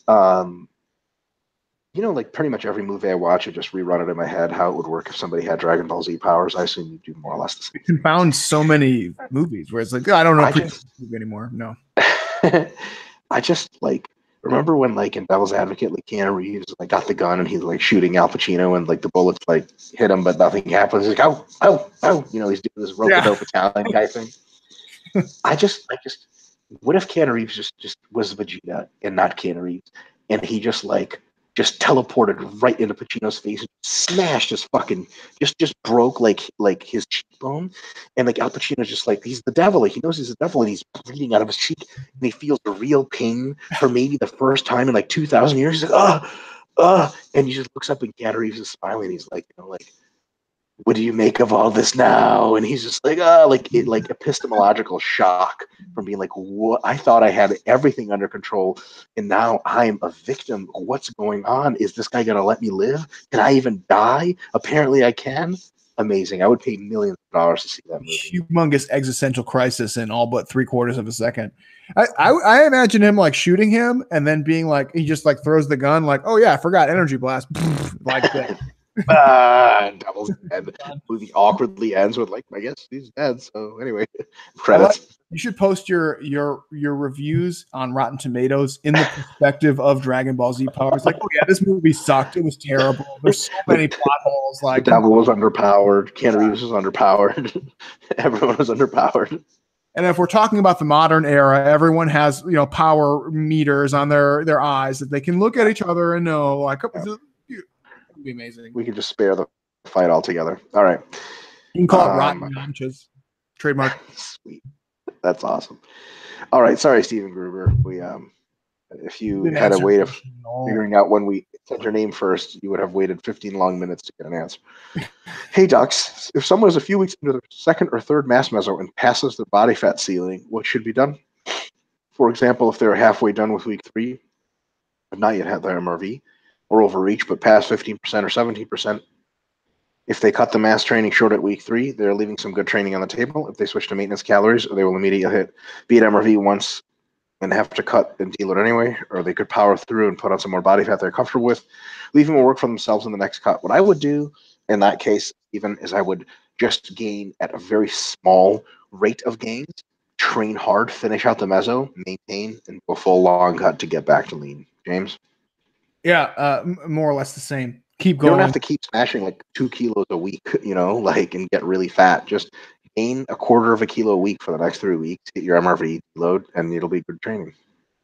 You know, like pretty much every movie I watch, I just rerun it in my head how it would work if somebody had Dragon Ball Z powers. I assume you do more or less the same. You can found so many movies where it's like, I don't know movie anymore. No. I just like remember when like in Devil's Advocate, like Keanu Reeves like got the gun and he's like shooting Al Pacino and like the bullets like hit him but nothing happens. He's like, oh, you know, he's doing this rope-a-dope Italian guy thing. I just what if Keanu Reeves just was Vegeta and not Keanu Reeves and he just teleported right into Pacino's face and smashed his fucking just broke like his cheekbone and like Al Pacino's just like he's the devil, like he knows he's the devil and he's bleeding out of his cheek and he feels the real pain for maybe the first time in like 2,000 years. He's like, and he just looks up and Keanu Reeves is smiling. He's like, you know, like, what do you make of all this now? And he's just like, like epistemological shock from being like, what? I thought I had everything under control, and now I'm a victim. What's going on? Is this guy gonna let me live? Can I even die? Apparently I can. Amazing. I would pay millions of dollars to see that movie. Humongous existential crisis in all but 3/4 of a second. I imagine him like shooting him and then being like, he just like throws the gun like, oh yeah, I forgot energy blast. Like that. And Devil's dead. The movie awkwardly ends with like, I guess he's dead. So anyway, credits. You should post your reviews on Rotten Tomatoes in the perspective of Dragon Ball Z Power. It's like, oh yeah, this movie sucked. It was terrible. There's so many plot holes. Like the Devil was underpowered. Keanu Reeves was underpowered. Everyone was underpowered. And if we're talking about the modern era, everyone has power meters on their eyes that they can look at each other and know like. Yeah. Be amazing. We could just spare the fight altogether. All right. You can call it Rotten Lunches. Trademark. Sweet. That's awesome. All right. Sorry, Steven Gruber. We if you had a way of figuring out when we said your name first, you would have waited 15 long minutes to get an answer. Hey, Ducks. If someone is a few weeks into their second or third mass meso and passes their body fat ceiling, what should be done? For example, if they're halfway done with week 3, but not yet had their MRV, or overreach, but past 15% or 17%. If they cut the mass training short at week 3, they're leaving some good training on the table. If they switch to maintenance calories, they will immediately beat MRV once and have to cut and deload anyway, or they could power through and put on some more body fat they're comfortable with, leaving more work for themselves in the next cut. What I would do in that case, even, is I would just gain at a very small rate of gains, train hard, finish out the meso, maintain, and go full long cut to get back to lean. James? Yeah, more or less the same. Keep going. You don't have to keep smashing like 2 kilos a week, and get really fat. Just gain a 1/4 kilo a week for the next 3 weeks, get your MRV load, and it'll be good training.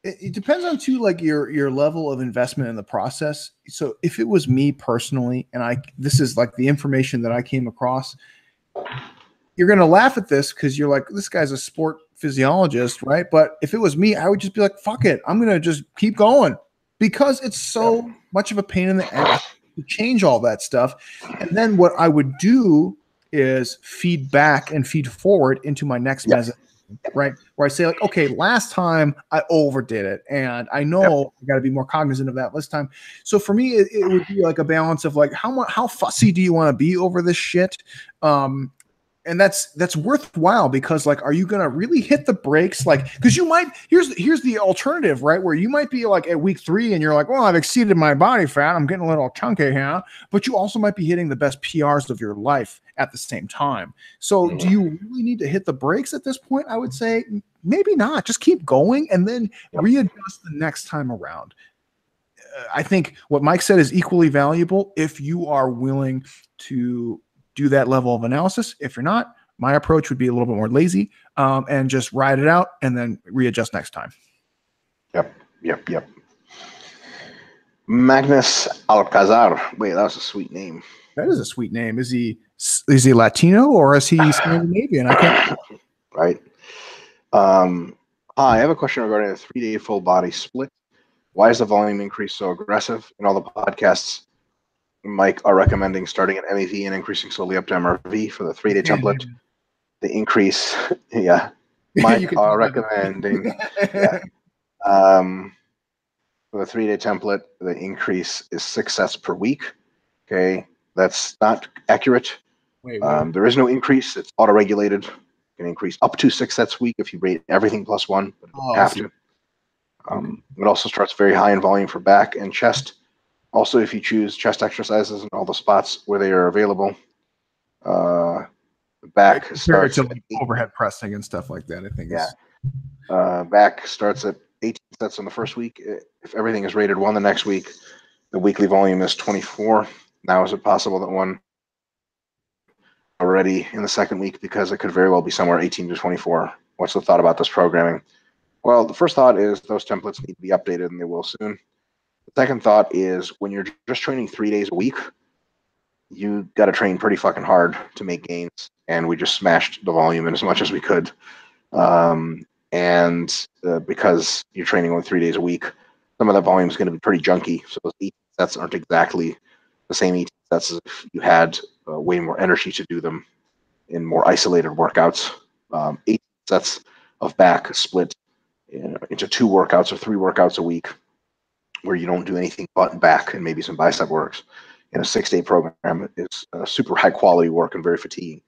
It depends on too, like your level of investment in the process. So if it was me personally, and this is like the information that I came across, you're gonna laugh at this because you're like, this guy's a sport physiologist, right? But if it was me, I would just be like, fuck it, I'm gonna just keep going. Because it's so much of a pain in the ass to change all that stuff. And then what I would do is feed back and feed forward into my next meso, right? Where I say like, okay, last time I overdid it. And I know I got to be more cognizant of that this time. So for me, it would be like a balance of like, how fussy do you want to be over this shit? And that's worthwhile because like, are you going to really hit the brakes? Like, because you might, here's the alternative, right? Where you might be like at week 3 and you're like, well, I've exceeded my body fat. I'm getting a little chunky here, but you also might be hitting the best PRs of your life at the same time. So do you really need to hit the brakes at this point? I would say maybe not. Just keep going and then readjust the next time around. I think what Mike said is equally valuable if you are willing to do that level of analysis. If you're not, my approach would be a little bit more lazy and just ride it out and then readjust next time. Yep. Magnus Alcazar. Wait, that was a sweet name. That is a sweet name. Is he Latino or is he Scandinavian? I can't. Right. Hi, I have a question regarding a 3-day full body split. Why is the volume increase so aggressive? In all the podcasts, Mike are recommending starting at MEV and increasing slowly up to MRV for the 3-day template. The increase, Mike are recommending. For the 3-day template, the increase is 6 sets per week. Okay, that's not accurate. Wait. There is no increase. It's auto-regulated. You can increase up to 6 sets a week if you rate everything +1, but you don't have to. It also starts very high in volume for back and chest. Also, if you choose chest exercises in all the spots where they are available, back starts to like overhead pressing and stuff like that. I think. Back starts at 18 sets in the first week. If everything is rated 1 the next week, the weekly volume is 24. Now, is it possible that one already in the second week, because it could very well be somewhere 18 to 24? What's the thought about this programming? Well, the first thought is those templates need to be updated, and they will soon. The second thought is when you're just training 3 days a week, you got to train pretty fucking hard to make gains, and we just smashed the volume in as much as we could. Because you're training only 3 days a week, some of that volume is going to be pretty junky. So those 18 sets aren't exactly the same 18 That's if you had way more energy to do them in more isolated workouts. 8 sets of back split into 2 workouts or 3 workouts a week, where you don't do anything but back and maybe some bicep works. In a 6-day program is super high quality work and very fatiguing.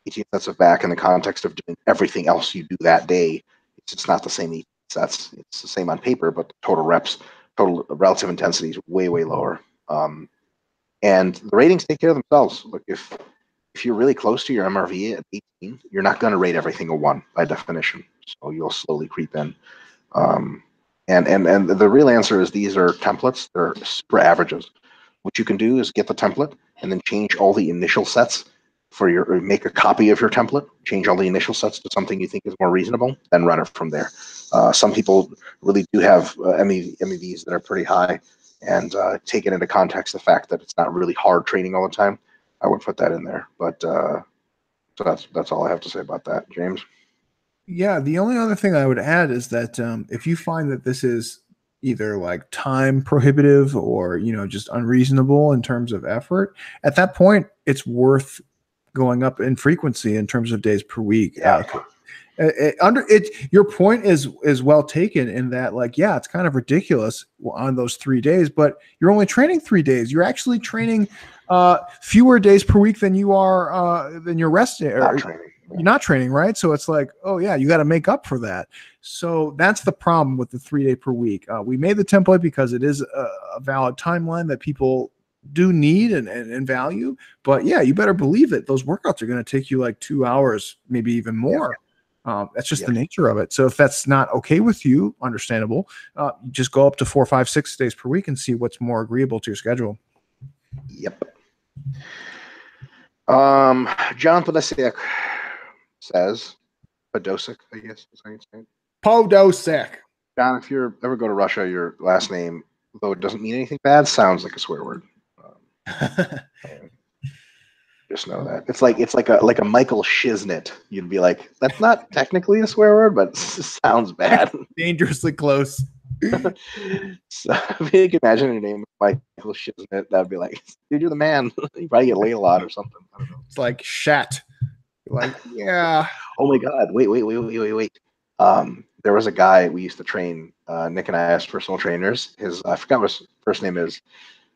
18 sets of back in the context of doing everything else you do that day, it's not the same 18 sets. It's the same on paper, but the total reps, total relative intensity is way, way lower. And the ratings take care of themselves. Look, if you're really close to your MRV at 18, you're not going to rate everything a 1 by definition. So you'll slowly creep in. And the real answer is these are templates. They're super averages. What you can do is get the template and then change all the initial sets or make a copy of your template, change all the initial sets to something you think is more reasonable, then run it from there. Some people really do have MEVs that are pretty high, and take it into context the fact that it's not really hard training all the time. I would put that in there. But so that's all I have to say about that, James. Yeah, the only other thing I would add is that if you find that this is either like time prohibitive or, you know, just unreasonable in terms of effort, at that point, it's worth going up in frequency in terms of days per week. Yeah. Your point is well taken in that, like, yeah, it's kind of ridiculous on those 3 days, but you're only training 3 days. You're actually training fewer days per week than you are than you're resting. Not training. You're not training, right? So it's like, oh yeah, you got to make up for that. So that's the problem with the 3 day per week. We made the template because it is a valid timeline that people do need and value. But yeah, you better believe it. Those workouts are going to take you like 2 hours, maybe even more. Yeah. That's just the nature of it. So if that's not okay with you, understandable. Just go up to 4, 5, 6 days per week and see what's more agreeable to your schedule. Yep. John Podosiak says, Podosiak, I guess is how you say it. Podosiak. John, if you ever go to Russia, your last name, though it doesn't mean anything bad, sounds like a swear word. Just know that it's like a Michael Shiznit. You'd be like, that's not technically a swear word, but it sounds bad. Dangerously close. So if you can imagine your name, Michael Shiznit, that'd be like, dude, you're the man. You probably get laid a lot or something. I don't know. It's like Shat. Like, yeah. Oh my God! Wait. There was a guy we used to train. Nick and I as personal trainers. I forgot what his first name is.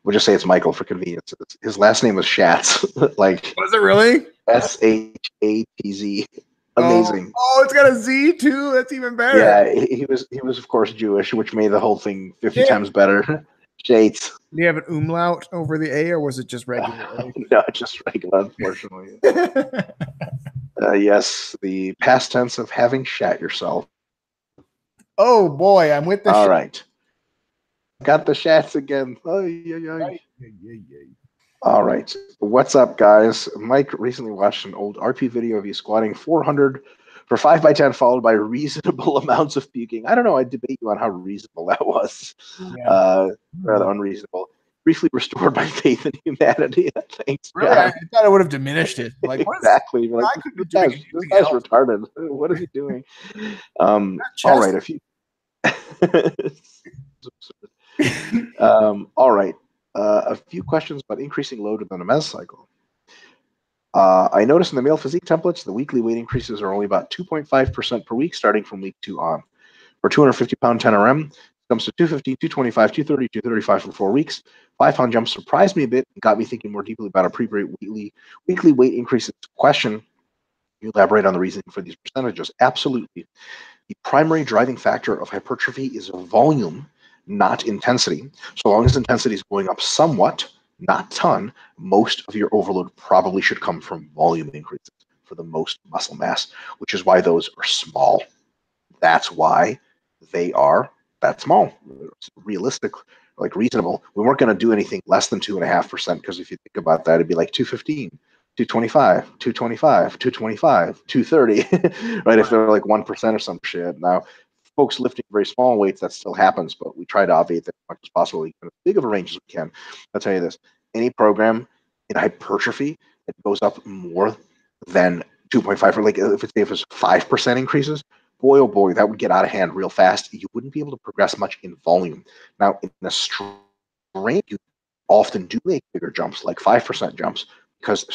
We'll just say it's Michael for convenience. His last name was Schatz. Like, was it really? Shatz. Amazing. Oh, it's got a Z too. That's even better. Yeah, he was of course Jewish, which made the whole thing 50 times better. Shates. Do you have an umlaut over the A, or was it just regular? No, just regular, unfortunately. Yes, the past tense of having shat yourself. Oh boy, I'm with the. All right. Got the shats again. All right. What's up, guys? Mike recently watched an old RP video of you squatting 400 for 5x10 followed by reasonable amounts of puking. I don't know. I debate you on how reasonable that was. Yeah. Rather unreasonable. Briefly restored my faith in humanity. Thanks. Really? I thought it would have diminished it. Like, exactly. Like, this guy's retarded. What is he doing? All right. If you. All right. A few questions about increasing load within a mesocycle. I noticed in the male physique templates, the weekly weight increases are only about 2.5% per week, starting from week 2 on. For 250-pound 10RM, it comes to 250, 225, 230, 235 for 4 weeks. 5-pound jump surprised me a bit and got me thinking more deeply about appropriate weekly weight increases. Question, you elaborate on the reasoning for these percentages. Absolutely. The primary driving factor of hypertrophy is volume, not intensity. So long as intensity is going up somewhat, not ton, most of your overload probably should come from volume increases for the most muscle mass, which is why those are small. That's why they are that small. It's realistic, like reasonable. We weren't going to do anything less than 2.5% because if you think about that, it'd be like 215, 225, 225, 225, 230, right? If they're like 1% or some shit. Now, folks lifting very small weights, that still happens, but we try to obviate that as much as possible, as big of a range as we can. I'll tell you this, any program in hypertrophy that goes up more than 2.5, like if it's 5% increases, boy, oh boy, that would get out of hand real fast. You wouldn't be able to progress much in volume. Now, in a strength, you often do make bigger jumps, like 5% jumps, because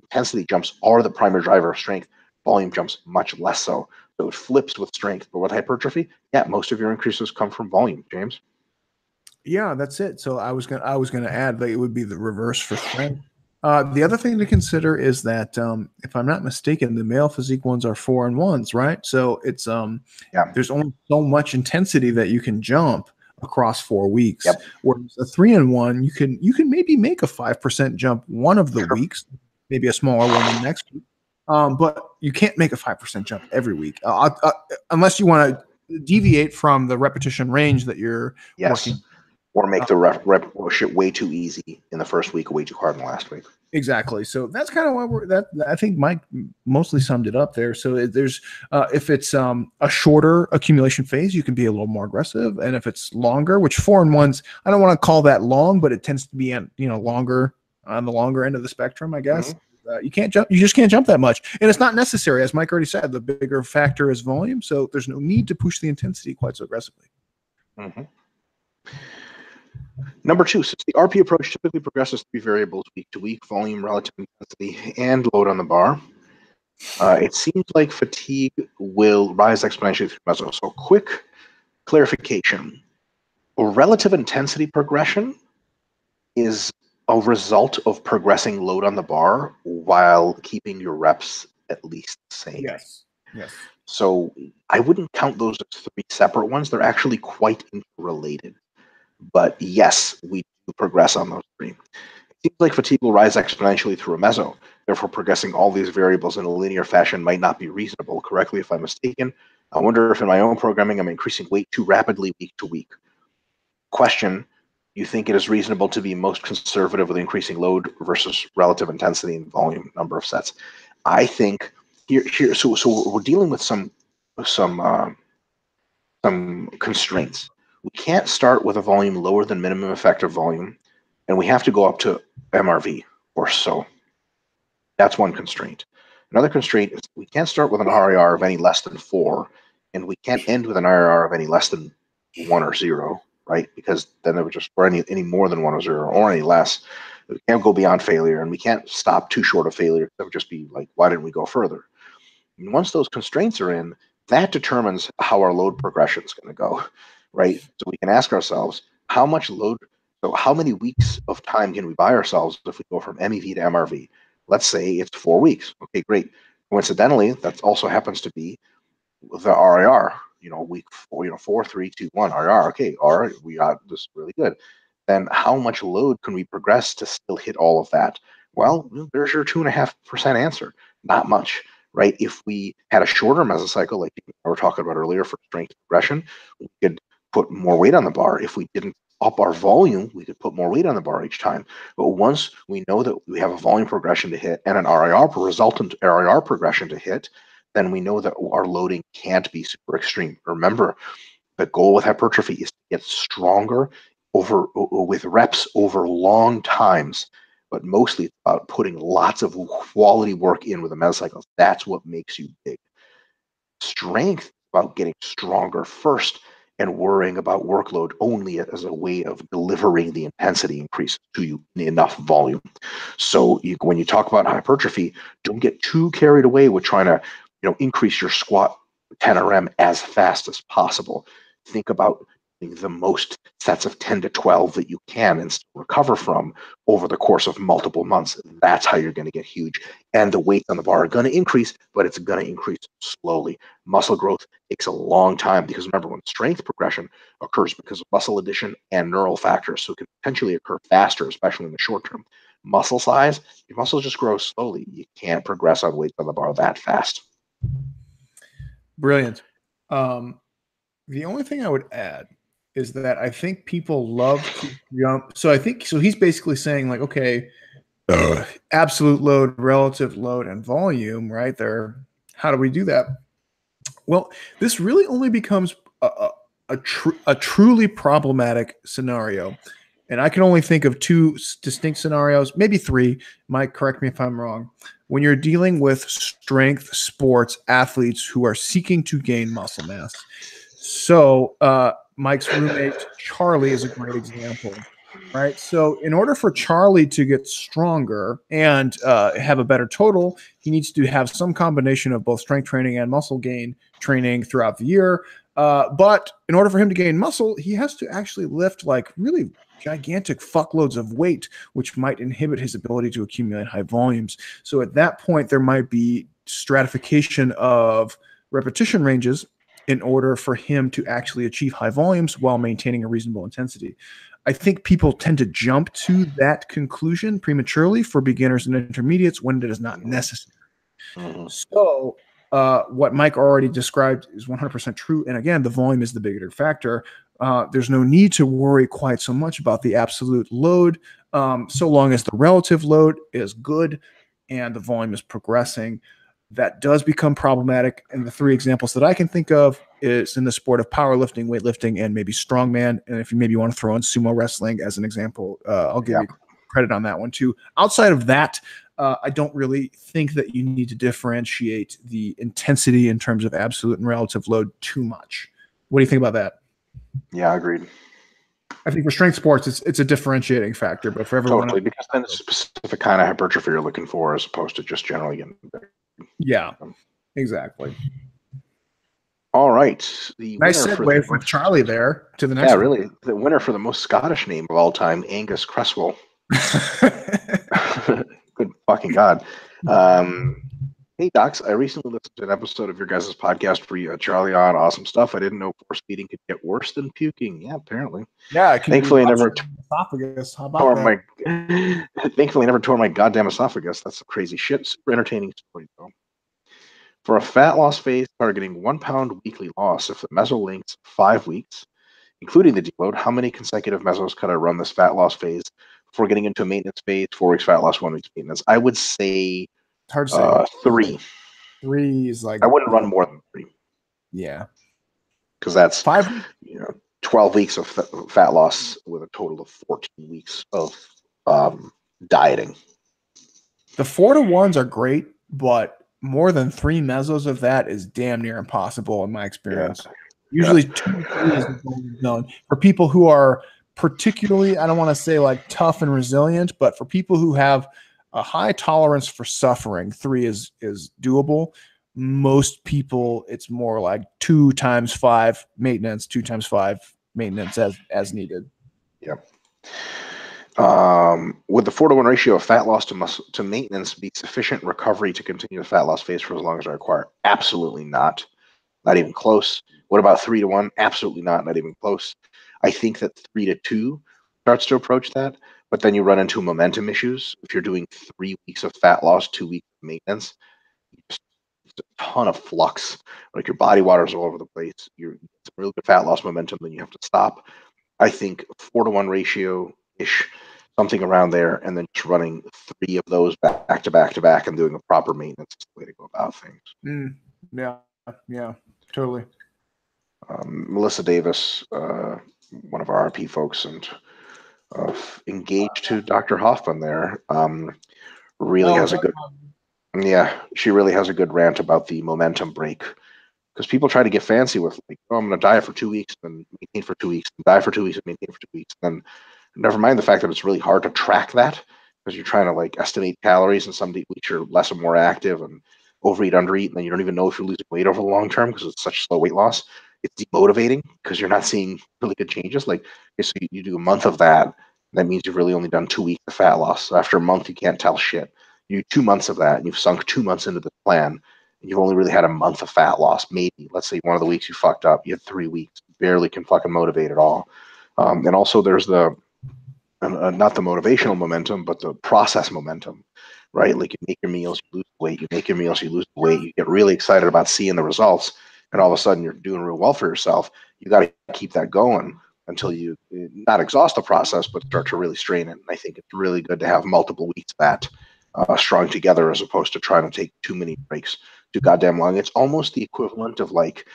intensity jumps are the primary driver of strength. Volume jumps much less so. So it flips with strength. But with hypertrophy, yeah, most of your increases come from volume, James. Yeah, that's it. So I was gonna add that it would be the reverse for strength. The other thing to consider is that if I'm not mistaken, the male physique ones are 4-on-1s, right? So it's there's only so much intensity that you can jump across 4 weeks. Yep. Whereas a 3-on-1, you can maybe make a 5% jump one of the weeks, maybe a smaller one the next week. But you can't make a 5% jump every week unless you want to deviate from the repetition range that you're working. Or make the rep shit way too easy in the first week, way too hard in the last week. Exactly. So that's kind of why I think Mike mostly summed it up there. So there's if it's a shorter accumulation phase, you can be a little more aggressive, and if it's longer, which 4-on-1s, I don't want to call that long, but it tends to be longer on the longer end of the spectrum, I guess. You can't jump. You just can't jump that much, and it's not necessary, as Mike already said. The bigger factor is volume, so there's no need to push the intensity quite so aggressively. Number 2, since the RP approach typically progresses 3 variables week to week, volume, relative intensity, and load on the bar, it seems like fatigue will rise exponentially through meso. So quick clarification. A relative intensity progression is a result of progressing load on the bar while keeping your reps at least the same. Yes. So I wouldn't count those as 3 separate ones. They're actually quite interrelated. But yes, we do progress on those 3. It seems like fatigue will rise exponentially through a meso. Therefore, progressing all these variables in a linear fashion might not be reasonable. Correctly, if I'm mistaken. I wonder if in my own programming I'm increasing weight too rapidly week to week. Question: you think it is reasonable to be most conservative with increasing load versus relative intensity and volume number of sets? I think here. So we're dealing with some constraints. We can't start with a volume lower than minimum effective volume, and we have to go up to MRV or so. That's one constraint. Another constraint is we can't start with an RIR of any less than 4, and we can't end with an RIR of any less than 1 or 0, right? Because then it would just, or any more than 1 or 0, or any less. We can't go beyond failure, and we can't stop too short of failure. That would just be like, why didn't we go further? And once those constraints are in, that determines how our load progression is going to go. Right? So we can ask ourselves, how much load, so how many weeks of time can we buy ourselves if we go from MEV to MRV? Let's say it's 4 weeks. Okay, great. Coincidentally, that also happens to be the RIR, week 4, 4, 3, 2, 1, RIR. Okay, all right, we got this really good. Then how much load can we progress to still hit all of that? Well, there's your 2.5% answer. Not much. Right? If we had a shorter mesocycle, like we were talking about earlier for strength progression, we could put more weight on the bar. If we didn't up our volume, we could put more weight on the bar each time. But once we know that we have a volume progression to hit and an resultant RIR progression to hit, then we know that our loading can't be super extreme. Remember, the goal with hypertrophy is to get stronger with reps over long times. But mostly it's about putting lots of quality work in with the mesocycles. That's what makes you big. Strength is about getting stronger first and worrying about workload only as a way of delivering the intensity increase to you in enough volume. So when you talk about hypertrophy, don't get too carried away with trying to increase your squat 10 RM as fast as possible. Think about the most sets of 10 to 12 that you can and still recover from over the course of multiple months. That's how you're going to get huge. And the weights on the bar are going to increase, but it's going to increase slowly. Muscle growth takes a long time because remember, when strength progression occurs because of muscle addition and neural factors, so it can potentially occur faster, especially in the short term. Muscle size, your muscles just grow slowly. You can't progress on weights on the bar that fast. Brilliant. The only thing I would add is that I think people love to jump. So he's basically saying like, okay, absolute load, relative load, and volume, right there. How do we do that? Well, this really only becomes a truly problematic scenario. And I can only think of 2 distinct scenarios, maybe 3. Mike, correct me if I'm wrong. When you're dealing with strength sports athletes who are seeking to gain muscle mass. So Mike's roommate, Charlie, is a great example. right? So in order for Charlie to get stronger and have a better total, he needs to have some combination of both strength training and muscle gain training throughout the year. But in order for him to gain muscle, he has to actually lift like really gigantic fuckloads of weight, which might inhibit his ability to accumulate high volumes. So at that point, there might be stratification of repetition ranges in order for him to actually achieve high volumes while maintaining a reasonable intensity. I think people tend to jump to that conclusion prematurely for beginners and intermediates when it is not necessary. So what Mike already described is 100% true. And again, the volume is the bigger factor. There's no need to worry quite so much about the absolute load, so long as the relative load is good and the volume is progressing. That does become problematic. And the three examples that I can think of is in the sport of powerlifting, weightlifting, and maybe strongman. And if you maybe want to throw in sumo wrestling as an example, I'll give you credit on that one too. Outside of that, I don't really think that you need to differentiate the intensity in terms of absolute and relative load too much. What do you think about that? Yeah, agreed. I think for strength sports, it's a differentiating factor, but for everyone, totally, because then it's a specific kind of hypertrophy you're looking for, as opposed to just generally getting bigger. Yeah, exactly. All right. Nice segue from Charlie there to the next. Yeah, really. The winner for the most Scottish name of all time, Angus Cresswell. Good fucking God. Hey, Docs, I recently listened to an episode of your guys' podcast where you had Charlie on. Awesome stuff. I didn't know force feeding could get worse than puking. Yeah, apparently. Yeah, thankfully I never esophagus. How about tore that? Thankfully I never tore my goddamn esophagus. That's some crazy shit. Super entertaining story, though. For a fat loss phase targeting 1 pound weekly loss, if the meso links 5 weeks, including the deload, how many consecutive mesos could I run this fat loss phase before getting into a maintenance phase, 4 weeks fat loss, 1 week maintenance? I would say hard to say. 3. 3 is like, I wouldn't run more than 3. Yeah. Because that's 5, 12 weeks of fat loss with a total of 14 weeks of dieting. The 4 to 1s are great, but more than 3 mesos of that is damn near impossible in my experience. Yeah. Usually 2 to 3 is the golden zone. For people who are particularly, I don't want to say like tough and resilient, but for people who have a high tolerance for suffering, 3 is doable. Most people, it's more like 2 times 5 maintenance, 2 times 5 maintenance as needed. Yep. Would the 4 to 1 ratio of fat loss to maintenance be sufficient recovery to continue the fat loss phase for as long as I require? Absolutely not. Not even close. What about 3 to 1? Absolutely not. Not even close. I think that 3 to 2 starts to approach that, but then you run into momentum issues. If you're doing 3 weeks of fat loss, 2 weeks of maintenance, it's a ton of flux. Like your body water's all over the place. You're some real good fat loss momentum, then you have to stop. I think 4 to 1 ratio-ish, something around there, and then just running 3 of those back to back to back and doing a proper maintenance is the way to go about things. Yeah, totally. Melissa Davis, one of our RP folks, and engaged to Dr. Hoffman there, really has a good. Yeah, she really has a good rant about the momentum break, because people try to get fancy with like, oh, I'm going to diet for 2 weeks, then maintain for 2 weeks, and diet for 2 weeks, and maintain for 2 weeks. And never mind the fact that it's really hard to track that, because you're trying to like estimate calories, and some weeks you're less and more active and overeat, undereat, and then you don't even know if you're losing weight over the long term because it's such slow weight loss. It's demotivating because you're not seeing really good changes. Like, okay, so you do a month of that, that means you've really only done 2 weeks of fat loss. So after a month, you can't tell shit. You do 2 months of that, and you've sunk 2 months into the plan, and you've only really had a month of fat loss. Maybe, let's say one of the weeks you fucked up, you had 3 weeks, barely can fucking motivate at all. And also there's the, not the motivational momentum, but the process momentum, right? Like you make your meals, you lose weight, you make your meals, you lose weight, you get really excited about seeing the results, and all of a sudden you're doing real well for yourself. You got to keep that going until you not exhaust the process, but start to really strain it. And I think it's really good to have multiple weeks that strung together, as opposed to trying to take too many breaks too goddamn long. It's almost the equivalent of like,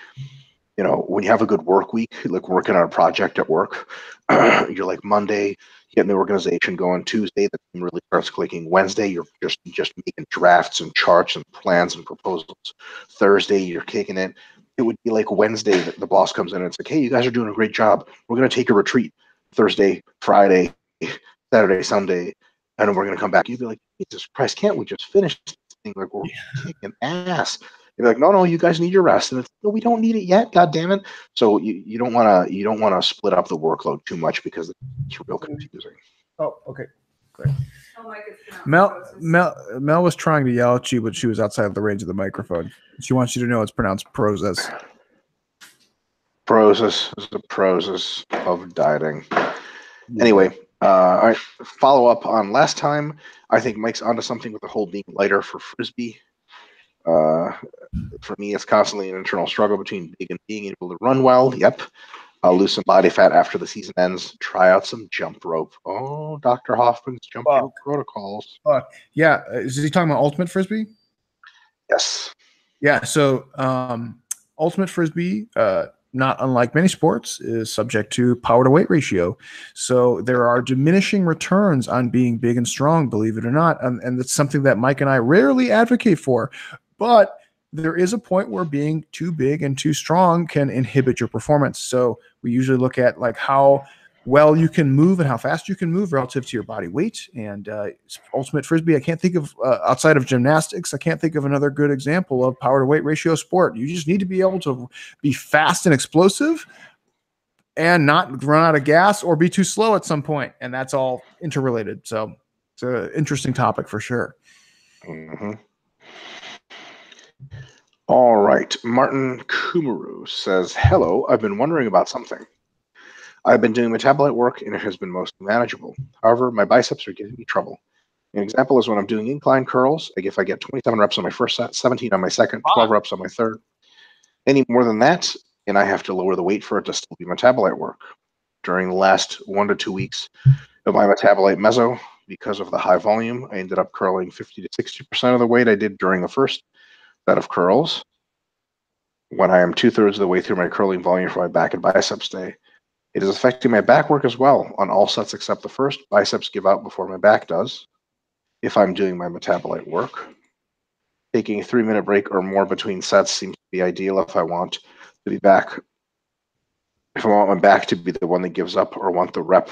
you know, when you have a good work week, like working on a project at work, you're like Monday, getting the organization going. Tuesday, the team really starts clicking. Wednesday, you're just making drafts and charts and plans and proposals. Thursday, you're kicking it. It would be like Wednesday that the boss comes in and it's like, hey, you guys are doing a great job. We're going to take a retreat Thursday, Friday, Saturday, Sunday, and we're gonna come back. You'd be like, Jesus Christ, can't we just finish this thing? Like we're kicking ass. You'd be like, no, you guys need your rest, and it's no, we don't need it yet. God damn it! So you don't wanna split up the workload too much because it's real confusing. Oh, okay, great. Oh, Mike, it's Mel was trying to yell at you, but she was outside of the range of the microphone. She wants you to know it's pronounced process. Process is the process of dieting. Anyway, all right. Follow up on last time. I think Mike's onto something with the whole being lighter for frisbee. For me, it's constantly an internal struggle between big and being able to run well. Yep. I'll lose some body fat after the season ends. Try out some jump rope. Oh, Dr. Hoffman's jump rope protocols. Yeah. Is he talking about ultimate frisbee? Yes. Yeah. So ultimate frisbee, not unlike many sports, is subject to power to weight ratio. So there are diminishing returns on being big and strong, believe it or not. And it's something that Mike and I rarely advocate for. But there is a point where being too big and too strong can inhibit your performance. So we usually look at like how well you can move and how fast you can move relative to your body weight. And ultimate frisbee, I can't think of outside of gymnastics, I can't think of another good example of power to weight ratio sport. You just need to be able to be fast and explosive and not run out of gas or be too slow at some point. And that's all interrelated. So it's an interesting topic for sure. Mm-hmm. All right. Martin Kumaru says, hello, I've been wondering about something. I've been doing metabolite work and it has been mostly manageable. However, my biceps are giving me trouble. An example is when I'm doing incline curls, if I get 27 reps on my first set, 17 on my second, 12 reps on my third. Any more than that, and I have to lower the weight for it to still be metabolite work. During the last 1 to 2 weeks of my metabolite meso, because of the high volume, I ended up curling 50 to 60% of the weight I did during the first set of curls. When I am 2/3 of the way through my curling volume for my back and biceps day, it is affecting my back work as well. On all sets except the first, biceps give out before my back does. If I'm doing my metabolite work, taking a 3-minute break or more between sets seems to be ideal if I want to be back. If I want my back to be the one that gives up or want the rep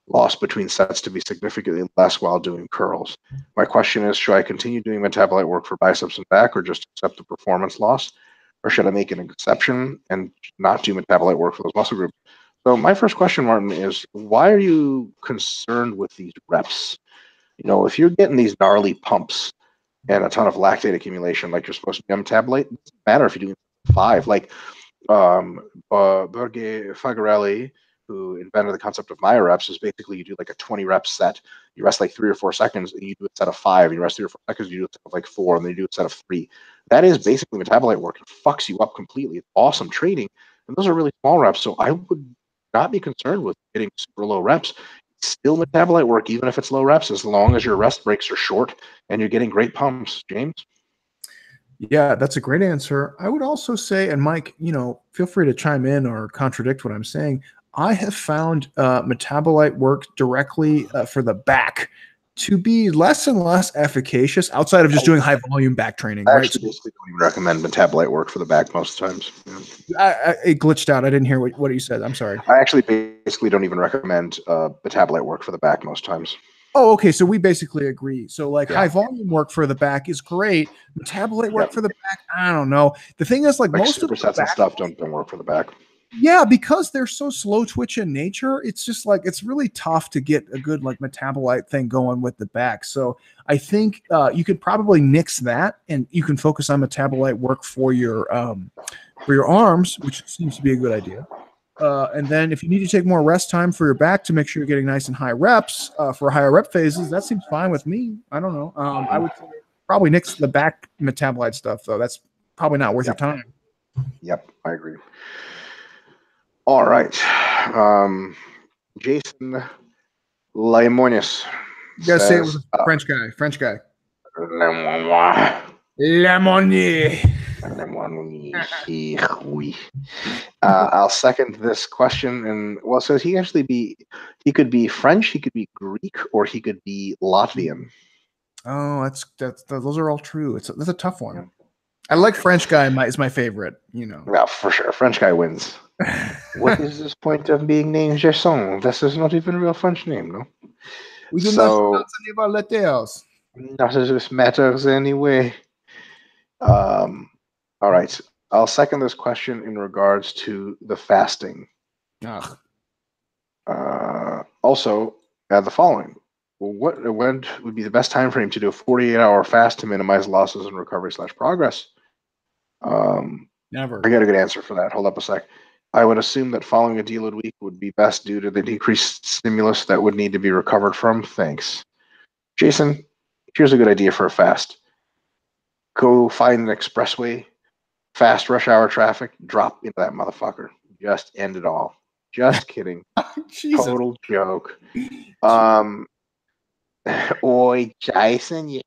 loss between sets to be significantly less while doing curls. My question is, should I continue doing metabolite work for biceps and back or just accept the performance loss? Or should I make an exception and not do metabolite work for those muscle groups? So my first question, Martin, is why are you concerned with these reps? If you're getting these gnarly pumps and a ton of lactate accumulation like you're supposed to be on metabolite, it doesn't matter if you're doing 5. Like Borge Fagarelli, who invented the concept of myoreps, is basically you do like a 20 rep set, you rest like 3 or 4 seconds, and you do a set of 5, and you rest 3 or 4 seconds, you do a set of like 4, and then you do a set of 3. That is basically metabolite work. It fucks you up completely. It's awesome training, and those are really small reps, so I would not be concerned with getting super low reps. It's still metabolite work, even if it's low reps, as long as your rest breaks are short and you're getting great pumps. James? Yeah, that's a great answer. I would also say, and Mike, feel free to chime in or contradict what I'm saying. I have found metabolite work directly for the back to be less and less efficacious outside of just doing high volume back training. I actually basically don't even recommend metabolite work for the back most times. Yeah. It glitched out. I didn't hear what you said. I'm sorry. I actually basically don't even recommend metabolite work for the back most times. Oh, okay. So we basically agree. So high volume work for the back is great. Metabolite work for the back, I don't know. The thing is, most of the supersets and stuff don't work for the back. Yeah, because they're so slow twitch in nature, it's just it's really tough to get a good metabolite thing going with the back. So I think you could probably nix that, and you can focus on metabolite work for your arms, which seems to be a good idea. And then if you need to take more rest time for your back to make sure you're getting nice and high reps for higher rep phases, that seems fine with me. I don't know. I would probably nix the back metabolite stuff, though. That's probably not worth your time. Yep, I agree. All right. Jason Laimonis. You gotta say it was a French guy. Lemonier. I'll second this question. And so he could be French, he could be Greek, or he could be Latvian. Oh, those are all true. That's a tough one. I like French guy is my favorite. Yeah, for sure. French guy wins. What is this point of being named Jason? This is not even a real French name, no? We do not So, pronounce any of our letters. not as this matters anyway. All right. I'll second this question in regards to the fasting. Ugh. Also, add the following. When would be the best time frame to do a 48-hour fast to minimize losses and recovery/progress? Never. I got a good answer for that. Hold up a sec. I would assume that following a deload week would be best due to the decreased stimulus that would need to be recovered from. Thanks. Jason, here's a good idea for a fast. Go find an expressway, fast rush hour traffic, drop into that motherfucker. Just end it all. Just kidding. Jesus. Total joke. Oi, Jason, you.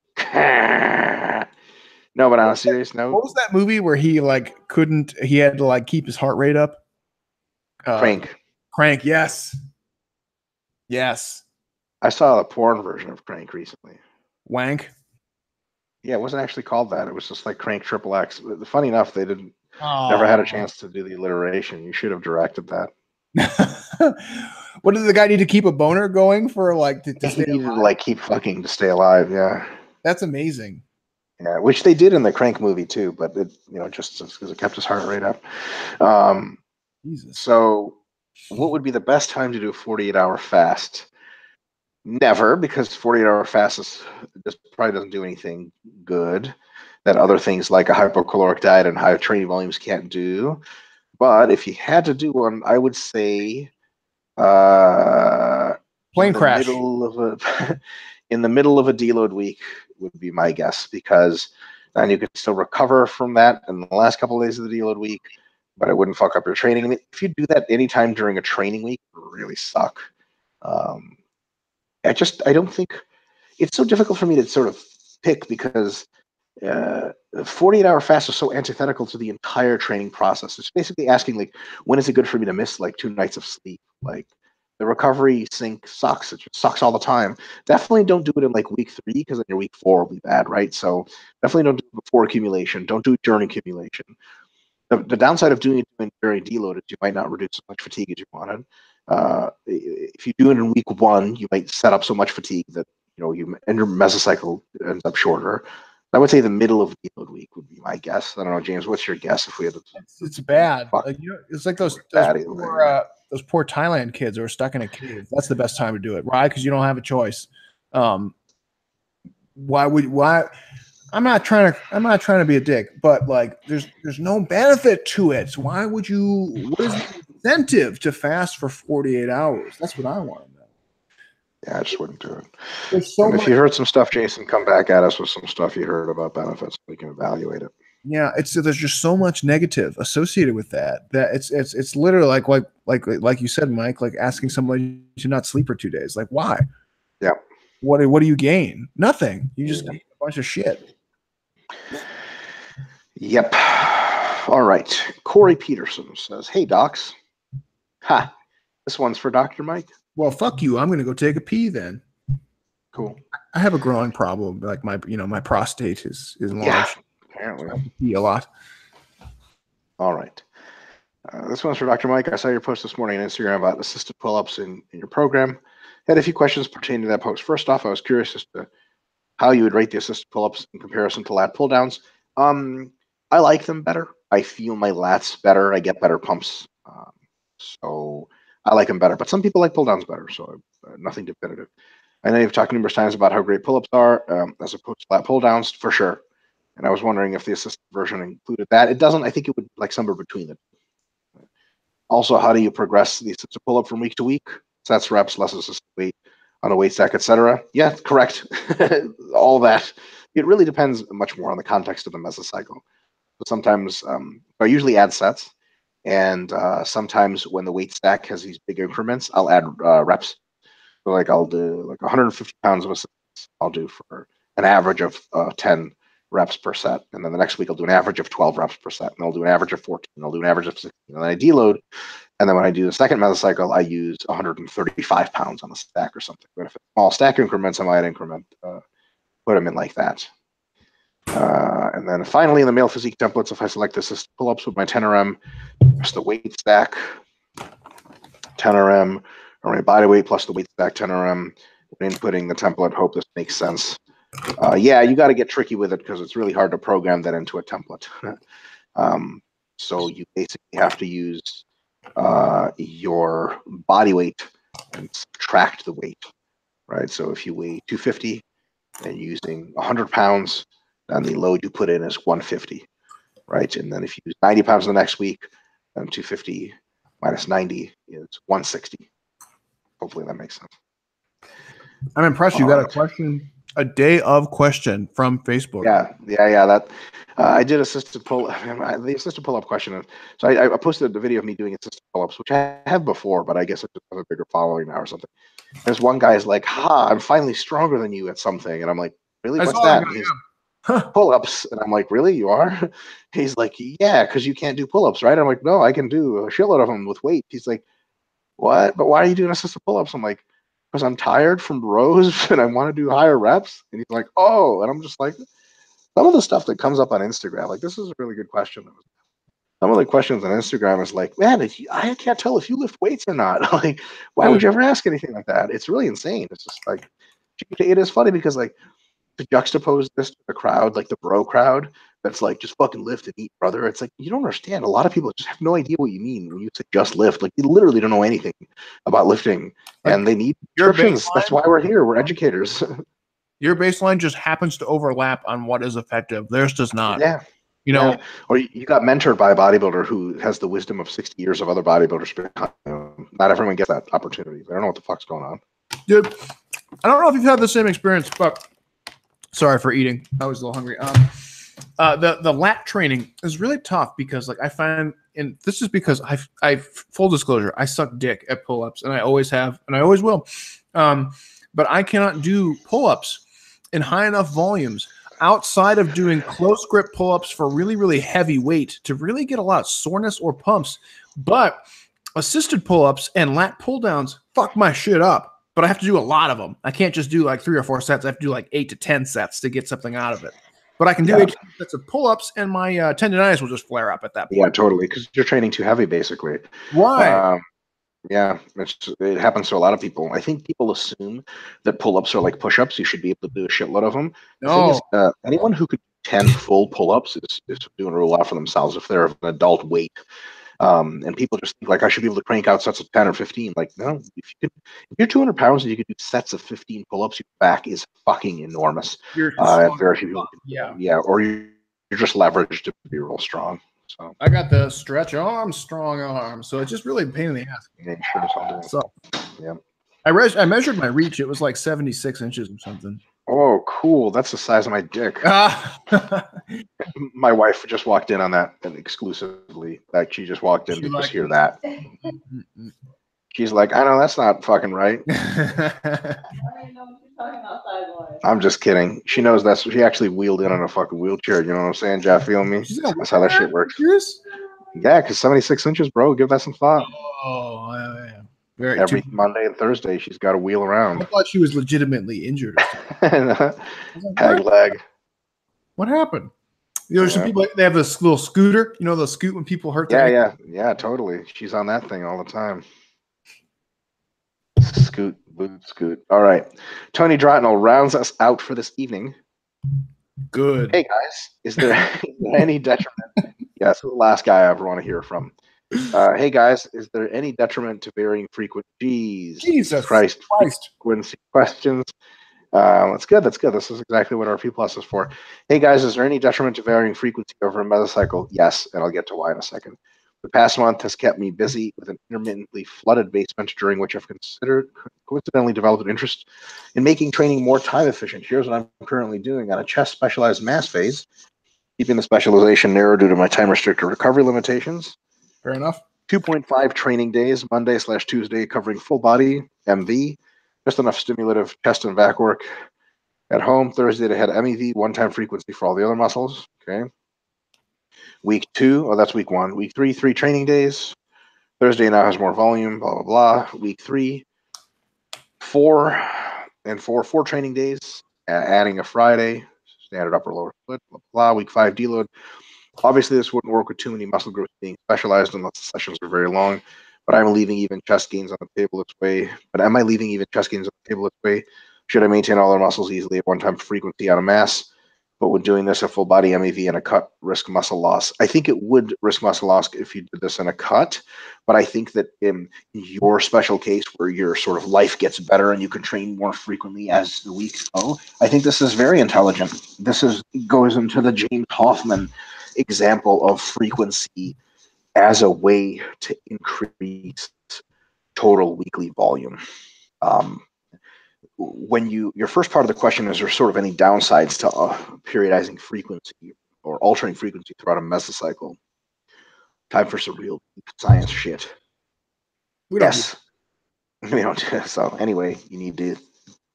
No, but on a serious note, What was that movie where he like couldn't? He had to like keep his heart rate up. Crank. Crank. Yes. Yes. I saw a porn version of Crank recently. Wank. Yeah, it wasn't actually called that. It was just like Crank Triple X. Funny enough, they didn't. Never had a chance to do the alliteration. You should have directed that. What did the guy need to keep a boner going for? Like to he needed to like keep fucking to stay alive. Yeah. That's amazing. Yeah, which they did in the Crank movie too, but it, just because it kept his heart rate up. Jesus. So, what would be the best time to do a 48-hour fast? Never, because 48-hour fast just probably doesn't do anything good that other things like a hypocaloric diet and high training volumes can't do. But if you had to do one, I would say plane crash in the middle of a deload week would be my guess, because then you could still recover from that in the last couple of days of the deload week, but it wouldn't fuck up your training. I mean, if you do that anytime during a training week, it would really suck. I don't think it's so difficult for me to sort of pick, because 48-hour fast is so antithetical to the entire training process. It's basically asking, like, when is it good for me to miss like 2 nights of sleep? Like, the recovery sync sucks. It just sucks all the time. Definitely don't do it in like week 3, because then your week 4 will be bad, right? So definitely don't do it before accumulation. Don't do it during accumulation. The downside of doing it during deload is you might not reduce as much fatigue as you wanted. If you do it in week 1, you might set up so much fatigue that and your mesocycle ends up shorter. I would say the middle of the deload week would be my guess. I don't know, James. What's your guess if we had to? It's bad. It's like those poor Thailand kids who are stuck in a cave. That's the best time to do it. Why? Because you don't have a choice. Why? I'm not trying to be a dick, but like, there's no benefit to it. Why would you? What is the incentive to fast for 48 hours? That's what I want to know. Yeah, I just wouldn't do it. If you heard some stuff, Jason, come back at us with some stuff you heard about benefits. We can evaluate it. Yeah, there's just so much negative associated with that it's literally like you said, Mike, like asking somebody to not sleep for 2 days. Like, why? Yeah. What do you gain? Nothing. You just gain a bunch of shit. Yep. All right. Corey Peterson says, "Hey, docs." Ha. This one's for Dr. Mike. Well, fuck you. I'm going to go take a pee then. Cool. I have a growing problem. Like my prostate is large. Yeah, apparently. I pee a lot. All right. This one's for Dr. Mike. I saw your post this morning on Instagram about assisted pull-ups in your program. I had a few questions pertaining to that post. First off, I was curious as to how you would rate the assisted pull-ups in comparison to lat pull-downs. I like them better. I feel my lats better. I get better pumps. So I like them better. But some people like pull-downs better, so nothing definitive. I know you've talked numerous times about how great pull-ups are as opposed to lat pull-downs, for sure. And I was wondering if the assisted version included that. It doesn't. I think it would like somewhere between it. Also, how do you progress the assisted pull-up from week to week? Sets, reps, less assisted weight on a weight stack, etc. Yeah, correct. All that. It really depends much more on the context of the mesocycle. But sometimes I usually add sets, and sometimes when the weight stack has these big increments, I'll add reps. So like I'll do like 150 pounds of assistance. I'll do for an average of 10 reps per set, and then the next week I'll do an average of 12 reps per set, and I'll do an average of 14. I'll do an average of 16, and then I deload. And then when I do the second mesocycle, I use 135 pounds on a stack or something. But if it's small stack increments, I might increment, put them in like that. And then finally, in the male physique templates, if I select assisted pull-ups with my 10RM, plus the weight stack, 10RM, or my body weight plus the weight stack 10RM, when inputting the template. Hope this makes sense. Yeah, you got to get tricky with it because it's really hard to program that into a template. So you basically have to use your body weight and subtract the weight, right? So if you weigh 250 and you're using 100 pounds, then the load you put in is 150, right? And then if you use 90 pounds the next week, then 250 minus 90 is 160. Hopefully that makes sense. I'm impressed. You got a question, a day of question from Facebook. Yeah. That I did assisted pull. The assisted pull-up question. So I posted a video of me doing assisted pull-ups, which I have before, but I guess it has a bigger following now or something. There's one guy's like, "Ha, I'm finally stronger than you at something," and I'm like, "Really? What's that?" And he's pull-ups, and I'm like, "Really? You are?" He's like, "Yeah, because you can't do pull-ups, right?" I'm like, "No, I can do a shitload of them with weight." He's like, "What? But why are you doing assisted pull-ups?" I'm like, "Because I'm tired from rows and I want to do higher reps." And he's like, "Oh," and I'm just like, some of the stuff that comes up on Instagram, like this is a really good question. Some of the questions on Instagram is like, man, I can't tell if you lift weights or not. Like, why would you ever ask anything like that? It's really insane. It's just like, it is funny because like to juxtapose this to the crowd, like the bro crowd, that's like just fucking lift and eat, brother. It's like you don't understand. A lot of people just have no idea what you mean when you say just lift. Like you literally don't know anything about lifting, and they need descriptions. That's why we're here. We're educators. Your baseline just happens to overlap on what is effective. Theirs does not. Yeah. You know, or you got mentored by a bodybuilder who has the wisdom of 60 years of other bodybuilders behind them. Not everyone gets that opportunity. I don't know what the fuck's going on. Dude, I don't know if you've had the same experience, but sorry for eating. I was a little hungry. The lat training is really tough because like I find, and this is because I full disclosure, I suck dick at pull-ups and I always have and I always will. But I cannot do pull-ups in high enough volumes outside of doing close grip pull-ups for really, really heavy weight to really get a lot of soreness or pumps. But assisted pull-ups and lat pull-downs fuck my shit up. But I have to do a lot of them. I can't just do like 3 or 4 sets. I have to do like 8 to 10 sets to get something out of it. But I can do 8 to 10 sets of pull-ups and my tendonitis will just flare up at that point. Yeah, totally. Because you're training too heavy, basically. Right. Yeah, it happens to a lot of people. I think people assume that pull-ups are like push-ups. You should be able to do a shitload of them. No. Anyone who could do 10 full pull-ups is doing real well for themselves if they're of an adult weight. And people just think like I should be able to crank out sets of 10 or 15. Like, no, if you're 200 pounds and you could do sets of 15 pull-ups, your back is fucking enormous. Very few people. Yeah, or you're just leveraged to be real strong. So I got the stretch arm, strong arm. So it's just really a pain in the ass. Yeah, sure. So yeah. I measured my reach. It was like 76 inches or something. Oh, cool. That's the size of my dick. My wife just walked in on that exclusively. Like she just walked in to just hear that. She's like, I know that's not fucking right. I'm just kidding. She knows that's she actually wheeled in on a fucking wheelchair. You know what I'm saying, Jeff? Feel me? That's how that shit works. Yeah, because 76 inches, bro. Give that some thought. Oh, yeah. Every Monday and Thursday, she's got to wheel around. I thought she was legitimately injured. Hag leg. What happened? You know, some people they have this little scooter. You know, the scoot when people hurt. Yeah, totally. She's on that thing all the time. Scoot. All right. Tony Drotnell rounds us out for this evening. Good. Hey guys, is there any detriment? Yes, the last guy I ever want to hear from. Hey guys, is there any detriment to varying frequencies? Jesus Christ. Frequency questions. That's good. This is exactly what our P+ is for. Hey guys, is there any detriment to varying frequency over a mesocycle? Yes, and I'll get to why in a second. The past month has kept me busy with an intermittently flooded basement, during which I've coincidentally developed an interest in making training more time efficient. Here's what I'm currently doing on a chest specialized mass phase, keeping the specialization narrow due to my time restricted recovery limitations. Fair enough. 2.5 training days, Monday/Tuesday, covering full body, MV, just enough stimulative chest and back work. At home, Thursday to head MEV, one-time frequency for all the other muscles. Okay. Week 2, that's week 1. Week 3, 3 training days. Thursday now has more volume, blah, blah, blah. Week 3, 4 training days, adding a Friday. standard upper lower split, blah, blah, week 5 deload. Obviously, this wouldn't work with too many muscle groups being specialized unless the sessions are very long. But I'm leaving even chest gains on the table its way. But am I leaving even chest gains on the table its way? Should I maintain all our muscles easily at one time frequency on a mass? But when doing this, a full body MEV and a cut risk muscle loss. I think it would risk muscle loss if you did this in a cut. But I think that in your special case where your sort of life gets better and you can train more frequently as the weeks go, I think this is very intelligent. Goes into the James Hoffman example of frequency as a way to increase total weekly volume. When your first part of the question is there sort of any downsides to periodizing frequency or altering frequency throughout a mesocycle? Time for some real science shit. We don't. So anyway, you need to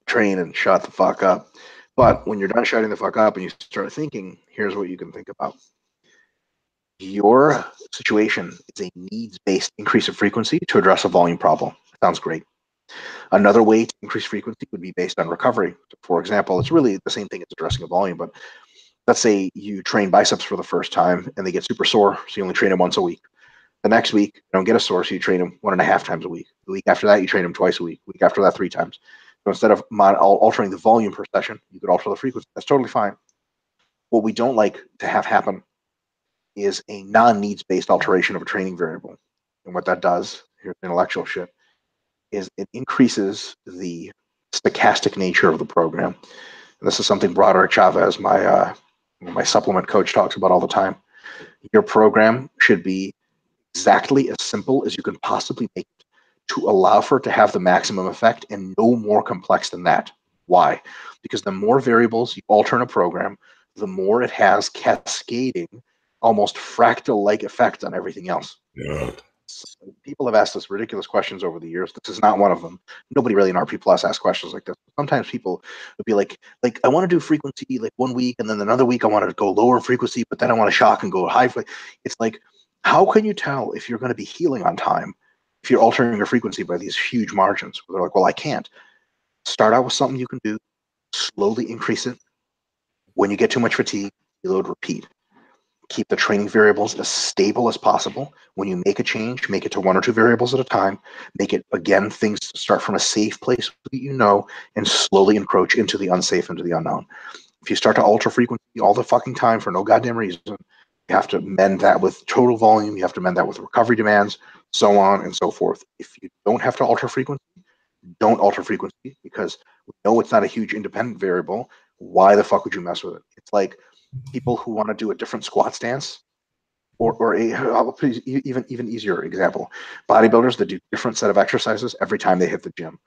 train and shut the fuck up. But when you're done shutting the fuck up and you start thinking, here's what you can think about. Your situation is a needs-based increase of frequency to address a volume problem. Sounds great. Another way to increase frequency would be based on recovery. For example, it's really the same thing as addressing a volume, but let's say you train biceps for the first time and they get super sore, so you only train them once a week. The next week, you don't get a sore, so you train them 1.5 times a week. The week after that, you train them twice a week. The week after that, 3 times. So instead of altering the volume per session, you could alter the frequency. That's totally fine. What we don't like to have happen is a non-needs-based alteration of a training variable. And what that does, here's intellectual shit, is it increases the stochastic nature of the program. And this is something Broderick Chavez, my supplement coach, talks about all the time. Your program should be exactly as simple as you can possibly make it to allow for it to have the maximum effect and no more complex than that. Why? Because the more variables you alter in a program, the more it has cascading, almost fractal-like effect on everything else. Yeah. So people have asked us ridiculous questions over the years. This is not one of them. Nobody really in RP Plus asks questions like this. Sometimes people would be like I want to do frequency like 1 week, and then another week I want to go lower frequency, but then I want to shock and go high. It's like, how can you tell if you're going to be healing on time if you're altering your frequency by these huge margins? They're like, well, I can't. Start out with something you can do, slowly increase it. When you get too much fatigue, reload, repeat. Keep the training variables as stable as possible. When you make a change, make it to 1 or 2 variables at a time. Make it, again, things start from a safe place that you know and slowly encroach into the unsafe, into the unknown. If you start to alter frequency all the fucking time for no goddamn reason, you have to mend that with total volume. You have to mend that with recovery demands, so on and so forth. If you don't have to alter frequency, don't alter frequency, because we know it's not a huge independent variable. Why the fuck would you mess with it? It's like people who want to do a different squat stance, or even easier example, bodybuilders that do different set of exercises every time they hit the gym.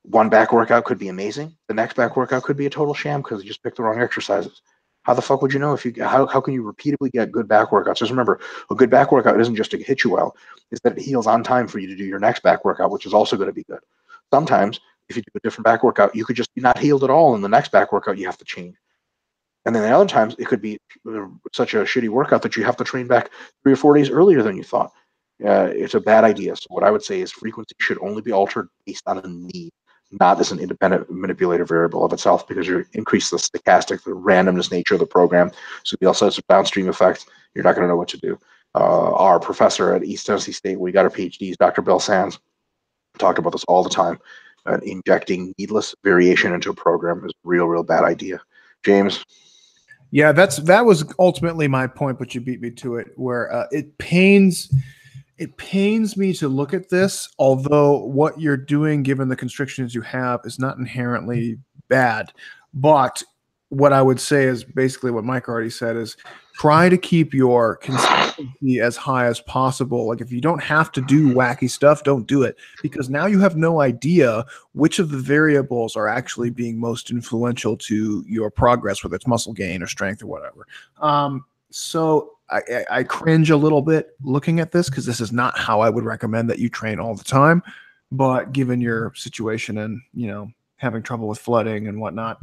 One back workout could be amazing. The next back workout could be a total sham because you just picked the wrong exercises. How the fuck would you know if you? How can you repeatedly get good back workouts? Just remember, a good back workout isn't just to hit you well; it's that it heals on time for you to do your next back workout, which is also going to be good. Sometimes, if you do a different back workout, you could just be not healed at all, and the next back workout you have to change. And then the other times, it could be such a shitty workout that you have to train back 3 or 4 days earlier than you thought. It's a bad idea. So what I would say is frequency should only be altered based on a need, not as an independent manipulator variable of itself, because you increase the stochastic, the randomness nature of the program. So you also have some downstream effects. You're not going to know what to do. Our professor at East Tennessee State, we got our PhDs, Dr. Bill Sands, talked about this all the time. Injecting needless variation into a program is a real bad idea. James? Yeah, that was ultimately my point, but you beat me to it, where it pains me to look at this, although what you're doing, given the constrictions you have, is not inherently bad. But what I would say is basically what Mike already said, is try to keep your consistency as high as possible. Like, if you don't have to do wacky stuff, don't do it, because now you have no idea which of the variables are actually being most influential to your progress, whether it's muscle gain or strength or whatever. So I cringe a little bit looking at this, because this is not how I would recommend that you train all the time. But given your situation and, having trouble with flooding and whatnot,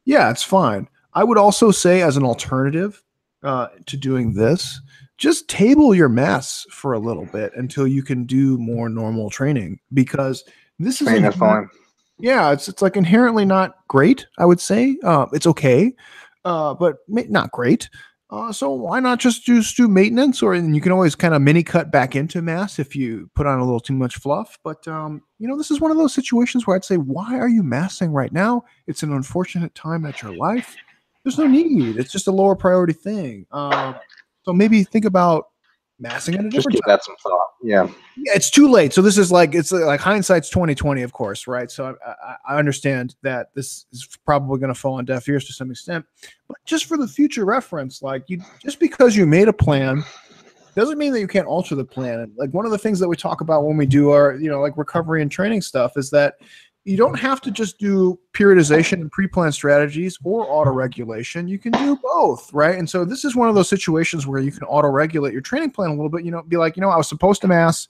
yeah, it's fine. I would also say, as an alternative to doing this, just table your mass for a little bit until you can do more normal training, because this is fine. Yeah, it's like inherently not great, I would say. It's okay, but not great. So why not just do maintenance, and you can always kind of mini cut back into mass if you put on a little too much fluff. But this is one of those situations where I'd say, why are you massing right now? It's an unfortunate time at your life. There's no need. It's just a lower priority thing. So maybe think about massing at a different just give time. that some thought. Yeah, it's too late. So this is like, it's like hindsight's 2020, of course, right? So I understand that this is probably going to fall on deaf ears to some extent, but just for the future reference, like just because you made a plan doesn't mean that you can't alter the plan. And like one of the things that we talk about when we do our, like recovery and training stuff is that you don't have to just do periodization and pre-planned strategies or auto-regulation. You can do both, right? And so this is one of those situations where you can auto-regulate your training plan a little bit, be like, I was supposed to mass.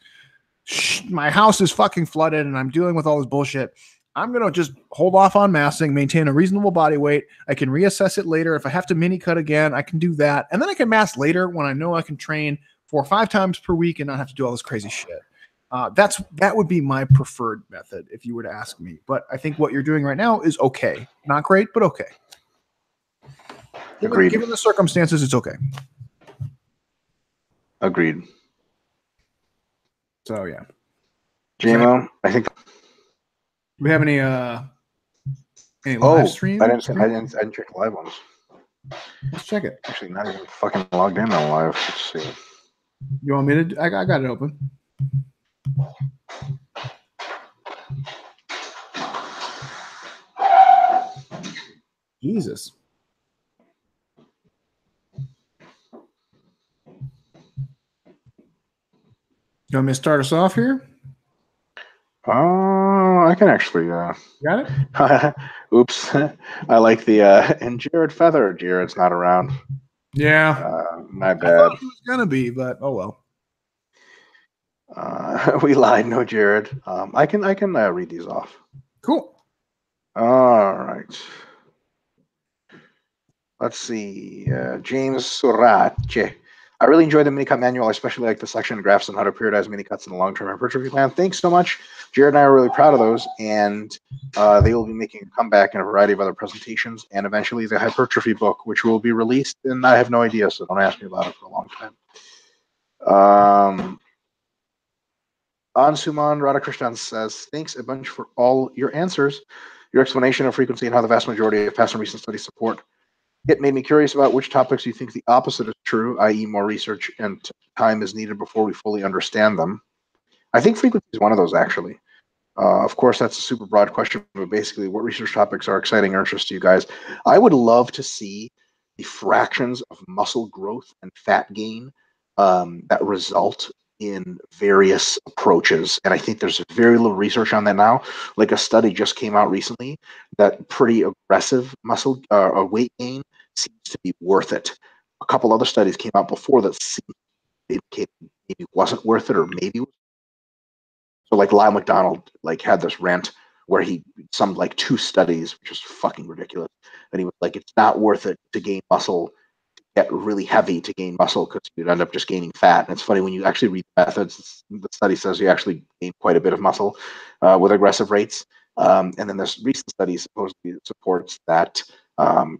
My house is fucking flooded and I'm dealing with all this bullshit. I'm going to just hold off on massing, maintain a reasonable body weight. I can reassess it later. If I have to mini cut again, I can do that. And then I can mass later when I know I can train 4 or 5 times per week and not have to do all this crazy shit. That would be my preferred method if you were to ask me. But I think what you're doing right now is okay. Not great, but okay. Given the circumstances, it's okay. Agreed. So yeah. JMO, I think. Do we have any live streams? I didn't check the live ones. Let's check it. Actually, not even fucking logged in on live. Let's see. You want me to? I got it open. Jesus. You want me to start us off here? I can actually. Got it? Oops. I like the and Jared Feather. Jared's not around. Yeah. My bad. I thought he was gonna be, but oh well. We lied. No, Jared. I can read these off. Cool. All right. Let's see. James Surace. I really enjoyed the mini cut manual. I especially like the section of graphs on how to periodize mini cuts in the long-term hypertrophy plan. Thanks so much. Jared and I are really proud of those, and they will be making a comeback in a variety of other presentations, and eventually the hypertrophy book, which will be released, and I have no idea, so don't ask me about it for a long time. Ansuman Radhakrishnan says, thanks a bunch for all your answers. Your explanation of frequency and how the vast majority of past and recent studies support it made me curious about which topics you think the opposite is true, i.e. more research and time is needed before we fully understand them. I think frequency is one of those, actually. Of course, that's a super broad question, but basically what research topics are exciting or interest to you guys? I would love to see the fractions of muscle growth and fat gain that result in various approaches. And I think there's very little research on that now. Like a study just came out recently that pretty aggressive muscle or weight gain seems to be worth it. A couple other studies came out before that seemed to indicate maybe wasn't worth it or maybe. So like Lyle McDonald had this rant where he summed 2 studies, which is fucking ridiculous. And he was like, it's not worth it to gain muscle, get really heavy to gain muscle because you'd end up just gaining fat. And it's funny when you actually read the methods, the study says you actually gain quite a bit of muscle with aggressive rates. And then this recent study supposedly supports that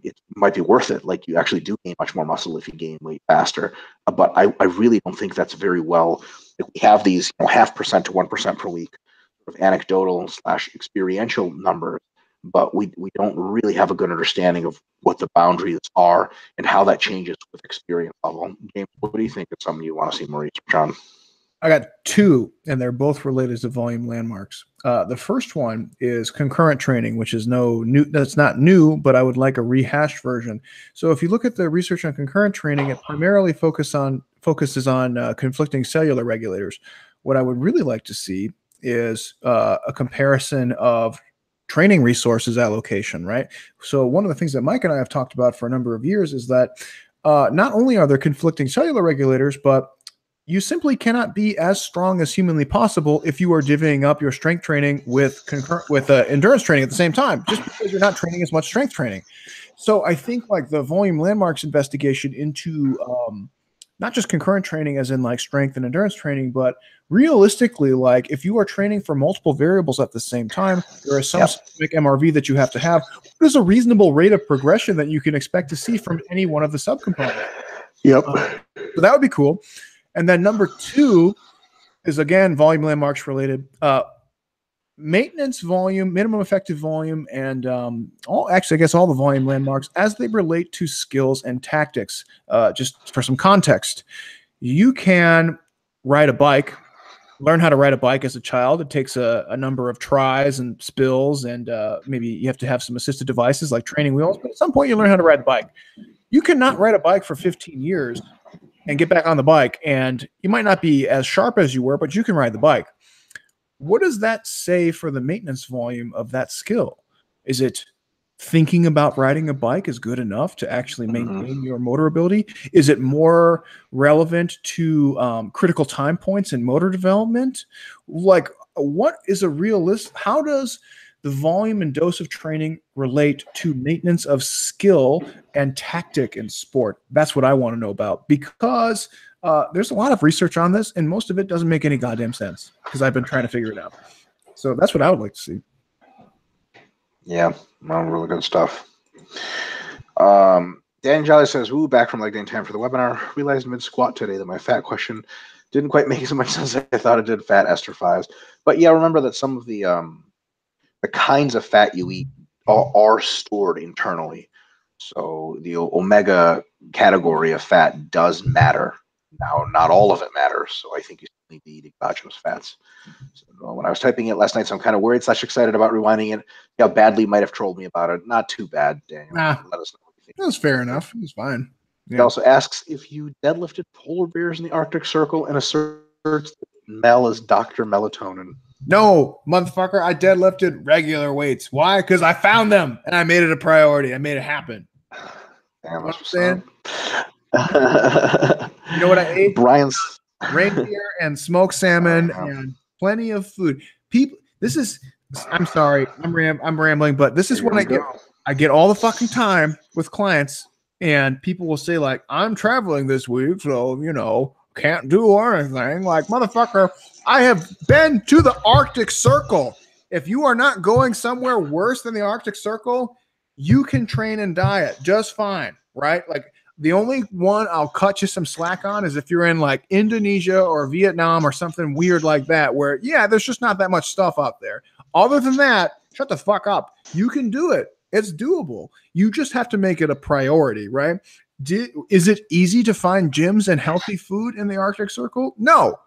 it might be worth it. Like you actually do gain much more muscle if you gain weight faster. But I really don't think that's very well. If we have these 0.5% to 1% per week sort of anecdotal / experiential numbers, but we don't really have a good understanding of what the boundaries are and how that changes with experience level. James, what do you think is something you want to see more research on? I got 2, and they're both related to volume landmarks. The first one is concurrent training, which is that's not new, but I would like a rehashed version. So if you look at the research on concurrent training, it primarily focuses on conflicting cellular regulators. What I would really like to see is a comparison of training resources allocation, right? So one of the things that Mike and I have talked about for a number of years is that not only are there conflicting cellular regulators, but you simply cannot be as strong as humanly possible if you are divvying up your strength training with endurance training at the same time, just because you're not training as much strength training. So I think the volume landmarks investigation into not just concurrent training as in like strength and endurance training, but realistically, like if you are training for multiple variables at the same time, there is some specific MRV that you have to have. What is a reasonable rate of progression that you can expect to see from any one of the subcomponents? Yep. So that would be cool. And then number 2 is, again, volume landmarks related. Maintenance volume, minimum effective volume, and all the volume landmarks as they relate to skills and tactics. Just for some context, you can ride a bike, learn how to ride a bike as a child. It takes a number of tries and spills, and maybe you have to have some assisted devices like training wheels, but at some point you learn how to ride a bike. You cannot ride a bike for 15 years and get back on the bike, and you might not be as sharp as you were, but you can ride the bike. What does that say for the maintenance volume of that skill? Is it thinking about riding a bike is good enough to actually maintain your motor ability? Is it more relevant to critical time points in motor development? Like, what is a realist? How does the volume and dose of training relate to maintenance of skill and tactic in sport? That's what I want to know about, because there's a lot of research on this, and most of it doesn't make any goddamn sense because I've been trying to figure it out. So that's what I would like to see. Yeah, well, really good stuff. Dan Jolly says, "Ooh, back from leg day in time for the webinar. Realized mid squat today that my fat question didn't quite make as much sense as I thought it did. Fat ester 5s, but yeah, remember that some of the kinds of fat you eat are stored internally. So the omega category of fat does matter. Now, not all of it matters, so I think you need to eat exogenous fats. So, when I was typing it last night, so I'm kind of worried / excited about rewinding it. Yeah, Badly might have trolled me about it. Not too bad, Daniel. Nah, let us know what you think. That was fair enough. It was fine. Yeah. He also asks if you deadlifted polar bears in the Arctic Circle and asserts that Mel is Dr. Melatonin. No, motherfucker, I deadlifted regular weights. Why? Because I found them and I made it a priority. I made it happen. Damn, what I'm saying? You know what I ate? Brian's reindeer and smoked salmon and plenty of food. People, this is. I'm sorry, I'm rambling, but this is what I get. I get all the fucking time with clients, and people will say like, "I'm traveling this week, so can't do anything." Like, motherfucker, I have been to the Arctic Circle. If you are not going somewhere worse than the Arctic Circle, you can train and diet just fine, right? Like, the only one I'll cut you some slack on is if you're in like Indonesia or Vietnam or something weird like that, where, yeah, there's just not that much stuff out there. Other than that, shut the fuck up. You can do it. It's doable. You just have to make it a priority, right? Is it easy to find gyms and healthy food in the Arctic Circle? No.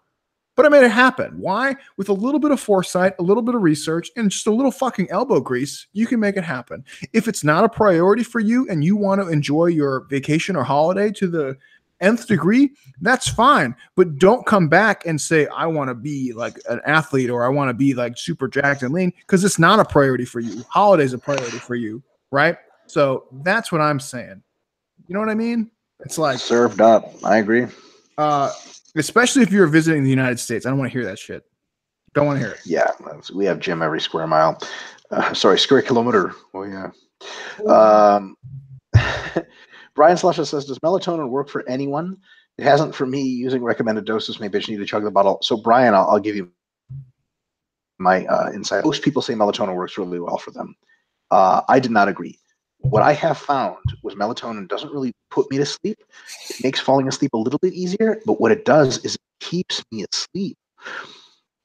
But I made it happen. Why? With a little bit of foresight, a little bit of research, and just a little fucking elbow grease, you can make it happen. If it's not a priority for you and you want to enjoy your vacation or holiday to the nth degree, that's fine. But don't come back and say, I want to be like an athlete or I want to be like super jacked and lean, because it's not a priority for you. Holiday's a priority for you, right? So that's what I'm saying. You know what I mean? It's like served up. I agree. Especially if you're visiting the United States. I don't want to hear that shit. Don't want to hear it. Yeah, we have gym every square mile. Square kilometer. Oh, yeah. Brian Slusha says, does melatonin work for anyone? It hasn't for me. Using recommended doses, maybe I just need to chug the bottle. So, Brian, I'll give you my insight. Most people say melatonin works really well for them. I did not agree. What I have found was melatonin doesn't really put me to sleep. It makes falling asleep a little bit easier, but what it does is it keeps me asleep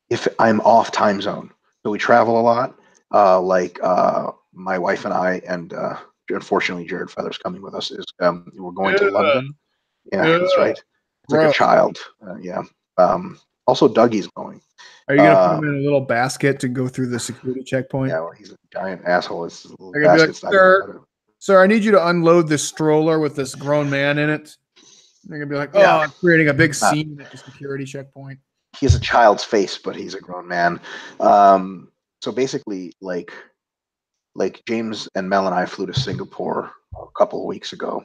if I'm off time zone. So we travel a lot, my wife and I, and unfortunately Jared Feather's coming with us, is we're going to London. Yeah, that's right. It's like a child. Also, Dougie's going. Are you going to put him in a little basket to go through the security checkpoint? Yeah, well, he's a giant asshole. It's a little basket's like, sir, I need you to unload this stroller with this grown man in it. They're going to be like, I'm creating a big scene at the security checkpoint. He has a child's face, but he's a grown man. So basically, like James and Mel and I flew to Singapore a couple of weeks ago,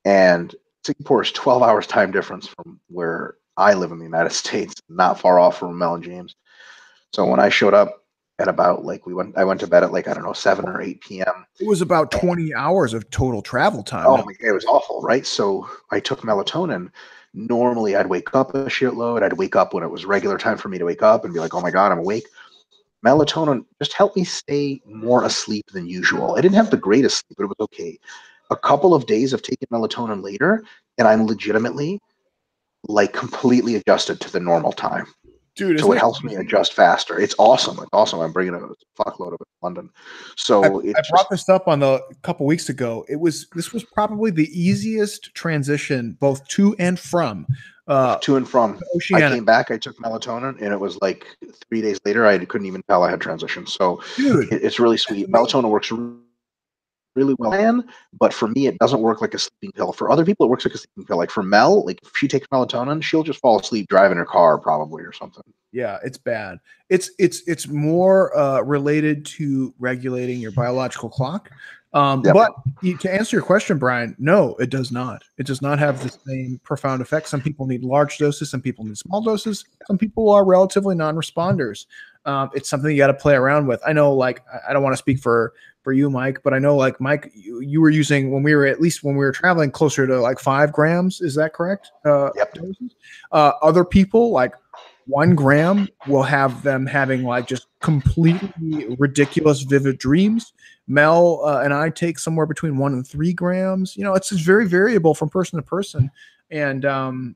and Singapore is 12 hours time difference from where I live in the United States, not far off from Mel and James. So when I showed up at about I went to bed at 7 or 8 p.m. It was about 20 hours of total travel time. Oh my God, it was awful, right? So I took melatonin normally I'd wake up a shitload. I'd wake up when it was regular time for me to wake up and be like, oh my God, I'm awake. Melatonin just helped me stay more asleep than usual. I didn't have the greatest sleep, but it was okay. A couple of days of taking melatonin later, and I'm legitimately like completely adjusted to the normal time. Dude, so it helps me adjust faster. It's awesome. It's awesome. I'm bringing a fuckload of it to London. So I brought this up on a couple weeks ago. This was probably the easiest transition both to and from. To and from. Oceania. I came back, I took melatonin, and it was like 3 days later, I couldn't even tell I had transitioned. So dude, it's really sweet. Melatonin works really well, but for me, it doesn't work like a sleeping pill. For other people, it works like a sleeping pill. Like for Mel, like if she takes melatonin, she'll just fall asleep driving her car probably or something. Yeah, it's bad. It's more related to regulating your biological clock. But to answer your question, Brian, no, it does not. It does not have the same profound effect. Some people need large doses. Some people need small doses. Some people are relatively non-responders. It's something you got to play around with. I know, like, I don't want to speak for you, Mike, but I know, like, Mike, you were using when we were traveling closer to like 5 grams. Is that correct? Doses? Other people, like 1 gram, will have them having like just completely ridiculous, vivid dreams. Mel and I take somewhere between 1 and 3 grams. You know, it's very variable from person to person, and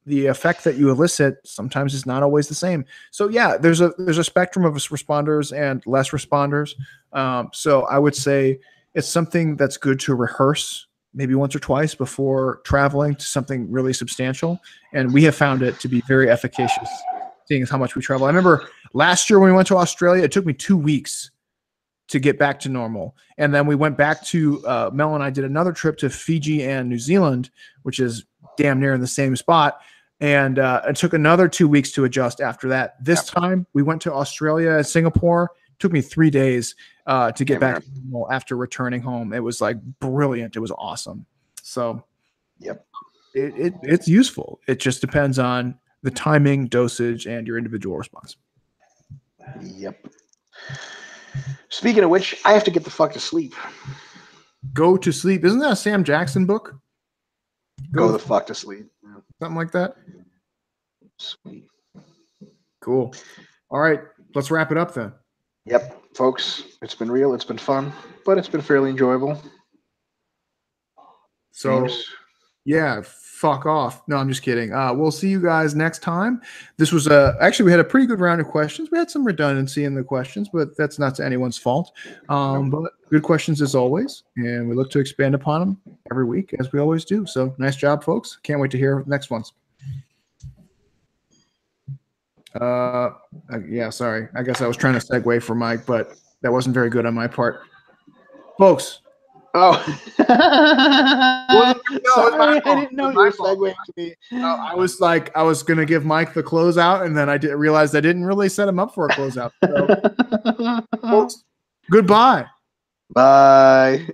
the effect that you elicit sometimes is not always the same. So yeah, there's a spectrum of responders and less responders. So I would say it's something that's good to rehearse maybe once or twice before traveling to something really substantial. And we have found it to be very efficacious, seeing as how much we travel. I remember last year when we went to Australia, it took me 2 weeks to get back to normal. And then we went back to, Mel and I did another trip to Fiji and New Zealand, which is damn near in the same spot. And it took another 2 weeks to adjust after that. This time we went to Australia and Singapore. It took me 3 days to get back to normal after returning home. It was like brilliant. It was awesome. So it's useful. It just depends on the timing, dosage, and your individual response. Yep. Speaking of which, I have to get the fuck to sleep. Go to sleep. Isn't that a Sam Jackson book? Go the fuck to sleep. Something like that. Sweet. Cool. All right. Let's wrap it up then. Yep. Folks, it's been real. It's been fun, but it's been fairly enjoyable. So, yeah, fuck off. No, I'm just kidding. We'll see you guys next time. This was actually, we had a pretty good round of questions. We had some redundancy in the questions, but that's not to anyone's fault. But good questions as always, and we look to expand upon them every week as we always do. So nice job, folks. Can't wait to hear next ones. Yeah, sorry. I guess I was trying to segue for Mike, but that wasn't very good on my part. Folks. Oh. Sorry, I didn't know you were segueing to me. I was going to give Mike the closeout, and then I realized I didn't really set him up for a closeout. So, folks, goodbye. Bye.